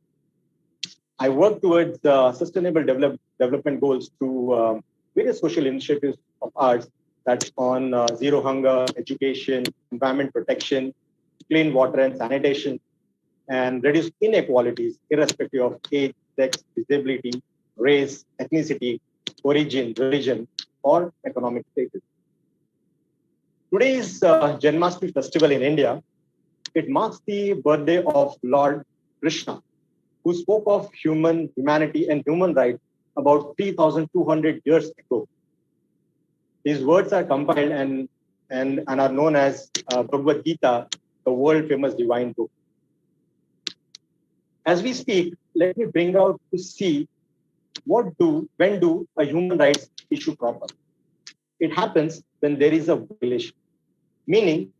I work towards sustainable development goals through various social initiatives of ours that's on zero hunger, education, environment protection, clean water and sanitation, and reduce inequalities irrespective of age, sex, disability, race, ethnicity, origin, religion, or economic status. Today is Janmashtami festival in India. It marks the birthday of Lord Krishna, who spoke of humanity and human rights about 3,200 years ago. His words are compiled and are known as Bhagavad Gita, the world famous divine book. As we speak, let me bring out to see when do a human rights issue crop up. It happens when there is a violation, meaning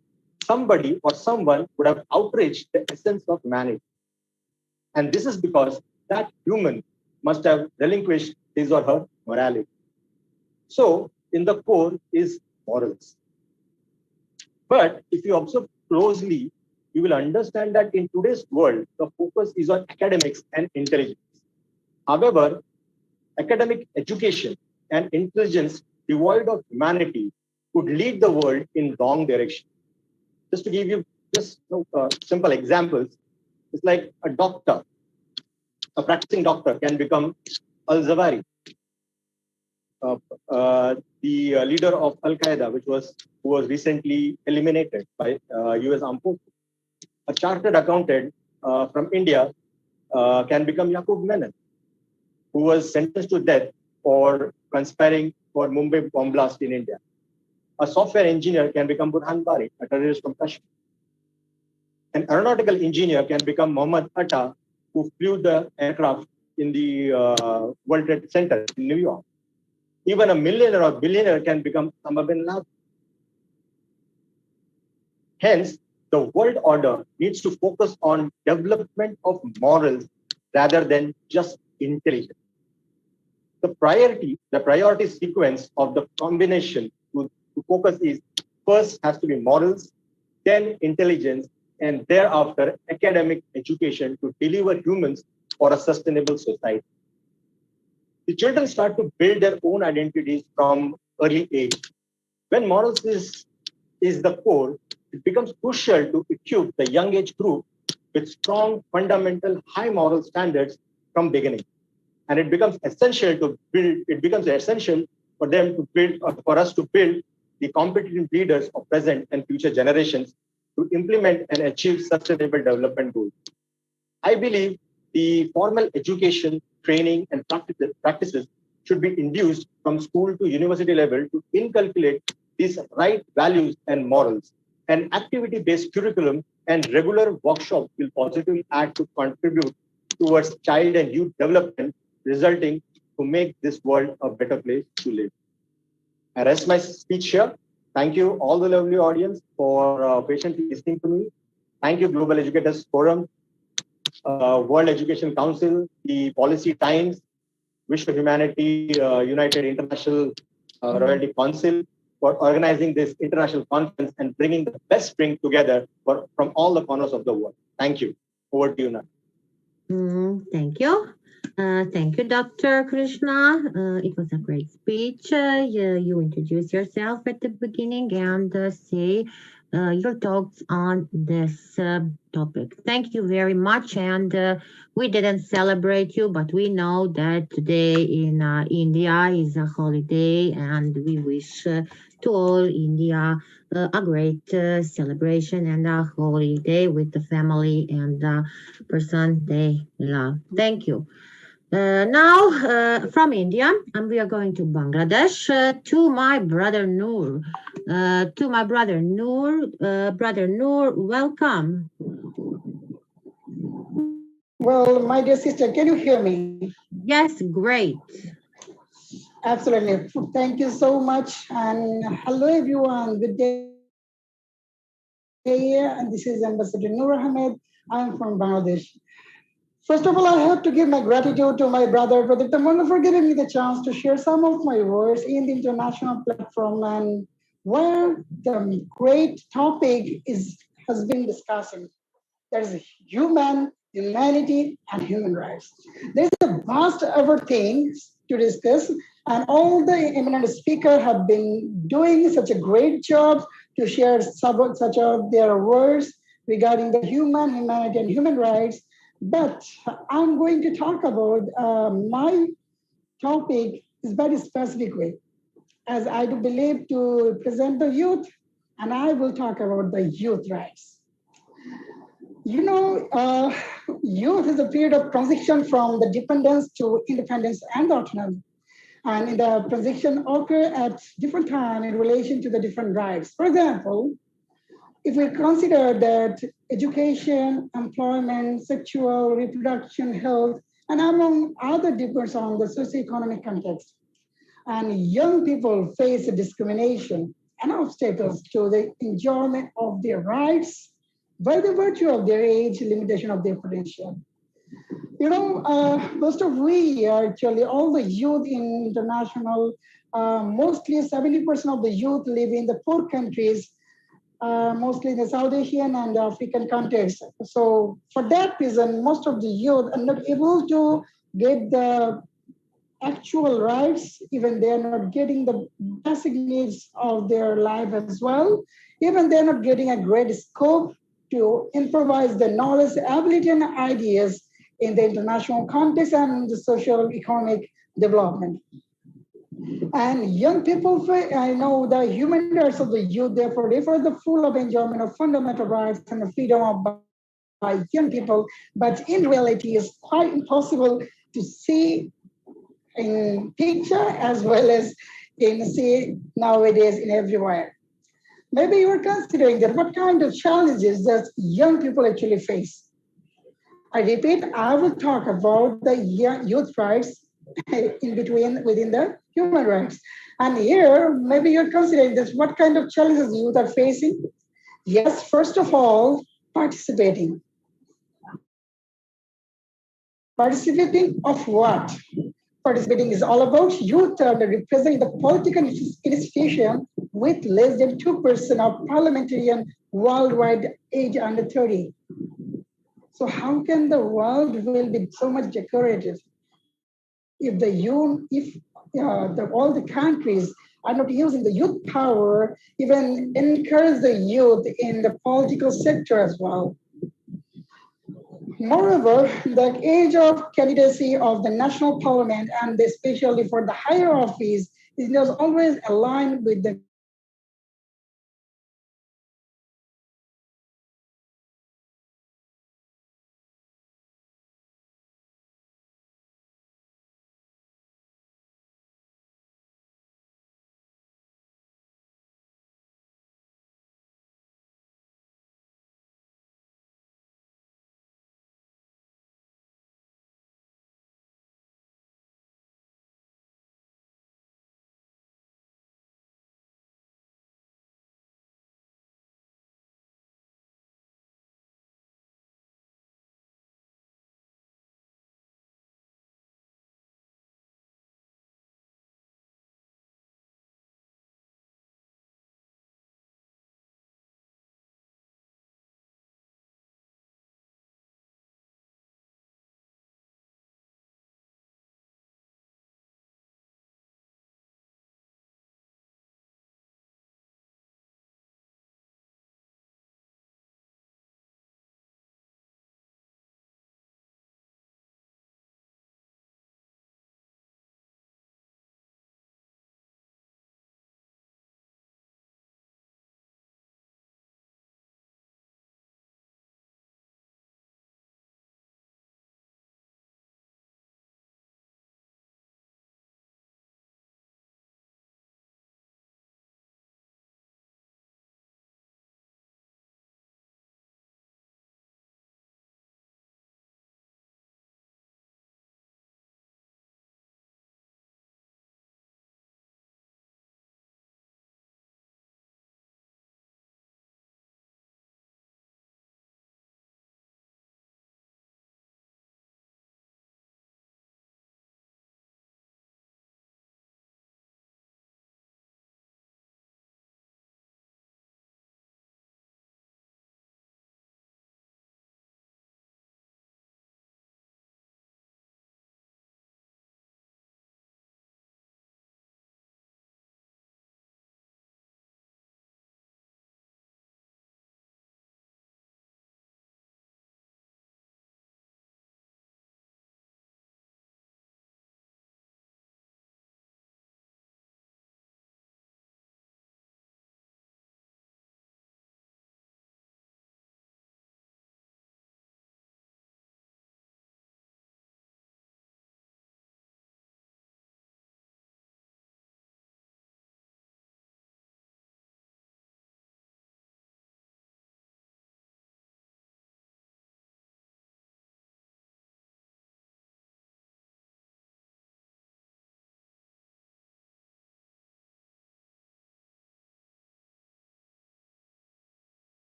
somebody or someone would have outraged the essence of humanity. And this is because that human must have relinquished his or her morality. So, in the core is morals. But if you observe closely, you will understand that in today's world, the focus is on academics and intelligence. However, academic education and intelligence devoid of humanity could lead the world in wrong direction. Just to give you just simple examples, it's like a doctor, a practicing doctor can become Al-Zawahiri, the leader of Al-Qaeda, who was recently eliminated by US Armed Forces. A chartered accountant from India can become Yaqub Menon, who was sentenced to death for conspiring for Mumbai bomb blast in India. A software engineer can become Burhan Bari, a terrorist from Kashmir. An aeronautical engineer can become Mohammad Atta, who flew the aircraft in the World Trade Center in New York. Even a millionaire or billionaire can become Osama bin Laden. Hence, the world order needs to focus on development of morals rather than just intelligence. The priority sequence of the combination to focus is first has to be morals, then intelligence, and thereafter academic education to deliver humans for a sustainable society. The children start to build their own identities from early age. When morals is the core, it becomes crucial to equip the young age group with strong, fundamental, high moral standards from beginning. And it becomes essential for them to build, for us to build the competent leaders of present and future generations to implement and achieve sustainable development goals. I believe the formal education, training, and practices should be induced from school to university level to inculcate these right values and morals. An activity-based curriculum and regular workshops will positively add to contribute towards child and youth development, resulting to make this world a better place to live. I rest my speech here. Thank you, all the lovely audience, for patiently listening to me. Thank you, Global Educators Forum, World Education Council, the Policy Times, Vishwa Humanity United International Royalty Council for organizing this international conference and bringing the best spring together from all the corners of the world. Thank you. Over to you now. Thank you. Thank you, Dr. Krishna. It was a great speech. You introduced yourself at the beginning and say your thoughts on this topic. Thank you very much. And we didn't celebrate you, but we know that today in India is a holiday, and we wish to all India a great celebration and a holiday with the family and person they love. Thank you. Now, from India, and we are going to Bangladesh to my brother Noor. Brother Noor, welcome. Well, my dear sister, can you hear me? Yes, great. Absolutely. Thank you so much. And hello, everyone. Good day. And this is Ambassador Noor Ahmed. I'm from Bangladesh. First of all, I have to give my gratitude to my brother, Pradeep Tamanna, for giving me the chance to share some of my words in the international platform and where the great topic has been discussing. That is humanity, and human rights. There's a vast ever things to discuss, and all the eminent speakers have been doing such a great job to share such of their words regarding the humanity, and human rights. But I'm going to talk about my topic is very specific way, as I do believe to represent the youth, and I will talk about the youth rights. You know, youth is a period of transition from the dependence to independence and autonomy. And in the transition occur at different time in relation to the different rights. For example, if we consider that education, employment, sexual, reproduction, health, and among other depends on the socioeconomic context. And young people face discrimination and obstacles to the enjoyment of their rights by the virtue of their age, limitation of their potential. You know, most of we are actually, all the youth in international, mostly 70% of the youth live in the poor countries, mostly in the South Asian and African context. So for that reason, most of the youth are not able to get the actual rights, even they're not getting the basic needs of their life as well. Even they're not getting a great scope to improvise the knowledge, ability, and ideas in the international context and the social economic development. And young people, I know the human rights of the youth, therefore, refer the full of enjoyment of fundamental rights and the freedom of by young people, but in reality, it's quite impossible to see in picture as well as in see nowadays in everywhere. Maybe you are considering that what kind of challenges that young people actually face. I repeat, I will talk about the youth rights in between within the human rights. And here, maybe you're considering this, what kind of challenges youth are facing? Yes, first of all, participating. Participating of what? Participating is all about youth representing the political institution with less than 2% of parliamentarian worldwide age under 30. So how can the world will be so much decorated if the youth, if all the countries are not using the youth power, even encourage the youth in the political sector as well? Moreover, the age of candidacy of the national parliament and especially for the higher office is not always aligned with the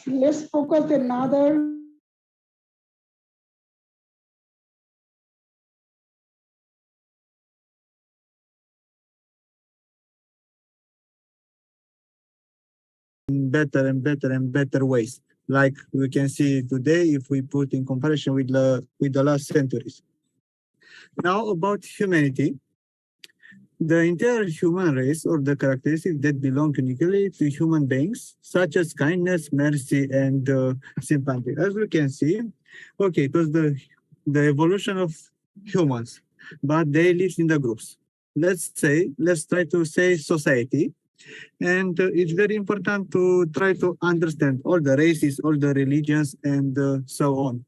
Let's focus another. Better and better and better ways, like we can see today if we put in comparison with the last centuries. Now about humanity, the entire human race or the characteristics that belong uniquely to human beings, such as kindness, mercy, and sympathy. As we can see, okay, it was the evolution of humans, but they live in the groups. Let's try to say society. And it's very important to try to understand all the races, all the religions, and so on.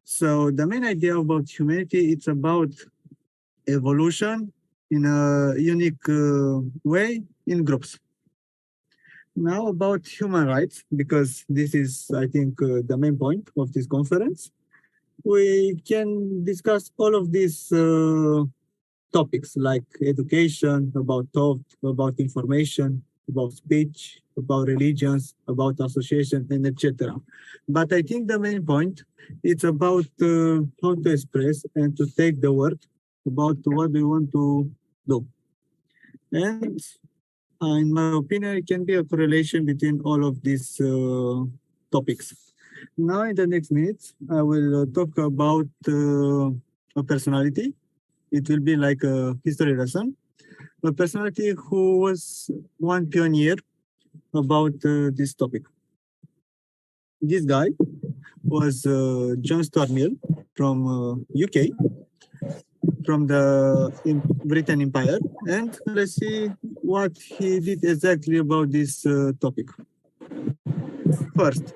So the main idea about humanity, it's about evolution in a unique way in groups. Now about human rights, because this is, I think, the main point of this conference. We can discuss all of these topics like education, about thought, about information, about speech, about religions, about association, and etc. But I think the main point it's about how to express and to take the word about what we want to do. And in my opinion, it can be a correlation between all of these topics. Now, in the next minutes, I will talk about a personality. It will be like a history lesson. A personality who was one pioneer about this topic. This guy was John Stuart Mill from UK, from the Britain Empire. And let's see what he did exactly about this topic. First,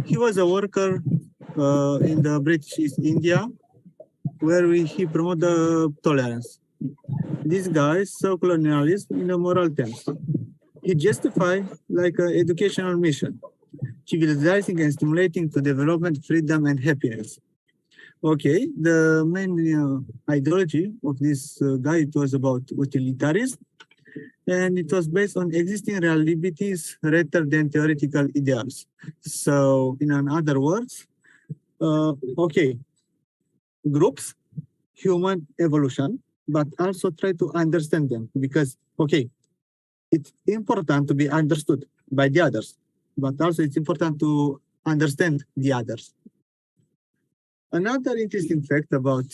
he was a worker in the British East India, where he promoted tolerance. This guy saw colonialism in a moral terms. He justified like an educational mission, civilizing and stimulating to development, freedom, and happiness. Okay, the main ideology of this guy, it was about utilitarianism, and it was based on existing realities rather than theoretical ideals. So, in other words, okay, groups, human evolution, but also try to understand them because, okay, it's important to be understood by the others, but also it's important to understand the others. Another interesting fact about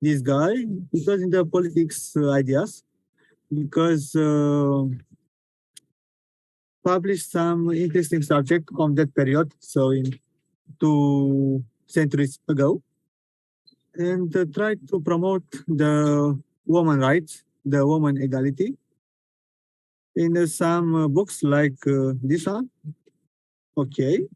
this guy, because in the politics ideas, because published some interesting subject on that period, so in 2 centuries ago, and tried to promote the woman rights, the woman equality, in some books like this one. Okay,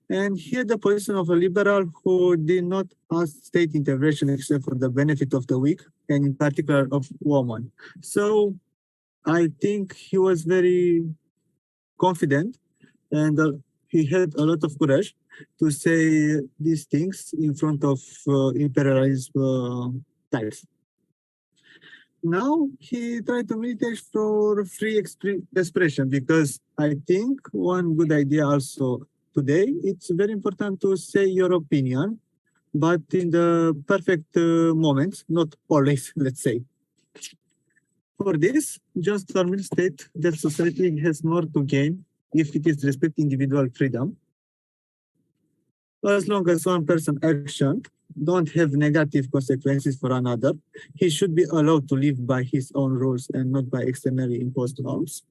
and here the position of a liberal who did not ask state intervention except for the benefit of the weak, and in particular of women. So I think he was very confident and he had a lot of courage to say these things in front of imperialism types. Now he tried to militate for free expression because I think one good idea also today, it's very important to say your opinion, but in the perfect moments, not always, let's say. For this, John Stuart Mill states that society has more to gain if it is respect individual freedom. As long as one person action don't have negative consequences for another, he should be allowed to live by his own rules and not by externally imposed norms.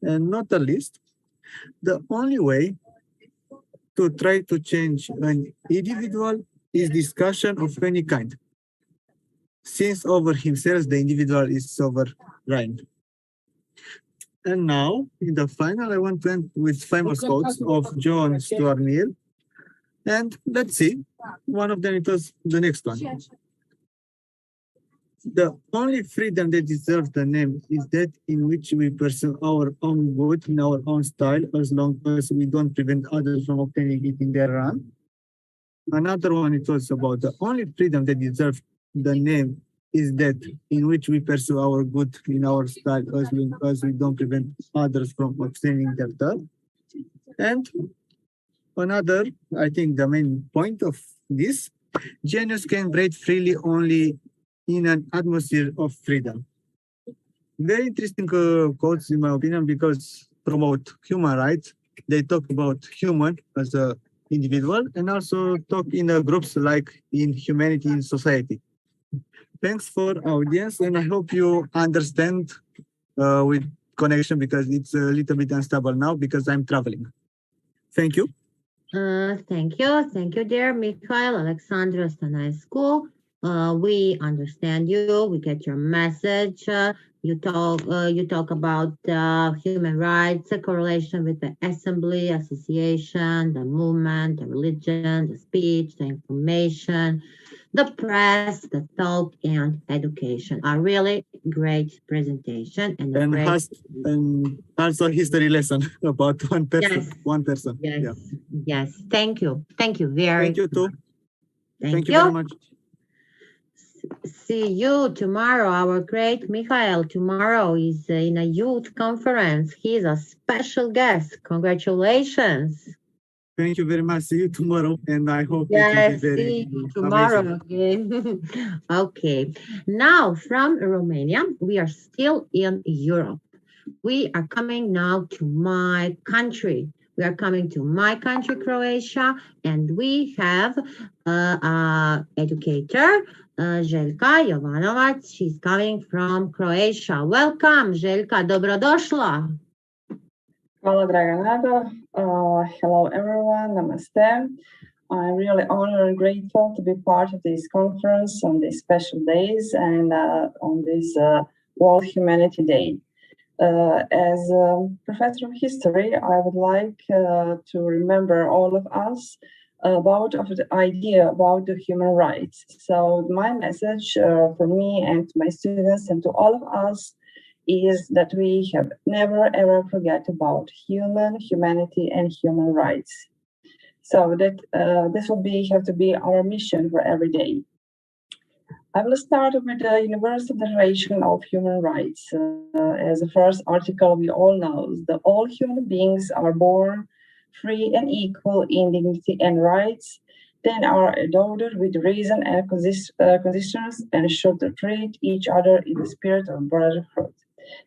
And not the least, the only way to try to change an individual is discussion of any kind. Since over himself, the individual is sovereign. And now, in the final, I want to end with famous quotes of John Stuart Mill. And let's see, one of them it was the next one. The only freedom that deserves the name is that in which we pursue our own good in our own style, as long as we don't prevent others from obtaining it in their run. Another one, it was about the only freedom that deserves the name is that in which we pursue our good in our style, as long as we don't prevent others from obtaining their turn. And another, I think the main point of this, genius can breathe freely only in an atmosphere of freedom. Very interesting quotes in my opinion, because promote human rights. They talk about human as a individual and also talk in groups like in humanity in society. Thanks for audience, and I hope you understand with connection, because it's a little bit unstable now because I'm traveling. Thank you. Thank you, dear Mikhail, Alexandra Stanaescu. We understand you. We get your message. You talk about human rights, a correlation with the assembly, association, the movement, the religion, the speech, the information, the press, the thought, and education. A really great presentation And also history lesson about one person. Yes. One person. Yes. Yeah. Yes. Thank you. Thank you very Thank you too. Thank you very much. See you tomorrow. Our great Mikhail tomorrow is in a youth conference. He is a special guest. Congratulations. Thank you very much. See you tomorrow, and I hope it will Yes, be very see you tomorrow amazing. again. Okay. Now from Romania, we are still in Europe. We are coming now to my country. We are coming to my country, Croatia, and we have educator, Željka Jovanovac. She's coming from Croatia. Welcome, Željka. Dobrodošla. Hvala, draga Nada. Hello, everyone. Namaste. I'm really honored and grateful to be part of this conference on these special days and on this World Humanity Day. As a professor of history, I would like to remember all of us about the idea about the human rights. So my message for me and to my students and to all of us is that we have never ever forget about humanity and human rights. So that this will have to be our mission for every day. I will start with the Universal Declaration of Human Rights. As the first article we all know, that all human beings are born free and equal in dignity and rights, then are endowed with reason and conditions and should treat each other in the spirit of brotherhood.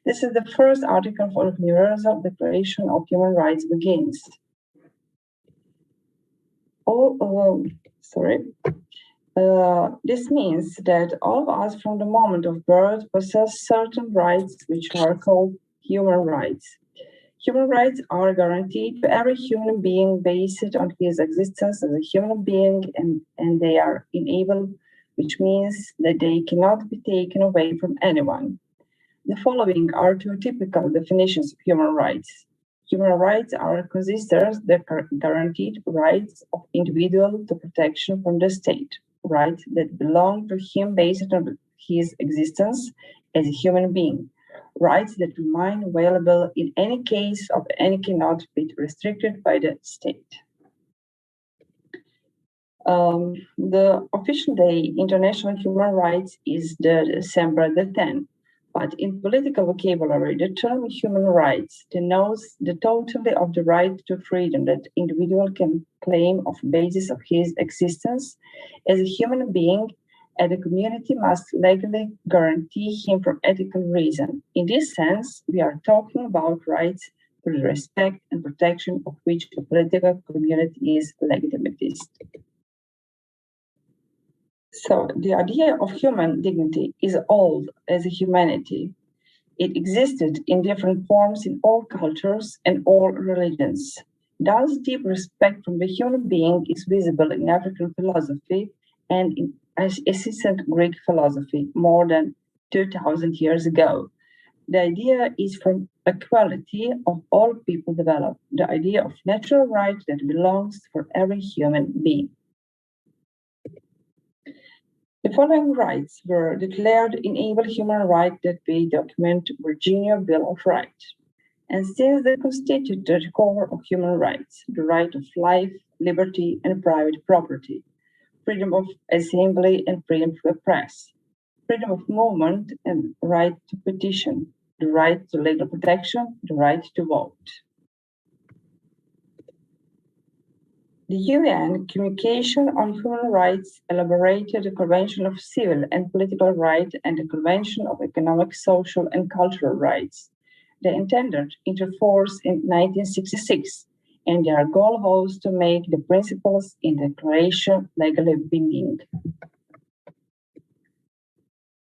This is the first article for the Universal Declaration of Human Rights begins. This means that all of us from the moment of birth possess certain rights which are called human rights. Human rights are guaranteed to every human being based on his existence as a human being, and they are inalienable, which means that they cannot be taken away from anyone. The following are two typical definitions of human rights. Human rights are considered the guaranteed rights of individual to protection from the state, rights that belong to him based on his existence as a human being, rights that remain available in any case of any cannot be restricted by the state. The official day, International Human Rights, is the December the 10th. But in political vocabulary, the term human rights denotes the totality of the right to freedom that individual can claim on the basis of his existence as a human being, and the community must legally guarantee him for ethical reason. In this sense, we are talking about rights for the respect and protection of which the political community is legitimized. So the idea of human dignity is old as a humanity. It existed in different forms in all cultures and all religions. Thus, deep respect for the human being is visible in African philosophy and in ancient Greek philosophy more than 2,000 years ago. The idea is from equality of all people developed, the idea of natural right that belongs for every human being. The following rights were declared inalienable human rights that we document Virginia Bill of Rights. And since they constitute the core of human rights, the right of life, liberty, and private property, freedom of assembly and freedom to the press, freedom of movement and right to petition, the right to legal protection, the right to vote. The UN Communication on Human Rights elaborated the Convention of Civil and Political Rights and the Convention of Economic, Social, and Cultural Rights. They intended into force in 1966, and their goal was to make the principles in the declaration legally binding.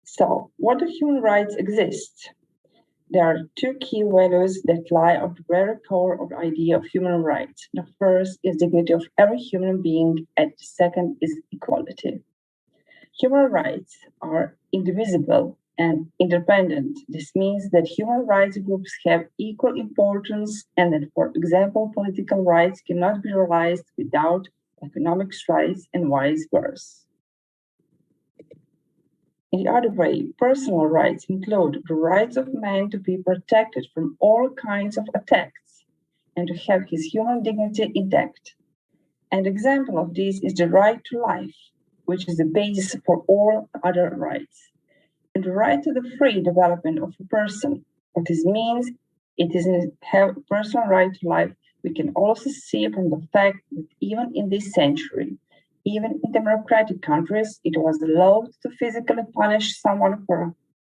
So, what do human rights exist? There are two key values that lie at the very core of the idea of human rights. The first is dignity of every human being, and the second is equality. Human rights are indivisible and independent. This means that human rights groups have equal importance and that, for example, political rights cannot be realized without economic rights and vice versa. In the other way, personal rights include the rights of man to be protected from all kinds of attacks and to have his human dignity intact. An example of this is the right to life, which is the basis for all other rights, and the right to the free development of a person. What this means, it is have personal right to life. We can also see from the fact that even in this century, even in democratic countries, it was allowed to physically punish someone for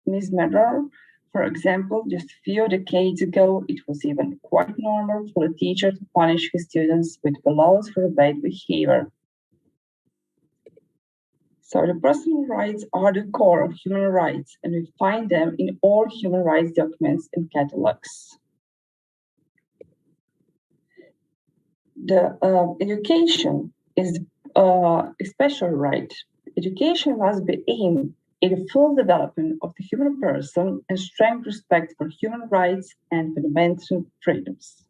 mismurder. For example, just a few decades ago, it was even quite normal for a teacher to punish his students with blows for bad behavior. So the personal rights are the core of human rights, and we find them in all human rights documents and catalogs. The education is a special right. Education must be aimed at the full development of the human person and strong respect for human rights and fundamental freedoms.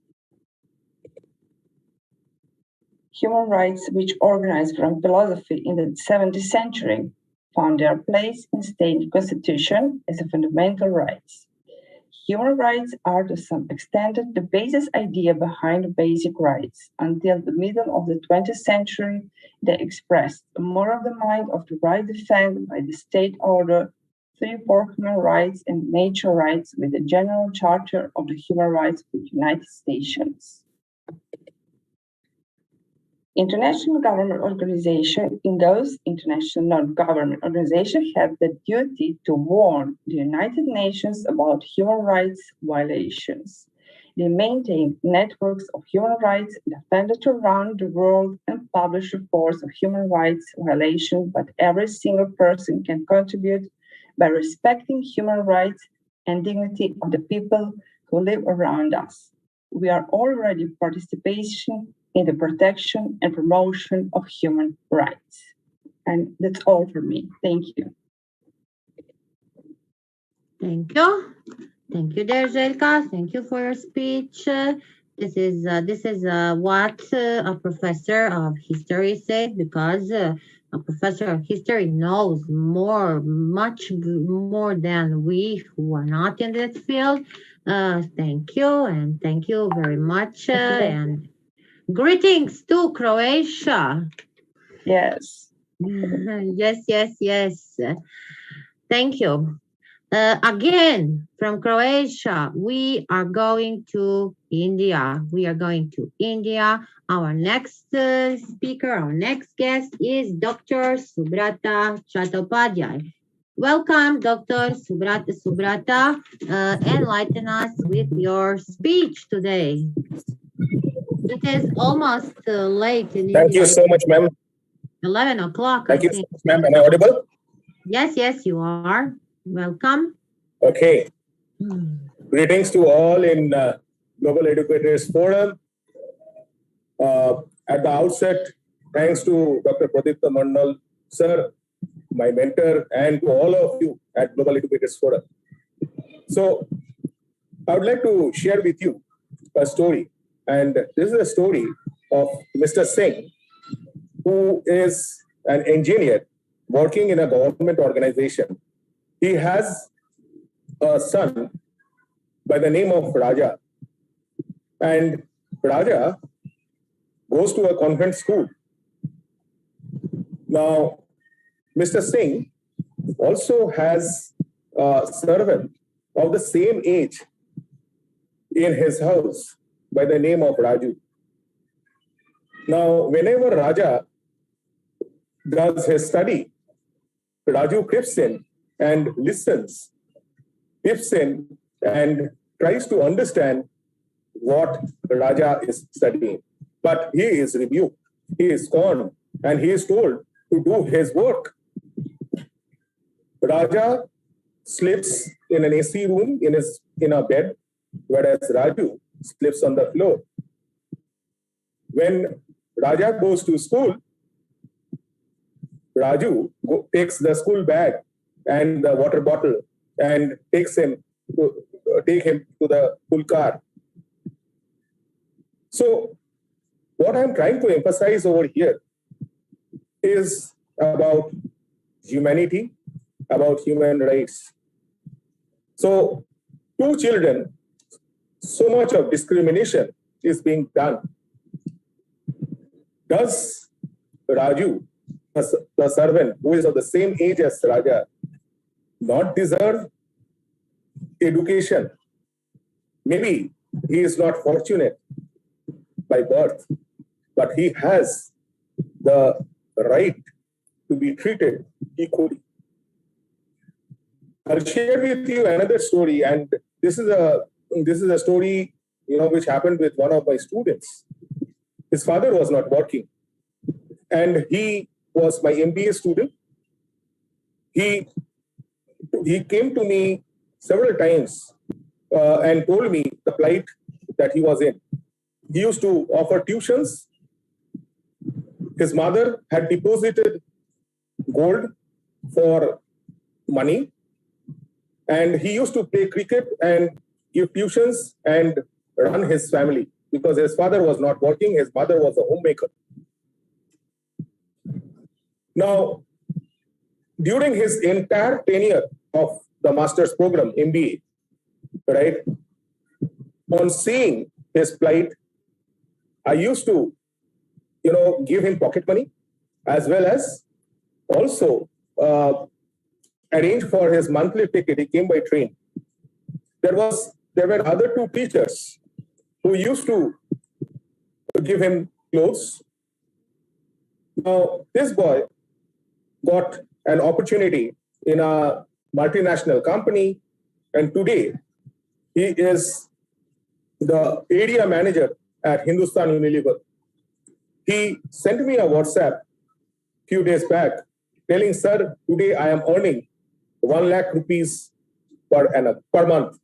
Human rights, which organized from philosophy in the 17th century, found their place in state constitution as a fundamental rights. Human rights are to some extent the basis idea behind basic rights. Until the middle of the 20th century, they expressed more of the mind of the right defended by the state order, 3-4 human rights and nature rights with the General Charter of the Human Rights of the United Nations. International government organizations, in those international non-government organizations, have the duty to warn the United Nations about human rights violations. They maintain networks of human rights defenders around the world and publish reports of human rights violations, but every single person can contribute by respecting human rights and dignity of the people who live around us. We are already participating in the protection and promotion of human rights. And that's all for me. Thank you. Thank you. Thank you, dear Zelka. Thank you for your speech. This is what a professor of history said, because a professor of history knows much more than we who are not in that field. Thank you, and thank you very much. And greetings to Croatia. Yes. Yes. Thank you. Again, from Croatia, we are going to India. Our next speaker, our next guest is Dr. Subrata Chattopadhyay. Welcome, Dr. Subrata. Enlighten us with your speech today. It is almost late in India. Thank you so much, ma'am. 11 o'clock. Thank you so much, ma'am. Am I audible? Yes, you are. Welcome. Okay. Greetings to all in Global Educators Forum. At the outset, thanks to Dr. Pradipta Mondol, sir, my mentor, and to all of you at Global Educators Forum. So, I would like to share with you a story. And this is a story of Mr. Singh, who is an engineer working in a government organization. He has a son by the name of Raja. And Raja goes to a convent school. Now, Mr. Singh also has a servant of the same age in his house by the name of Raju. Now, whenever Raja does his study, Raju creeps in and listens, peeps in and tries to understand what Raja is studying. But he is rebuked, he is scorned, and he is told to do his work. Raja sleeps in an AC room in a bed, whereas Raju sleeps on the floor. When Raja goes to school, Raju takes the school bag and the water bottle and take him to the school car. So what I'm trying to emphasize over here is about humanity, about human rights. So two children, so much of discrimination is being done. Does Raju, the servant who is of the same age as Raja, not deserve education? Maybe he is not fortunate by birth, but he has the right to be treated equally. I'll share with you another story, and this is a story which happened with one of my students. His father was not working, and he was my MBA student. He came to me several times and told me the plight that he was in. He used to offer tuitions. His mother had deposited gold for money, and he used to play cricket and give tuitions and run his family because his father was not working, his mother was a homemaker. Now, during his entire tenure of the master's program, MBA, right, on seeing his plight, I used to, give him pocket money as well as also arrange for his monthly ticket. He came by train. There were other two teachers who used to give him clothes. Now, this boy got an opportunity in a multinational company, and today he is the area manager at Hindustan Unilever. He sent me a WhatsApp few days back telling, "Sir, today I am earning 1 lakh rupees per month."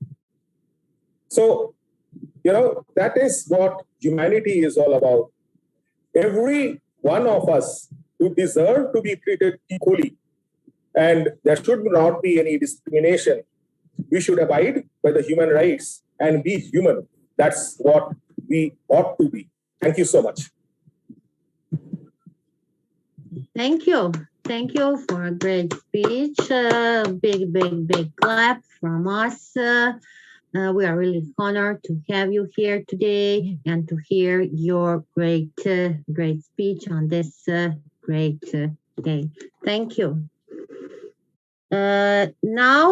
So, that is what humanity is all about. Every one of us who deserve to be treated equally, and there should not be any discrimination. We should abide by the human rights and be human. That's what we ought to be. Thank you so much. Thank you. Thank you for a great speech. Big clap from us. We are really honored to have you here today and to hear your great speech on this great day. Thank you. Now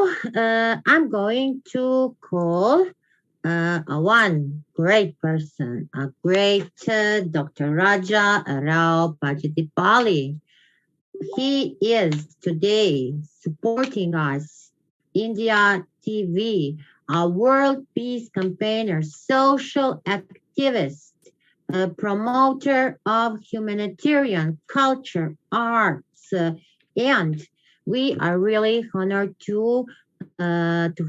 I'm going to call one great person, a great Dr. Raja Rao Pagidipalli. He is today supporting us, India TV, a world peace campaigner, social activist, a promoter of humanitarian culture, arts, and we are really honored to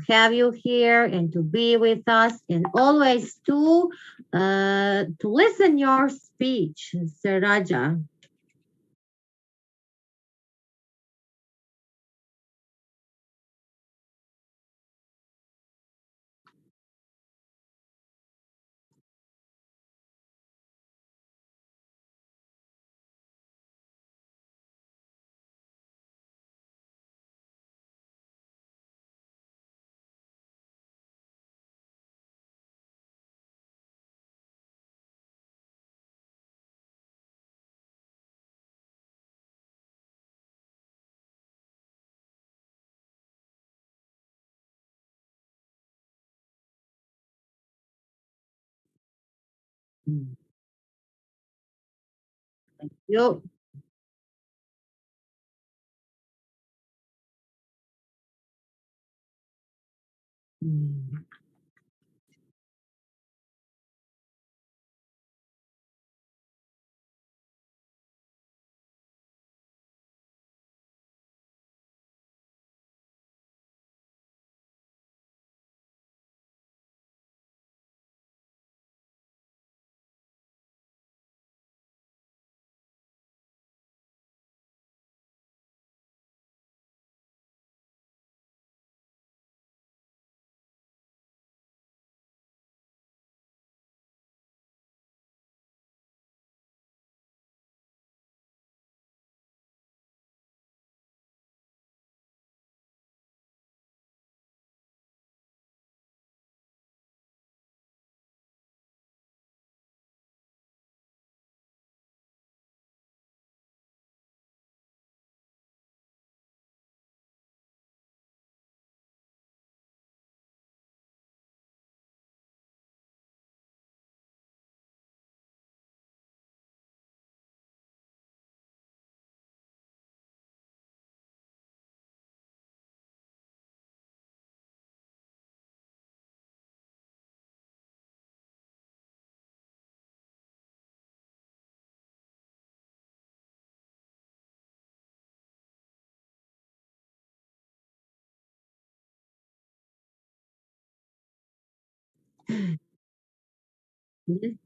have you here and to be with us and always to listen your speech, Sir Raja. Yo.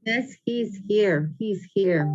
Yes, he's here. He's here.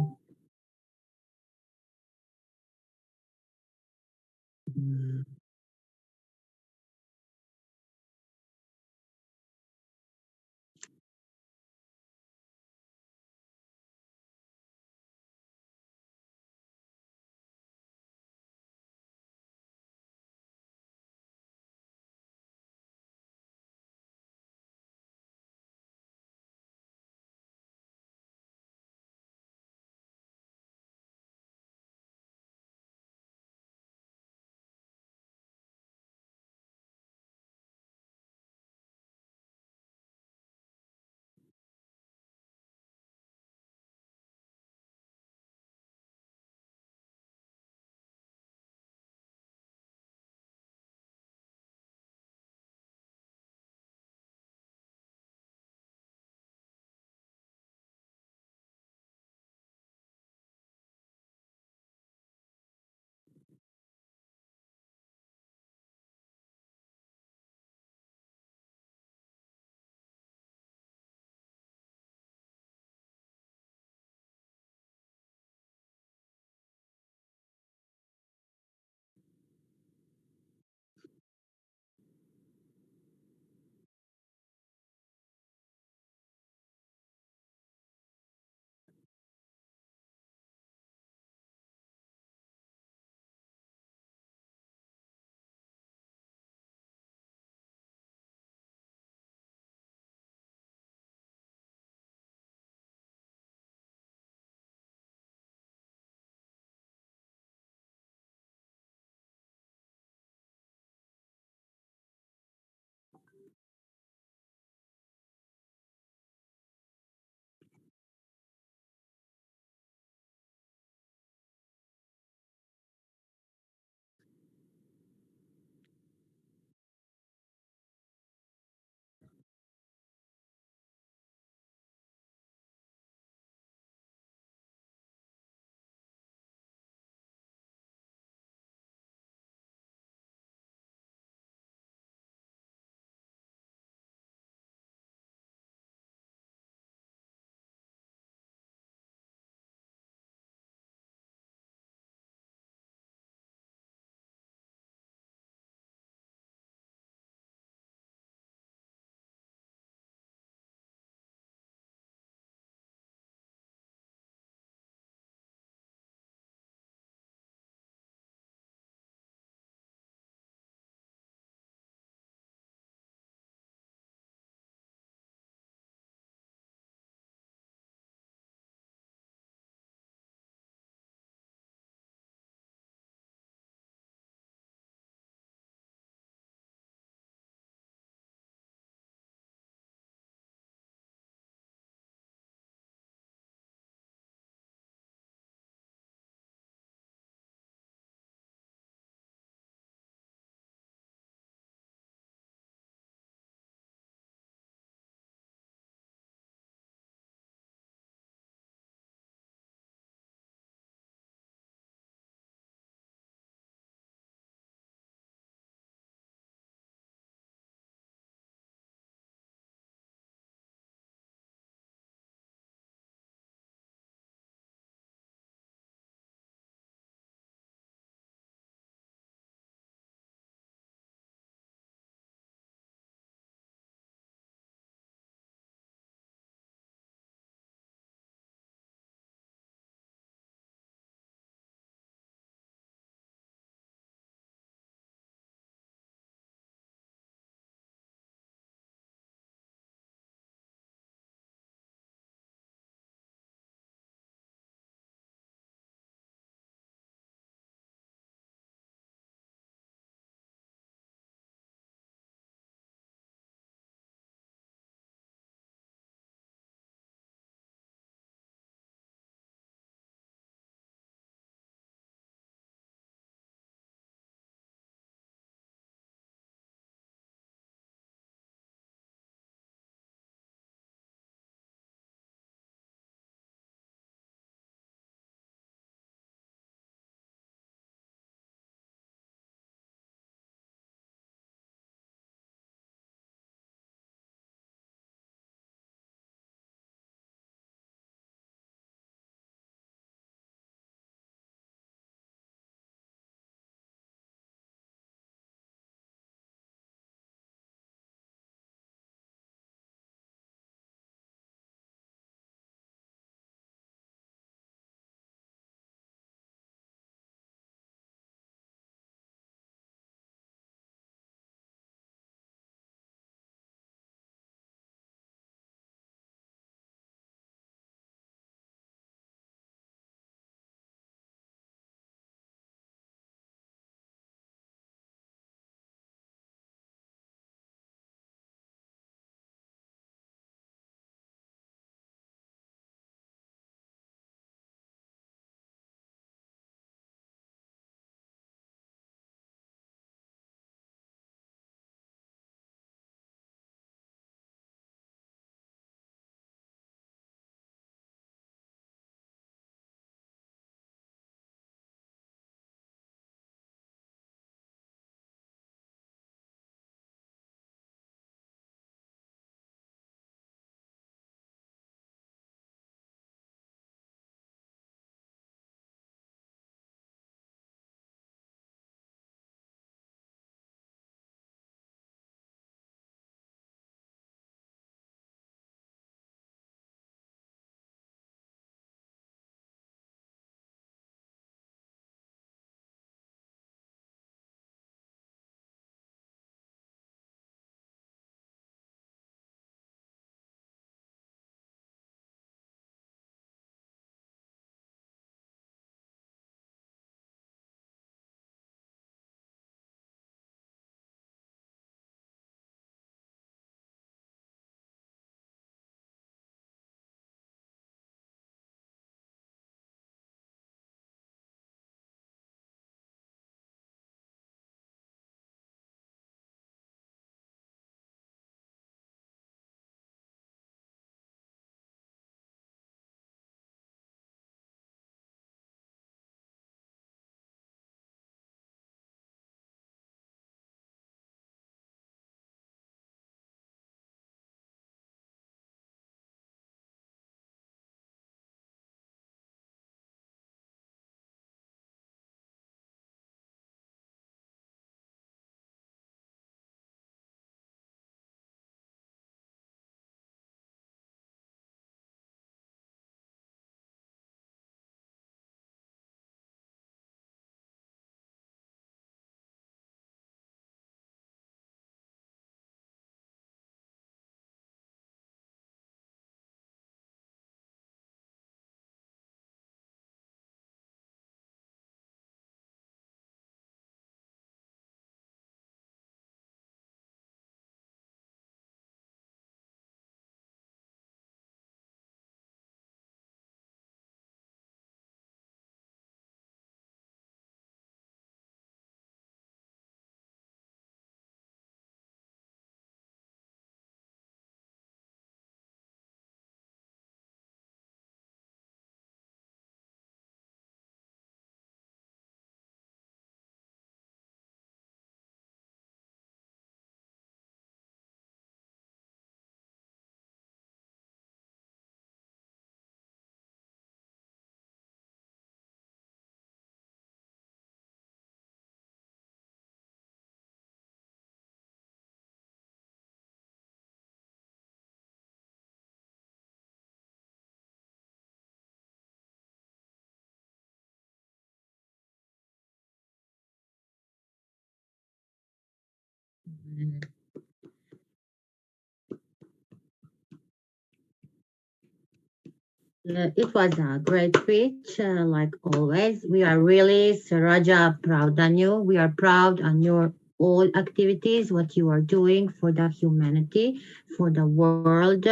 It was a great speech, like always. We are really, Saraja, proud on you. We are proud on your all activities, what you are doing for the humanity, for the world.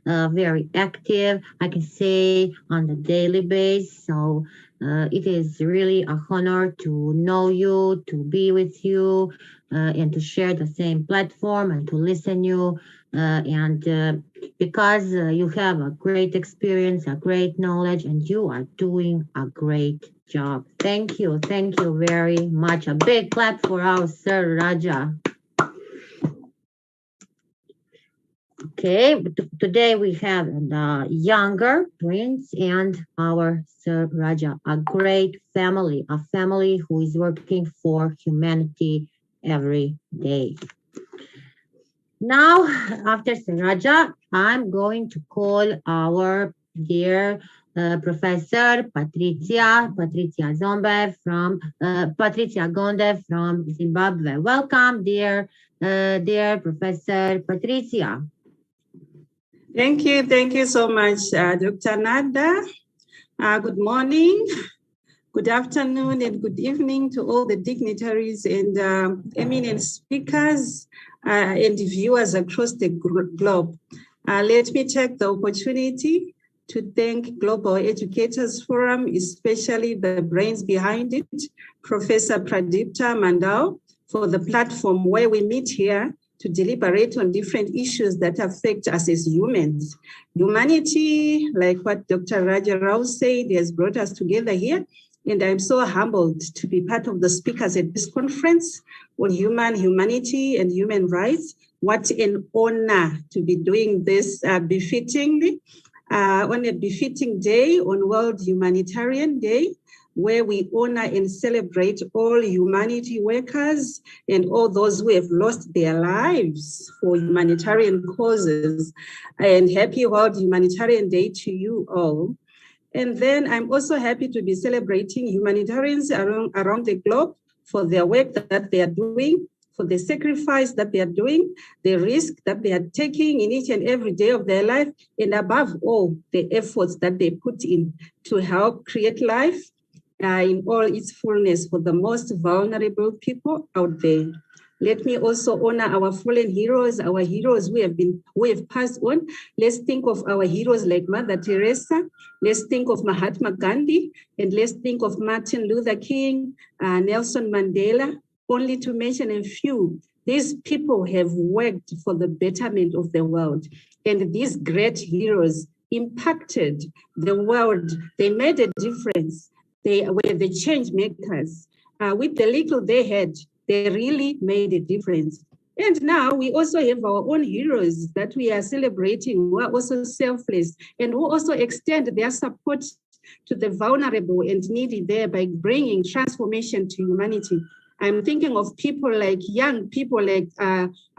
Very active, I can say, on the daily basis. So it is really a honor to know you, to be with you, and to share the same platform and to listen you. And because you have a great experience, a great knowledge, and you are doing a great job. Thank you very much. A big clap for our Sir Raja. Okay, today we have the younger prince and our Sir Raja, a great family, a family who is working for humanity every day. Now, after Sir Raja, I'm going to call our dear Professor Patricia Gonde from Zimbabwe. Welcome, dear Professor Patricia. Thank you so much, Dr. Nada. Good morning, good afternoon, and good evening to all the dignitaries and eminent speakers and viewers across the globe. Let me take the opportunity to thank Global Educators Forum, especially the brains behind it, Professor Pradipta Mandal, for the platform where we meet here to deliberate on different issues that affect us as humans. Humanity, like what Dr. Raja Rao said, has brought us together here. And I'm so humbled to be part of the speakers at this conference on humanity and human rights. What an honor to be doing this befittingly on a befitting day, on World Humanitarian Day, where we honor and celebrate all humanity workers and all those who have lost their lives for humanitarian causes. And happy World Humanitarian Day to you all. And then I'm also happy to be celebrating humanitarians around the globe for their work that they are doing, for the sacrifice that they are doing, the risk that they are taking in each and every day of their life, and above all, the efforts that they put in to help create life in all its fullness for the most vulnerable people out there. Let me also honor our fallen heroes, our heroes who have passed on. Let's think of our heroes like Mother Teresa. Let's think of Mahatma Gandhi, and let's think of Martin Luther King, Nelson Mandela, only to mention a few. These people have worked for the betterment of the world, and these great heroes impacted the world. They made a difference. They were the change makers. With the little they had, they really made a difference. And now we also have our own heroes that we are celebrating, who are also selfless and who also extend their support to the vulnerable and needy there by bringing transformation to humanity. I'm thinking of people like young people like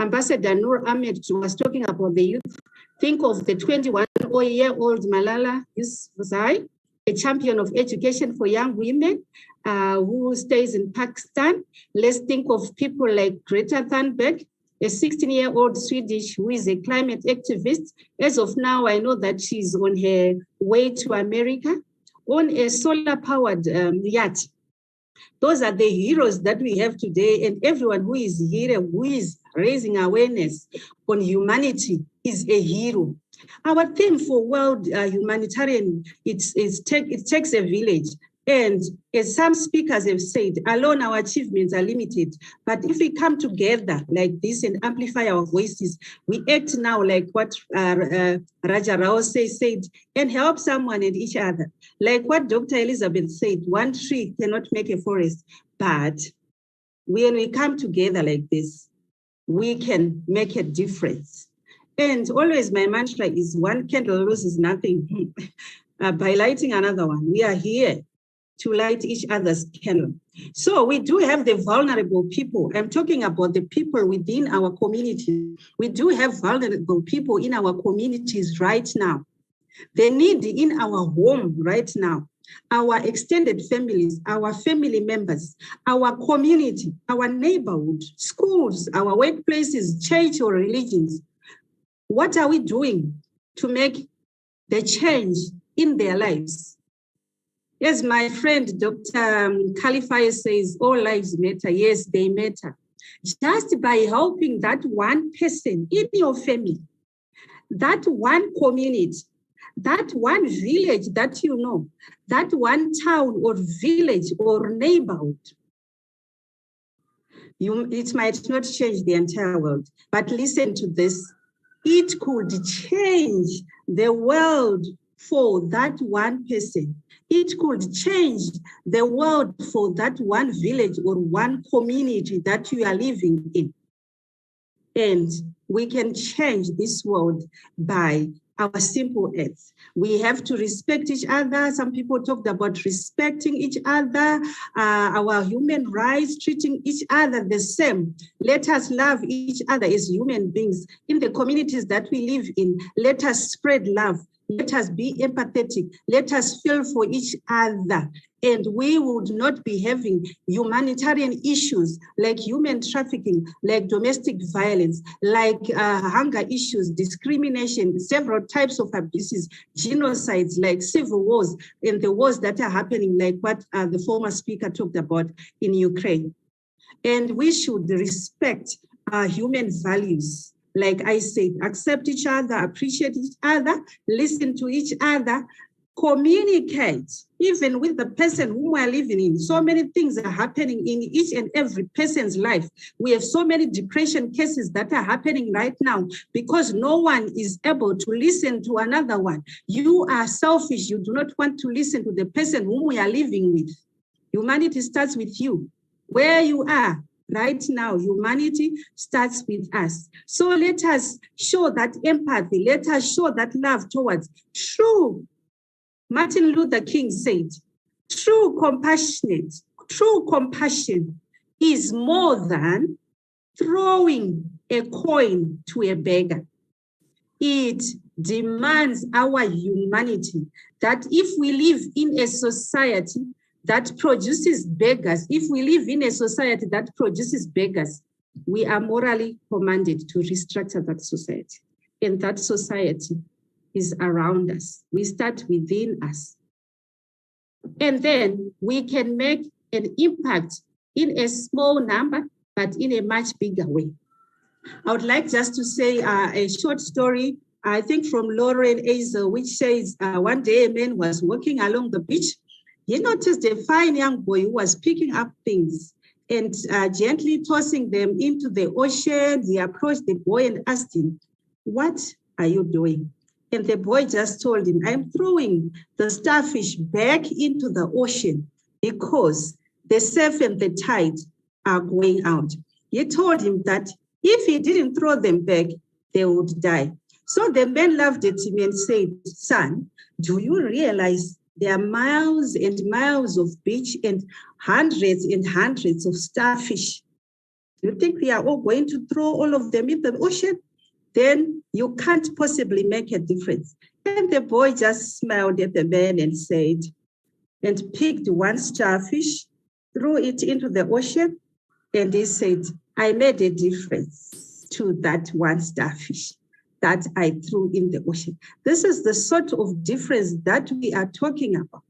Ambassador Noor Ahmed was talking about the youth. Think of the 21-year-old Malala Yousafzai, a champion of education for young women who stays in Pakistan. Let's think of people like Greta Thunberg, a 16-year-old Swedish who is a climate activist. As of now, I know that she's on her way to America on a solar-powered yacht. Those are the heroes that we have today, and everyone who is here, who is raising awareness on humanity is a hero. Our theme for World Humanitarian, it takes a village. And as some speakers have said, alone our achievements are limited. But if we come together like this and amplify our voices, we act now like what Raja Rao said, and help someone and each other. Like what Dr. Elizabeth said, one tree cannot make a forest. But when we come together like this, we can make a difference. And always my mantra is one candle loses nothing by lighting another one. We are here to light each other's candle. So we do have the vulnerable people. I'm talking about the people within our community. We do have vulnerable people in our communities right now. The need in our home right now, our extended families, our family members, our community, our neighborhood, schools, our workplaces, church or religions. What are we doing to make the change in their lives? As my friend Dr. Khalifa says, all lives matter. Yes, they matter. Just by helping that one person in your family, that one community, that one village that you know, that one town or village or neighborhood, it might not change the entire world, but listen to this. It could change the world for that one person. It could change the world for that one village or one community that you are living in. And we can change this world by our simple acts. We have to respect each other. Some people talked about respecting each other, our human rights, treating each other the same. Let us love each other as human beings. In the communities that we live in, let us spread love. Let us be empathetic. Let us feel for each other. And we would not be having humanitarian issues like human trafficking, like domestic violence, like hunger issues, discrimination, several types of abuses, genocides, like civil wars, and the wars that are happening, like what the former speaker talked about in Ukraine. And we should respect human values. Like I said, accept each other, appreciate each other, listen to each other, communicate, even with the person whom we are living in. So many things are happening in each and every person's life. We have so many depression cases that are happening right now because no one is able to listen to another one. You are selfish. You do not want to listen to the person whom we are living with. Humanity starts with you. Where you are right now, humanity starts with us. So let us show that empathy. Let us show that love towards true. Martin Luther King said, true compassion is more than throwing a coin to a beggar. It demands our humanity that if we live in a society that produces beggars, if we live in a society that produces beggars, we are morally commanded to restructure that society. And that society is around us. We start within us. And then we can make an impact in a small number, but in a much bigger way. I would like just to say a short story, I think from Lauren Azel, which says one day a man was walking along the beach. He noticed a fine young boy who was picking up things and gently tossing them into the ocean. He approached the boy and asked him, "What are you doing?" And the boy just told him, "I'm throwing the starfish back into the ocean because the surf and the tide are going out." He told him that if he didn't throw them back, they would die. So the man laughed at him and said, "Son, do you realize there are miles and miles of beach and hundreds of starfish? You think we are all going to throw all of them in the ocean? Then you can't possibly make a difference." And the boy just smiled at the man and said, and picked one starfish, threw it into the ocean, and he said, "I made a difference to that one starfish that I threw in the ocean." This is the sort of difference that we are talking about.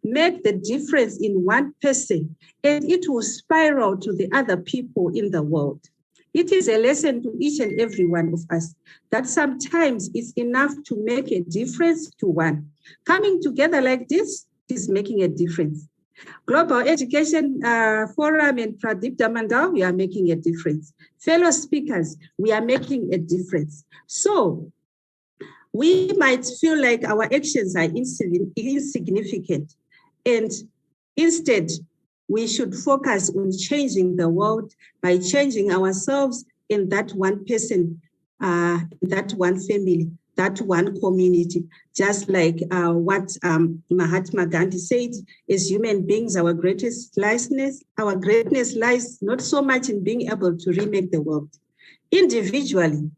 Make the difference in one person, and it will spiral to the other people in the world. It is a lesson to each and every one of us that sometimes it's enough to make a difference to one. Coming together like this is making a difference. Global Education Forum and Pradipta Mandal, we are making a difference. Fellow speakers, we are making a difference. So we might feel like our actions are insignificant, and instead we should focus on changing the world by changing ourselves in that one person, that one family, that one community. Just like what Mahatma Gandhi said, as human beings, our greatness lies not so much in being able to remake the world. Individually,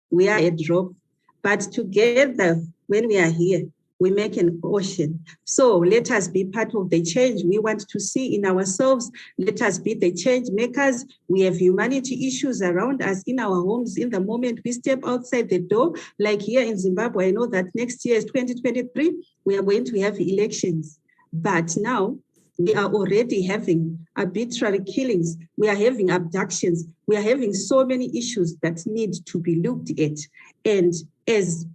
we are a drop, but together when we are here, we make an ocean. So let us be part of the change we want to see in ourselves. Let us be the change makers. We have humanity issues around us in our homes. In the moment we step outside the door, like here in Zimbabwe, I know that next year is 2023, we are going to have elections. But now we are already having arbitrary killings. We are having abductions. We are having so many issues that need to be looked at. And as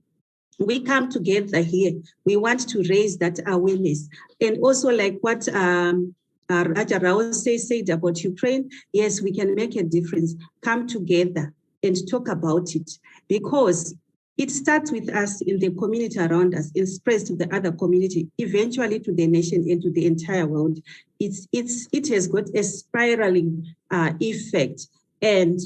we come together here, we want to raise that awareness. And also like what Raja Rao said about Ukraine, yes, we can make a difference. Come together and talk about it, because it starts with us in the community around us, it spreads to the other community, eventually to the nation and to the entire world. It has got a spiraling effect. And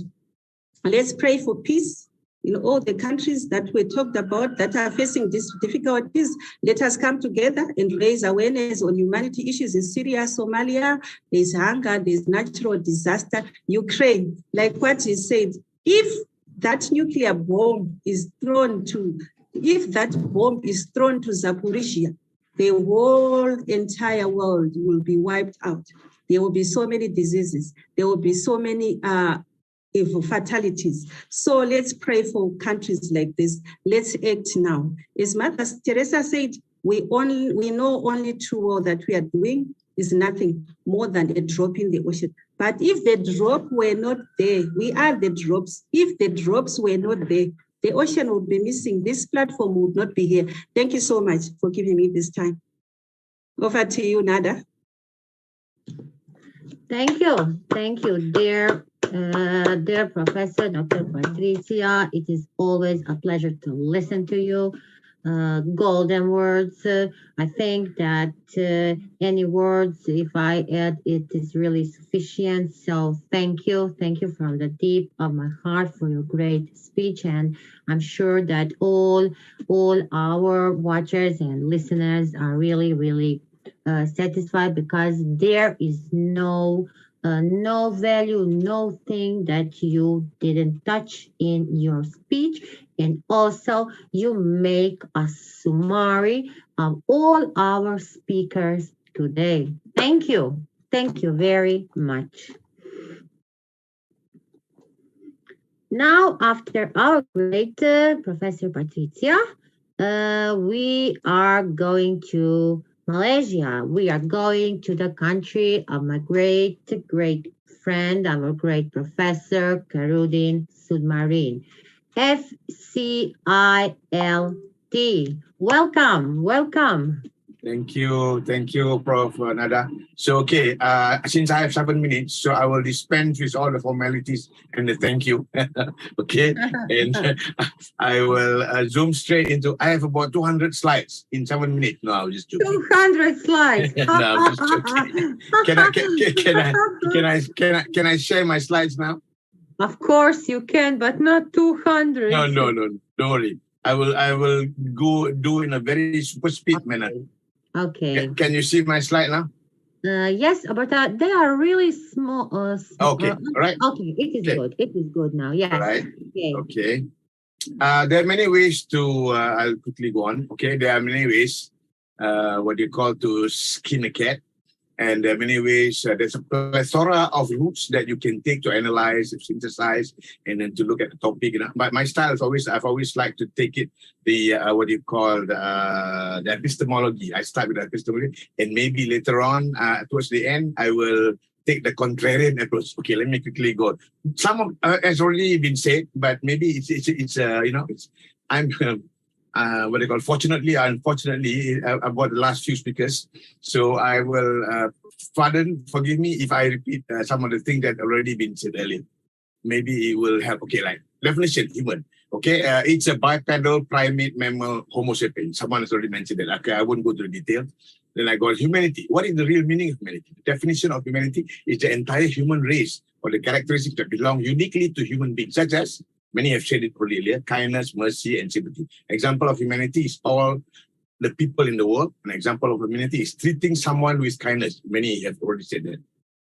let's pray for peace in all the countries that we talked about that are facing these difficulties. Let us come together and raise awareness on humanity issues in Syria, Somalia. There's hunger, there's natural disaster. Ukraine, like what he said, if that nuclear bomb is thrown to, Zaporizhia, the whole entire world will be wiped out. There will be so many diseases. There will be so many fatalities. So let's pray for countries like this. Let's act now. As Mother Teresa said, we know only true all that we are doing is nothing more than a drop in the ocean. But if the drop were not there, we are the drops. If the drops were not there, the ocean would be missing. This platform would not be here. Thank you so much for giving me this time. Over to you, Nada. Thank you, dear Professor Dr. Patricia. It is always a pleasure to listen to you. Golden words. I think that any words, if I add, it is really sufficient. So thank you from the deep of my heart for your great speech, and I'm sure that all our watchers and listeners are really satisfied, because there is no value, no thing that you didn't touch in your speech. And also you make a summary of all our speakers today. Thank you very much. Now, after our great Professor Patricia, we are going to Malaysia. We are going to the country of my great friend, our great Professor Karudin Submarin. FCILT. Welcome. Thank you, Prof. Nada. So, okay, since I have 7 minutes, so I will dispense with all the formalities and the thank you. Okay, and I will zoom straight into. I have about 200 slides in 7 minutes. No, I'm just joking. 200 slides. No, I'm just joking. Can I share my slides now? Of course you can, but not 200. No, don't worry. I will go do in a very super speed manner. Okay. Can you see my slide now? Yes, but they are really small. Okay, all right. Okay, it is good. It is good now. Yes. All right. Okay. There are many ways to. I'll quickly go on. Okay, there are many ways. What you call to skin a cat. And there are many ways. There's a plethora of routes that you can take to analyze, synthesize, and then to look at the topic. But my style is I've always liked to take it the epistemology. I start with epistemology, and maybe later on, towards the end, I will take the contrarian approach. Okay, let me quickly go. Some of has already been said, but maybe fortunately or unfortunately, about the last few speakers. So I will, forgive me if I repeat some of the things that already been said earlier. Maybe it will help. Okay, like definition, human. Okay, it's a bipedal primate mammal Homo sapiens. Someone has already mentioned that. Okay, I won't go to the detail. Then I got humanity. What is the real meaning of humanity? The definition of humanity is the entire human race, or the characteristics that belong uniquely to human beings, such as, many have said it earlier, kindness, mercy, and sympathy. Example of humanity is all the people in the world. An example of humanity is treating someone with kindness. Many have already said that.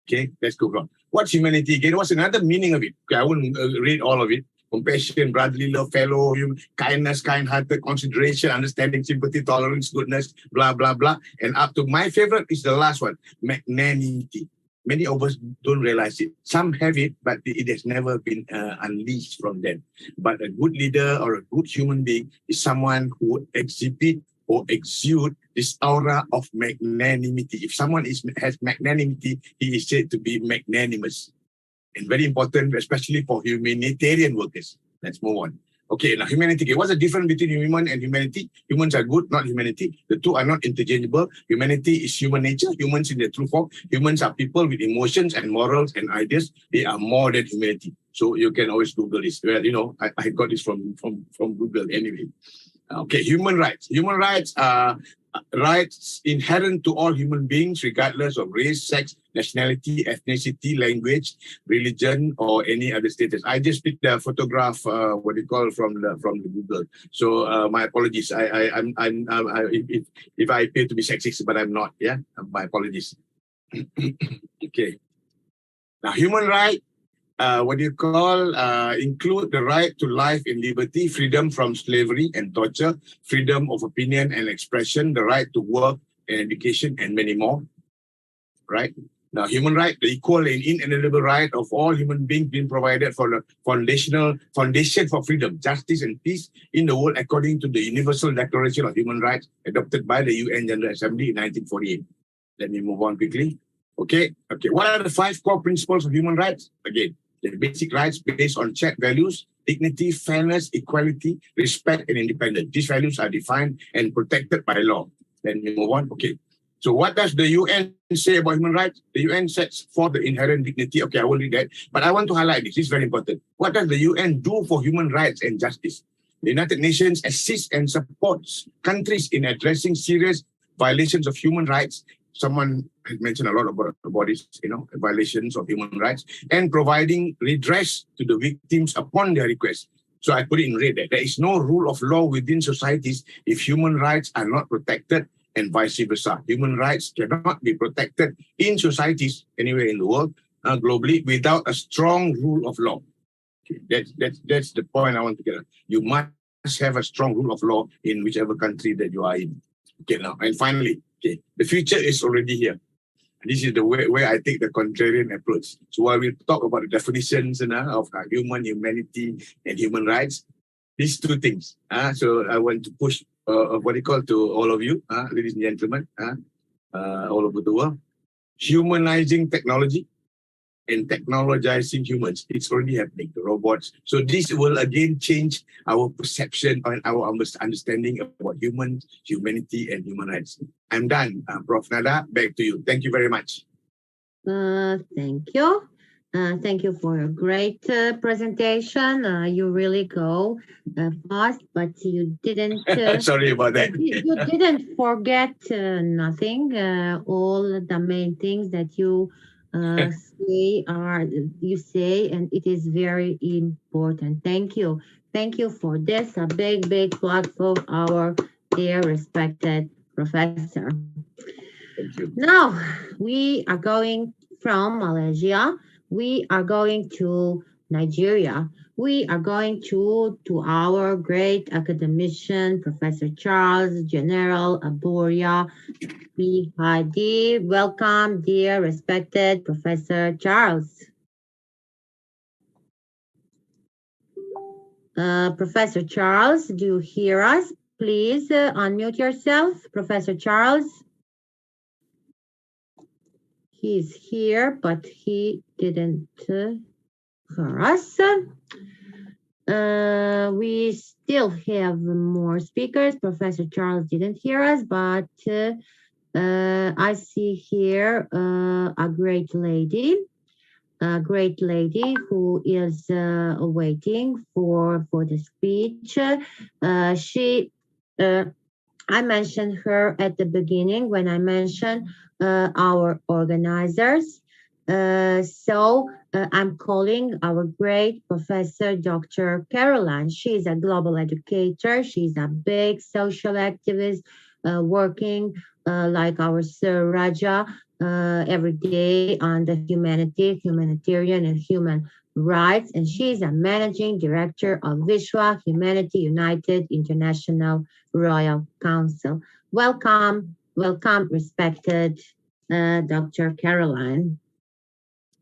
Okay, let's go on. What's humanity again? What's another meaning of it? Okay, I won't read all of it. compassion, brotherly love, fellow, kindness, kind-hearted, consideration, understanding, sympathy, tolerance, goodness, blah, blah, blah. And up to my favorite is the last one, magnanimity. Many of us don't realize it. Some have it, but it has never been unleashed from them. But a good leader or a good human being is someone who exhibit or exude this aura of magnanimity. If someone has magnanimity, he is said to be magnanimous. And very important, especially for humanitarian workers. Let's move on. Okay, now humanity. Okay, what's the difference between human and humanity? Humans are good, not humanity. The two are not interchangeable. Humanity is human nature. Humans in their true form. Humans are people with emotions and morals and ideas. They are more than humanity. So you can always Google this. Well, you know, I got this from Google anyway. Okay, human rights. Human rights are rights inherent to all human beings, regardless of race, sex, nationality, ethnicity, language, religion, or any other status. I just picked the photograph, from the Google. So my apologies. If I appear to be sexist, but I'm not. Yeah, my apologies. Okay. Now, human right. Include the right to life in liberty, freedom from slavery and torture, freedom of opinion and expression, the right to work and education, and many more. Right? Now, human right, the equal and inalienable right of all human beings being provided for the foundation for freedom, justice, and peace in the world according to the Universal Declaration of Human Rights adopted by the UN General Assembly in 1948. Let me move on quickly. Okay. What are the 5 core principles of human rights? Again, the basic rights based on shared values, dignity, fairness, equality, respect, and independence. These values are defined and protected by law. Then we move on. Okay. So what does the UN say about human rights? The UN sets forth the inherent dignity. Okay, I will read that. But I want to highlight this. This is very important. What does the UN do for human rights and justice? The United Nations assists and supports countries in addressing serious violations of human rights. Someone has mentioned a lot about this, violations of human rights, and providing redress to the victims upon their request. So I put it in red there. There is no rule of law within societies if human rights are not protected, and vice versa. Human rights cannot be protected in societies anywhere in the world, globally, without a strong rule of law. Okay, that's the point I want to get at. You must have a strong rule of law in whichever country that you are in. Okay, now, and finally, okay, the future is already here. This is the way where I take the contrarian approach. So while we talk about the definitions of humanity, and human rights, these two things. So I want to push to all of you, ladies and gentlemen, all over the world. Humanizing technology and technologizing humans. It's already happening, the robots. So this will again change our perception and our understanding about humans, humanity, and human rights. I'm done. Prof. Nada, back to you. Thank you very much. Thank you. Thank you for a great presentation. You really go fast, but you didn't. Sorry about that. You didn't forget nothing. All the main things that you say, and it is very important. Thank you. Thank you for this. A big plug for our dear respected professor. Thank you. Now we are going from Malaysia. We are going to Nigeria. We are going to our great academician, Professor Charles General Aboria Bihadi. Welcome, dear respected Professor Charles. Professor Charles, do you hear us? Please unmute yourself, Professor Charles. He's here, but he didn't hear us. We still have more speakers. Professor Charles didn't hear us, but I see here a great lady who is waiting for the speech. I mentioned her at the beginning when I mentioned our organizers. So I'm calling our great Professor Dr. Caroline. She's a global educator. She's a big social activist working like our Sir Raja every day on the humanitarian and human rights, and she is a managing director of Vishwa Humanity United International Royal Council. Welcome, welcome, respected Dr. Caroline.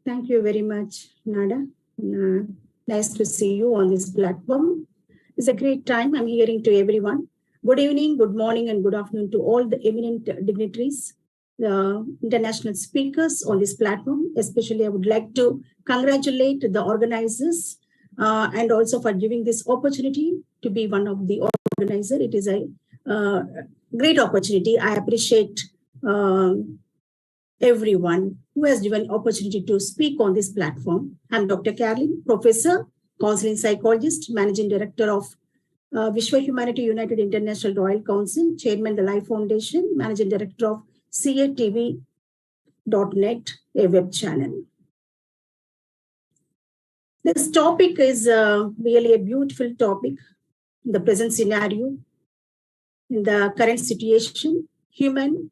Thank you very much, Nada. Nice to see you on this platform. It's a great time. I'm hearing to everyone. Good evening, good morning, and good afternoon to all the eminent dignitaries, the international speakers on this platform. Especially, I would like to congratulate the organizers and also for giving this opportunity to be one of the organizers. It is a great opportunity. I appreciate everyone who has given opportunity to speak on this platform. I'm Dr. Caroline, Professor, Counseling Psychologist, Managing Director of Vishwa Humanity United International Royal Council, Chairman the Life Foundation, Managing Director of CATV.net, a web channel. This topic is really a beautiful topic in the present scenario, in the current situation, human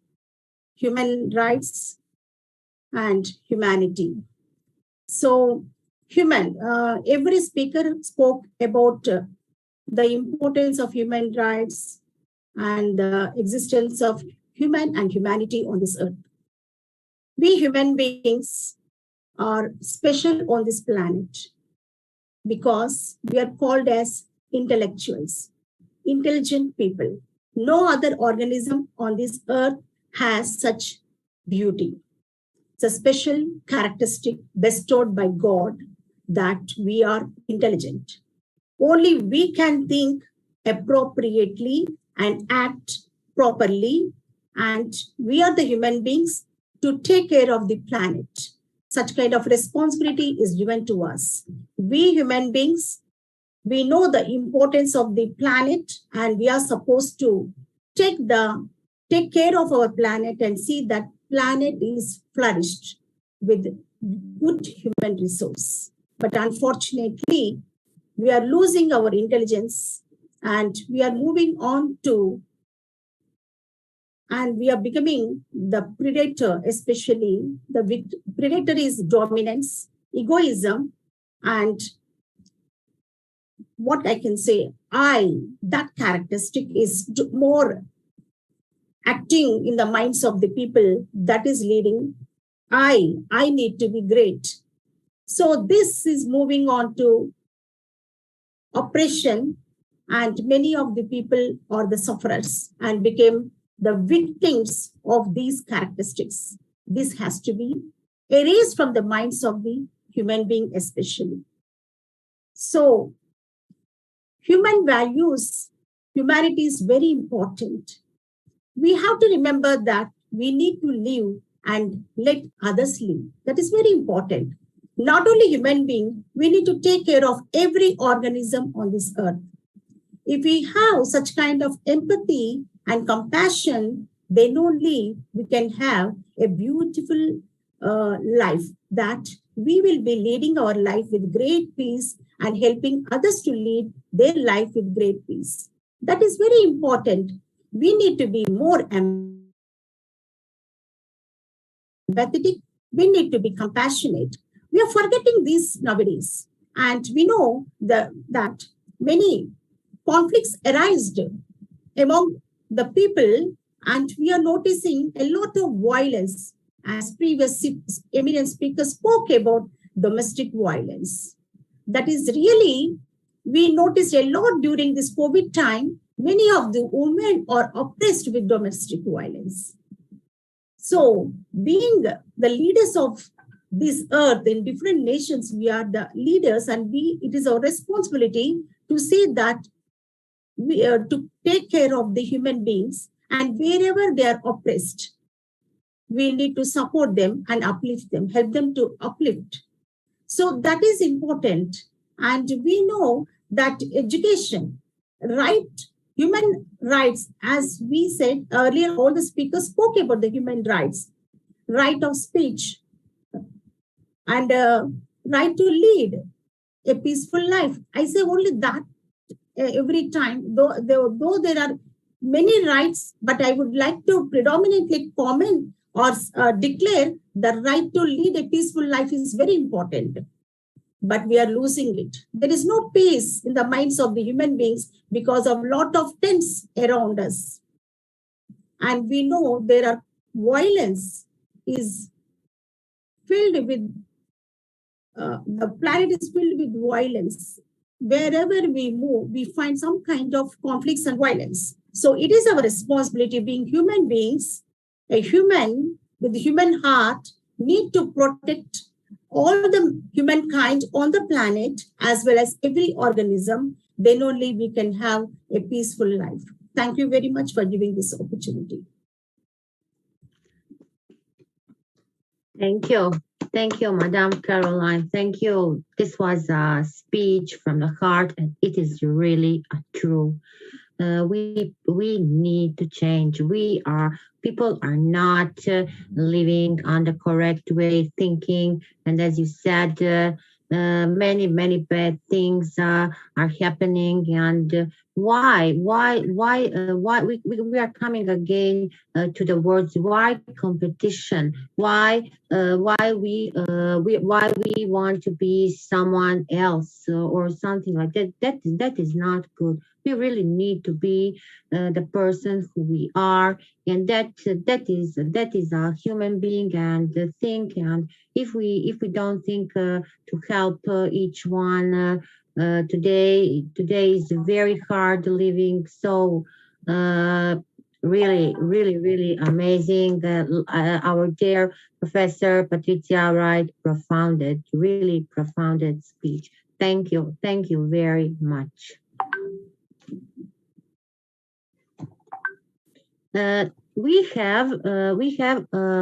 rights and humanity. So every speaker spoke about the importance of human rights and the existence of human and humanity on this earth. We human beings are special on this planet because we are called as intellectuals, intelligent people. No other organism on this earth has such beauty. It's a special characteristic bestowed by God that we are intelligent. Only we can think appropriately and act properly, and we are the human beings to take care of the planet. Such kind of responsibility is given to us. We human beings, we know the importance of the planet, and we are supposed to take care of our planet and see that planet is flourished with good human resource. But unfortunately, we are losing our intelligence and we are moving on to, and we are becoming the predator, especially the predator is dominance, egoism, and what I can say, that characteristic is more acting in the minds of the people that is leading, I need to be great. So this is moving on to oppression, and many of the people are the sufferers and became the victims of these characteristics. This has to be erased from the minds of the human being especially. So human values, humanity is very important. We have to remember that we need to live and let others live. That is very important. Not only human being, we need to take care of every organism on this earth. If we have such kind of empathy and compassion, then only we can have a beautiful life, that we will be leading our life with great peace and helping others to lead their life with great peace. That is very important. We need to be more empathetic. We need to be compassionate. We are forgetting this nowadays. And we know that many conflicts arise among the people, and we are noticing a lot of violence, as previous eminent speakers spoke about domestic violence. That is really, we noticed a lot during this COVID time. Many of the women are oppressed with domestic violence. So being the leaders of this earth in different nations, we are the leaders, and it is our responsibility to see that we are to take care of the human beings, and wherever they are oppressed, we need to support them and uplift them, help them to uplift. So that is important. And we know that education, human rights, as we said earlier, all the speakers spoke about the human rights, right of speech, and right to lead a peaceful life. I say only that every time, though there are many rights, but I would like to predominantly comment or declare the right to lead a peaceful life is very important. but we are losing it. There is no peace in the minds of the human beings because of a lot of tense around us. And we know there are violence is filled with, the planet is filled with violence. Wherever we move, we find some kind of conflicts and violence. So it is our responsibility, being human beings, a human with a human heart, need to protect all the humankind on the planet as well as every organism. Then only we can have a peaceful life. Thank you very much for giving this opportunity. Thank you. Thank you, Madam Caroline. Thank you. This was a speech from the heart, and it is really true. We need to change. People are not living on the correct way, thinking, and as you said, many bad things are happening. And why we are coming again to the words? Why competition? Why we want to be someone else or something like that? That is not good. We really need to be the person who we are, and that is a human being and think. And if we don't think to help each one, today is very hard living. So really amazing. Our dear Professor Patricia Wright really profounded speech. Thank you very much. We have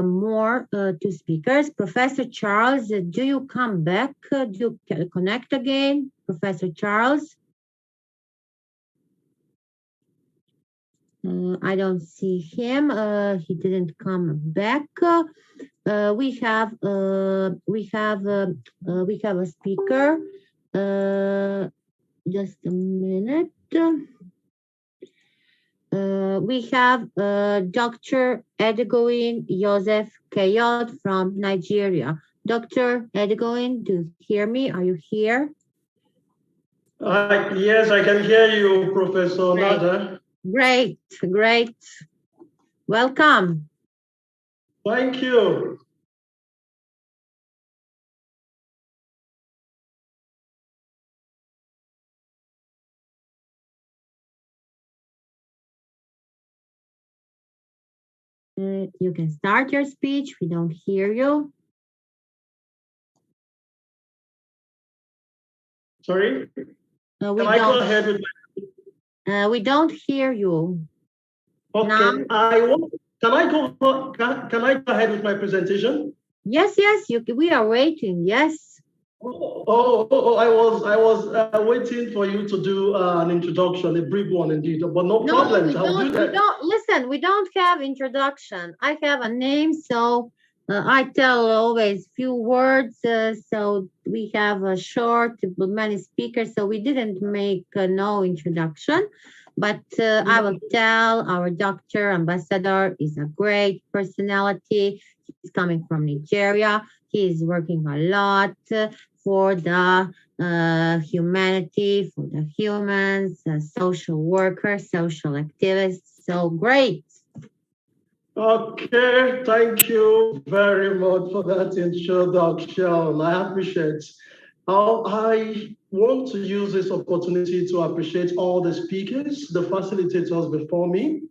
more two speakers. Professor Charles, do you come back? Do you connect again, Professor Charles? I don't see him. He didn't come back. We have a speaker. Just a minute. We have Dr. Edegoin Joseph Keyot from Nigeria. Dr. Edegoin, do you hear me? Are you here? Yes, I can hear you, Professor Nada. Great. Welcome. Thank you. You can start your speech. We don't hear you. Sorry? Can I go ahead with my... we don't hear you. Okay. Can I go ahead with my presentation? Yes. We are waiting. Yes. I was waiting for you to do an introduction, a brief one indeed, but no problem. Listen, we don't have introduction. I have a name, so I tell always few words. So we have a short, but many speakers. So we didn't make no introduction. But I will tell our Dr. Ambassador is a great personality. He's coming from Nigeria. He is working a lot for the humanity, for the humans, social workers, social activists. So great. Okay, thank you very much for that introduction. I appreciate it. I want to use this opportunity to appreciate all the speakers, the facilitators before me.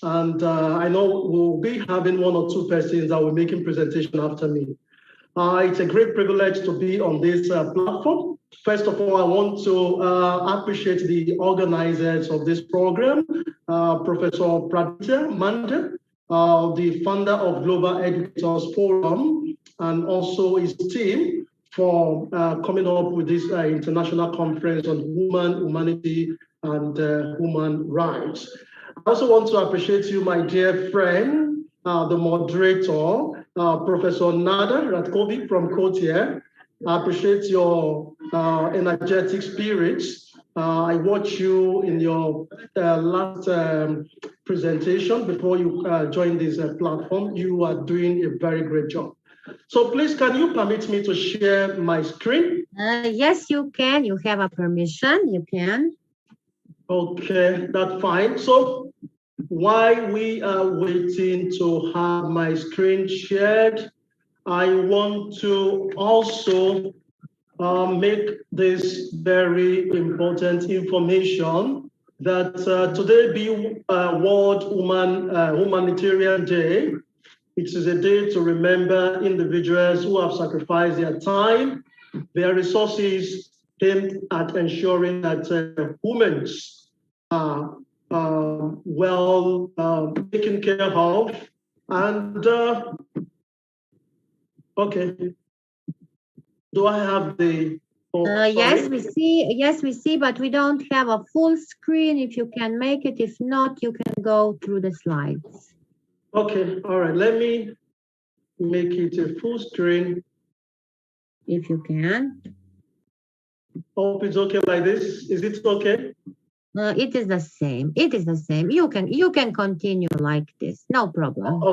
And I know we'll be having one or two persons that will be making presentation after me. It's a great privilege to be on this platform. First of all, I want to appreciate the organizers of this program, Professor Praditya Manda, the founder of Global Educators Forum, and also his team for coming up with this international conference on humanity, and human rights. I also want to appreciate you, my dear friend, the moderator, Professor Nadia Ratkovic from Croatia. I appreciate your energetic spirits. I watched you in your last presentation before you joined this platform. You are doing a very great job. So please, can you permit me to share my screen? Yes, you can. You have a permission. You can. Okay, that's fine. So while we are waiting to have my screen shared, I want to also make this very important information that today being World Humanitarian Day, it is a day to remember individuals who have sacrificed their time, their resources aimed at ensuring that women's are well taken care of. And okay, do I have the? Yes, we see. Yes, we see, but we don't have a full screen. If you can make it, if not, you can go through the slides. Okay, all right. Let me make it a full screen. If you can. Hope it's okay like this. Is it okay? It is the same. It is the same. You can continue like this. No problem.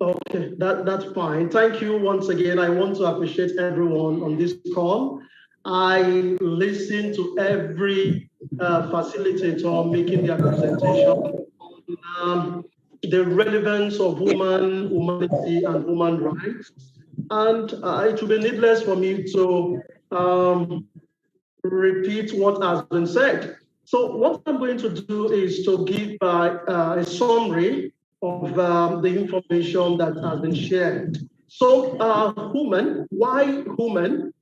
Okay, that's fine. Thank you once again. I want to appreciate everyone on this call. I listen to every facilitator making their presentation on the relevance of humanity and human rights. And it will be needless for me to repeat what has been said. So what I'm going to do is to give a summary of the information that has been shared. So human, why human?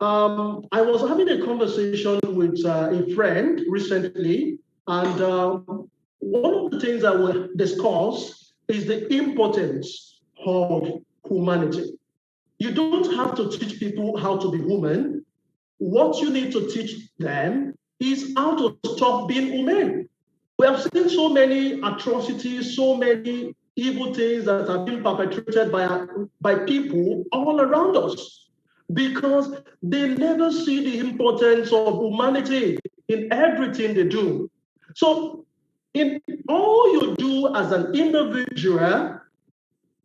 I was having a conversation with a friend recently, and one of the things that we discussed is the importance of humanity. You don't have to teach people how to be human. What you need to teach them is how to stop being human. We have seen so many atrocities, so many evil things that have been perpetrated by people all around us because they never see the importance of humanity in everything they do. So in all you do as an individual,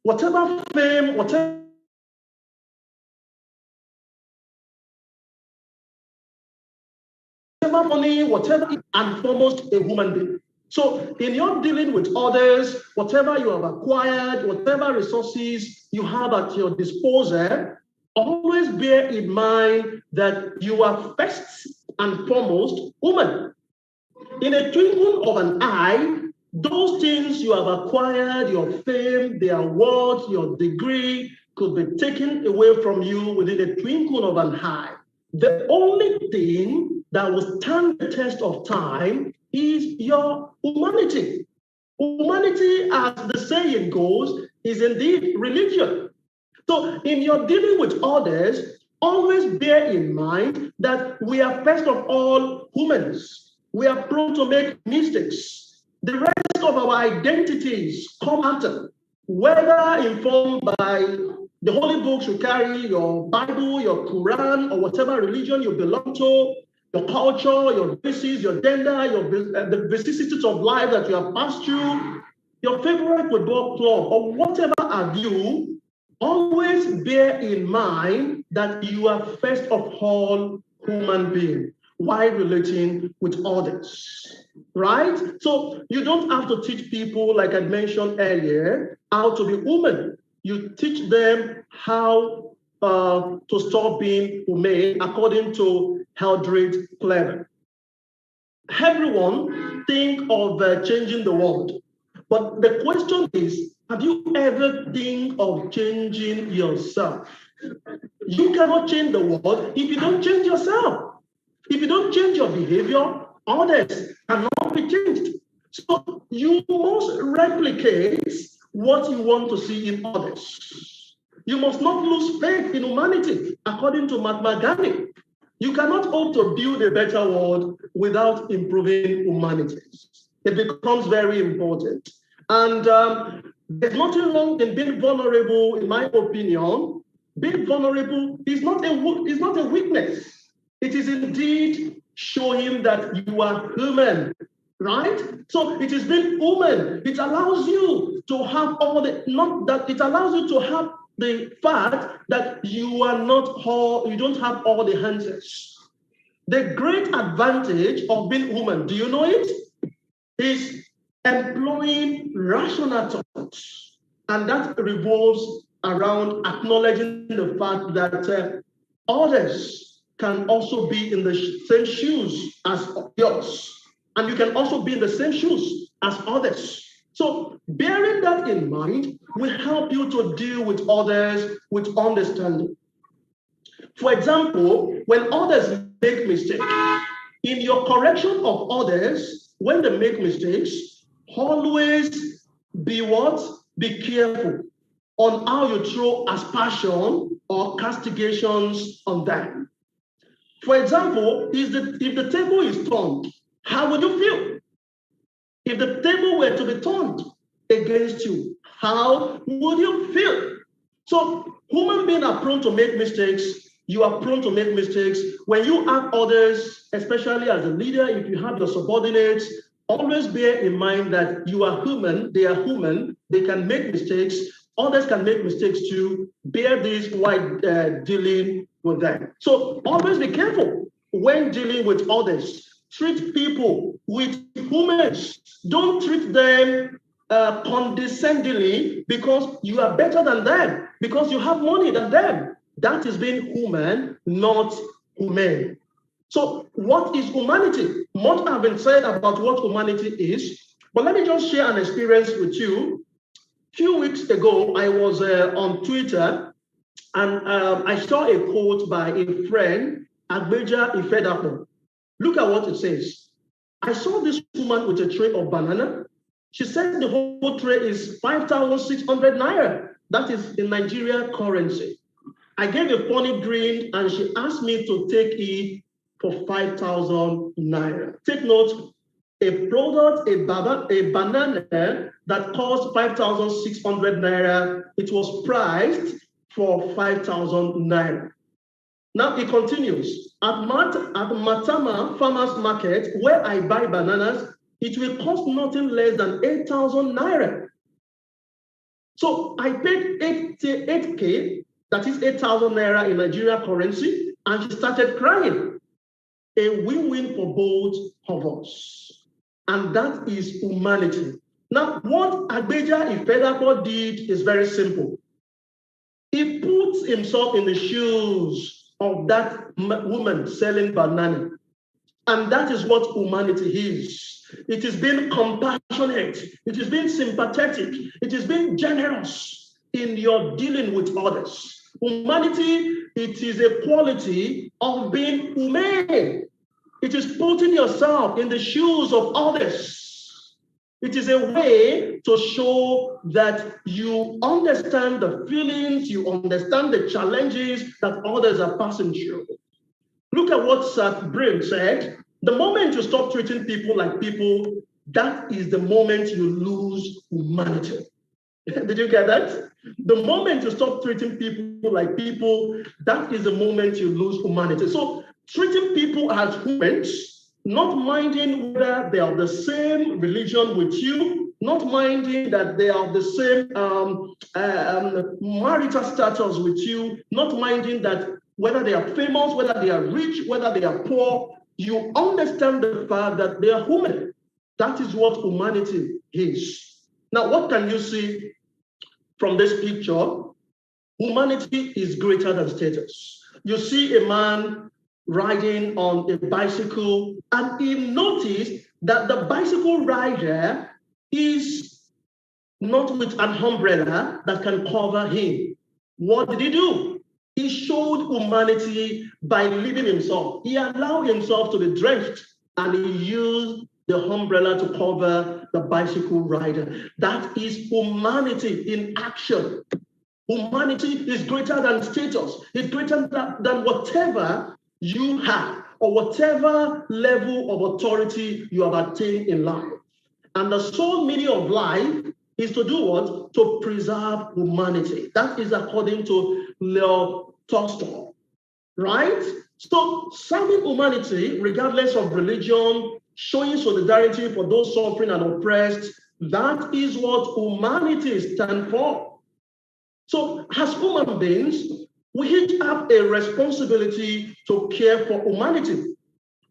whatever fame, whatever money, whatever, and foremost a human being. So in your dealing with others, whatever you have acquired, whatever resources you have at your disposal, always bear in mind that you are first and foremost human. In a twinkle of an eye, those things you have acquired, your fame, the awards, your degree, could be taken away from you within a twinkle of an eye. The only thing that will stand the test of time is your humanity. Humanity, as the saying goes, is indeed religion. So in your dealing with others, always bear in mind that we are first of all humans. We are prone to make mistakes. The rest of our identities come after, whether informed by the holy books you carry, your Bible, your Quran, or whatever religion you belong to, your culture, your races, your gender, the vicissitudes of life that you have passed through, your favorite football club, or whatever have you, always bear in mind that you are first of all human being while relating with others, right? So you don't have to teach people, like I mentioned earlier, how to be human. You teach them how to stop being humane according to Eldred Clever. Everyone think of changing the world, but the question is, have you ever think of changing yourself? You cannot change the world if you don't change yourself. If you don't change your behavior, others cannot be changed. So you must replicate what you want to see in others. You must not lose faith in humanity, according to Mahatma Gandhi. You cannot hope to build a better world without improving humanity. It becomes very important. And there's nothing wrong in being vulnerable, in my opinion. Being vulnerable is not a weakness. It is indeed showing that you are human, right? So it is being human. It allows you to have it allows you to have the fact that you don't have all the answers. The great advantage of being woman, do you know it? Is employing rational thoughts. And that revolves around acknowledging the fact that others can also be in the same shoes as yours. And you can also be in the same shoes as others. So bearing that in mind will help you to deal with others with understanding. For example, when others make mistakes, in your correction of others, when they make mistakes, always be what? Be careful on how you throw aspersion or castigations on them. For example, if the table is turned, how would you feel? If the table were to be turned against you, how would you feel? So human beings are prone to make mistakes. You are prone to make mistakes. When you have others, especially as a leader, if you have your subordinates, always bear in mind that you are human, they are human, they can make mistakes, others can make mistakes too. Bear this while dealing with them. So always be careful when dealing with others. Treat people with humans. Don't treat them condescendingly because you are better than them, because you have money than them. That is being human, not humane. So what is humanity? Much has been said about what humanity is, but let me just share an experience with you. A few weeks ago, I was on Twitter, and I saw a quote by a friend, Agbeja Ifedapo. Look at what it says. I saw this woman with a tray of banana. She said the whole tray is 5,600 naira. That is in Nigeria currency. I gave a funny grin and she asked me to take it for 5,000 naira. Take note, a product, a banana that cost 5,600 naira, it was priced for 5,000 naira. Now it continues. At Matama Farmers Market, where I buy bananas, it will cost nothing less than 8,000 naira. So I paid 8K, that is 8,000 naira in Nigeria currency, and she started crying. A win-win for both of us. And that is humanity. Now, what Agbeja Ifedapo did is very simple. He puts himself in the shoes of that woman selling banana. And that is what humanity is. It is being compassionate. It is being sympathetic. It is being generous in your dealing with others. Humanity, it is a quality of being humane. It is putting yourself in the shoes of others. It is a way to show that you understand the feelings, you understand the challenges that others are passing through. Look at what Seth Brim said. The moment you stop treating people like people, that is the moment you lose humanity. Did you get that? The moment you stop treating people like people, that is the moment you lose humanity. So treating people as humans, not minding whether they are the same religion with you, not minding that they are the same marital status with you, not minding that whether they are famous, whether they are rich, whether they are poor, you understand the fact that they are human. That is what humanity is. Now, what can you see from this picture? Humanity is greater than status. You see a man riding on a bicycle, and he noticed that the bicycle rider is not with an umbrella that can cover him. What did he do? He showed humanity by leaving himself. He allowed himself to be drenched, and he used the umbrella to cover the bicycle rider. That is humanity in action. Humanity is greater than status. It's greater than whatever you have or whatever level of authority you have attained in life. And the sole meaning of life is to do what? To preserve humanity. That is according to Leo Tolstoy, right? So serving humanity, regardless of religion, showing solidarity for those suffering and oppressed, that is what humanity stands for. So as human beings, we each have a responsibility to care for humanity.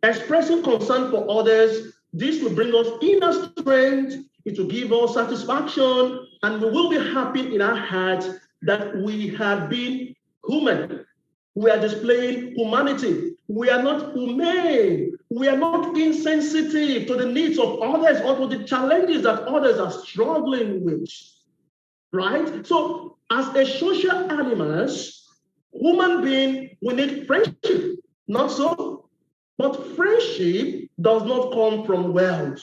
Expressing concern for others, this will bring us inner strength, it will give us satisfaction, and we will be happy in our hearts that we have been human. We are displaying humanity. We are not humane. We are not insensitive to the needs of others or to the challenges that others are struggling with. Right? So, as a social animals, human beings, we need friendship. Not so? But friendship does not come from wealth.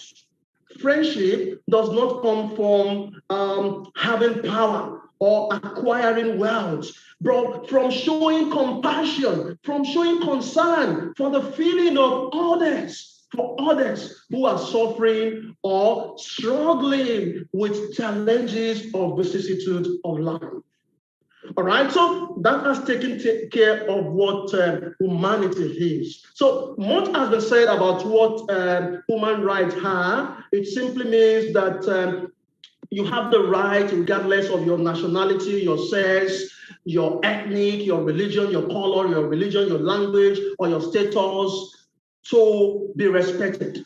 Friendship does not come from having power or acquiring wealth, but from showing compassion, from showing concern for the feeling of others, for others who are suffering or struggling with challenges of vicissitudes of life. All right, so that has taken care of what humanity is. So much has been said about what human rights are. It simply means that you have the right, regardless of your nationality, your sex, your ethnic, your religion, your color, your religion, your language, or your status, to be respected,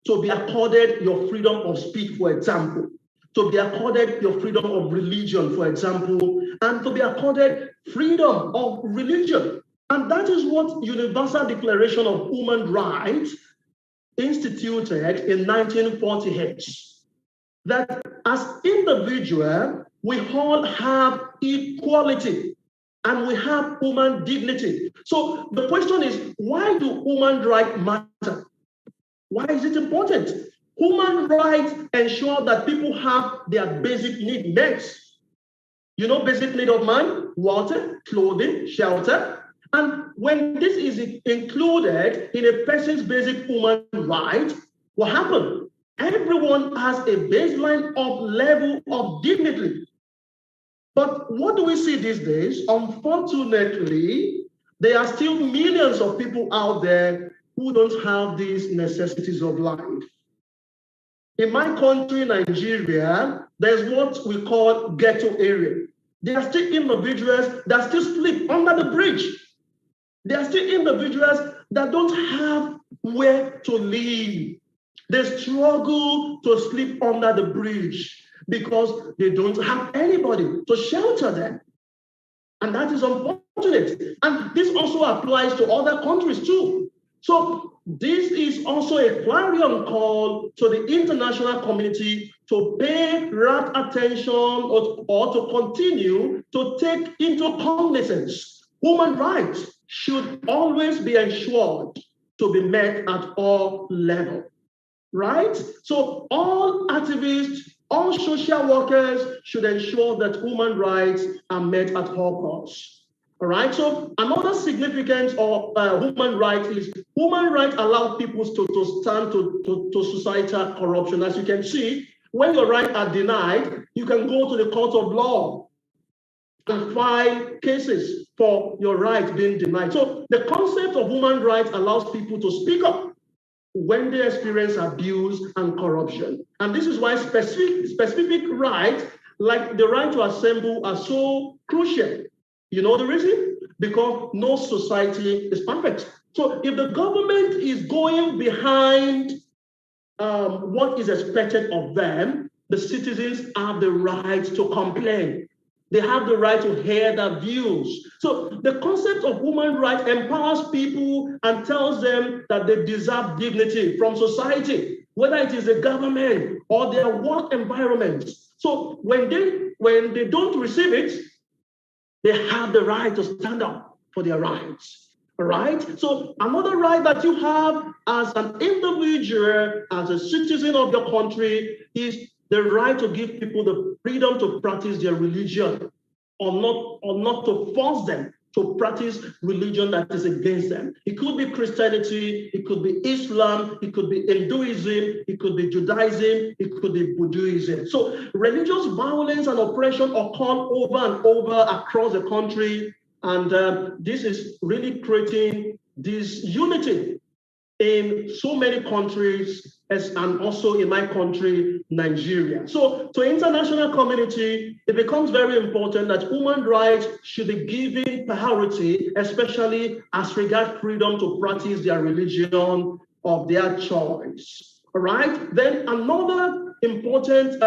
to be accorded your freedom of speech, for example, to be accorded your freedom of religion, for example, and to be accorded freedom of religion. And that is what Universal Declaration of Human Rights instituted in 1948. That as individuals, we all have equality and we have human dignity. So the question is, why do human rights matter? Why is it important? Human rights ensure that people have their basic needs met. You know, basic need of man: water, clothing, shelter. And when this is included in a person's basic human right, what happens? Everyone has a baseline of level of dignity. But what do we see these days? Unfortunately, there are still millions of people out there who don't have these necessities of life. In my country, Nigeria, there's what we call ghetto area. There are still individuals that still sleep under the bridge. There are still individuals that don't have where to live. They struggle to sleep under the bridge because they don't have anybody to shelter them. And that is unfortunate. And this also applies to other countries too. So this is also a clarion call to the international community to pay rapt attention or to continue to take into cognizance human rights should always be ensured to be met at all levels. Right? So all activists, all social workers should ensure that human rights are met at all costs. All right, so another significance of human rights is human rights allow people to stand to societal corruption. As you can see, when your rights are denied, you can go to the court of law and file cases for your rights being denied. So the concept of human rights allows people to speak up when they experience abuse and corruption. And this is why specific rights, like the right to assemble, are so crucial. You know the reason? Because no society is perfect. So if the government is going behind what is expected of them, the citizens have the right to complain. They have the right to hear their views. So the concept of human rights empowers people and tells them that they deserve dignity from society, whether it is the government or their work environments. So when they don't receive it, they have the right to stand up for their rights. All right? So another right that you have as an individual, as a citizen of your country, is the right to give people the freedom to practice their religion, or not to force them to practice religion that is against them. It could be Christianity, it could be Islam, it could be Hinduism, it could be Judaism, it could be Buddhism. So religious violence and oppression occur over and over across the country, and this is really creating this unity in so many countries, and also in my country, Nigeria. So to international community, it becomes very important that human rights should be given priority, especially as regards freedom to practice their religion of their choice. All right. Then another important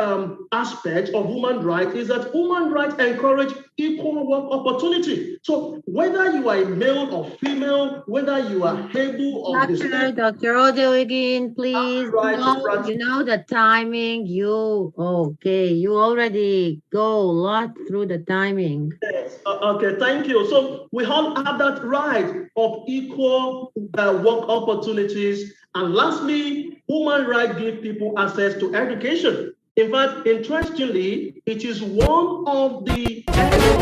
aspect of human rights is that human rights encourage equal work opportunity. So whether you are a male or female, whether you are able or disabled. Dr. Odeogin, please. You know the timing. You already go a lot through the timing. Yes. Okay, thank you. So we all have that right of equal work opportunities. And lastly, human rights give people access to education. In fact, interestingly, it is one of the education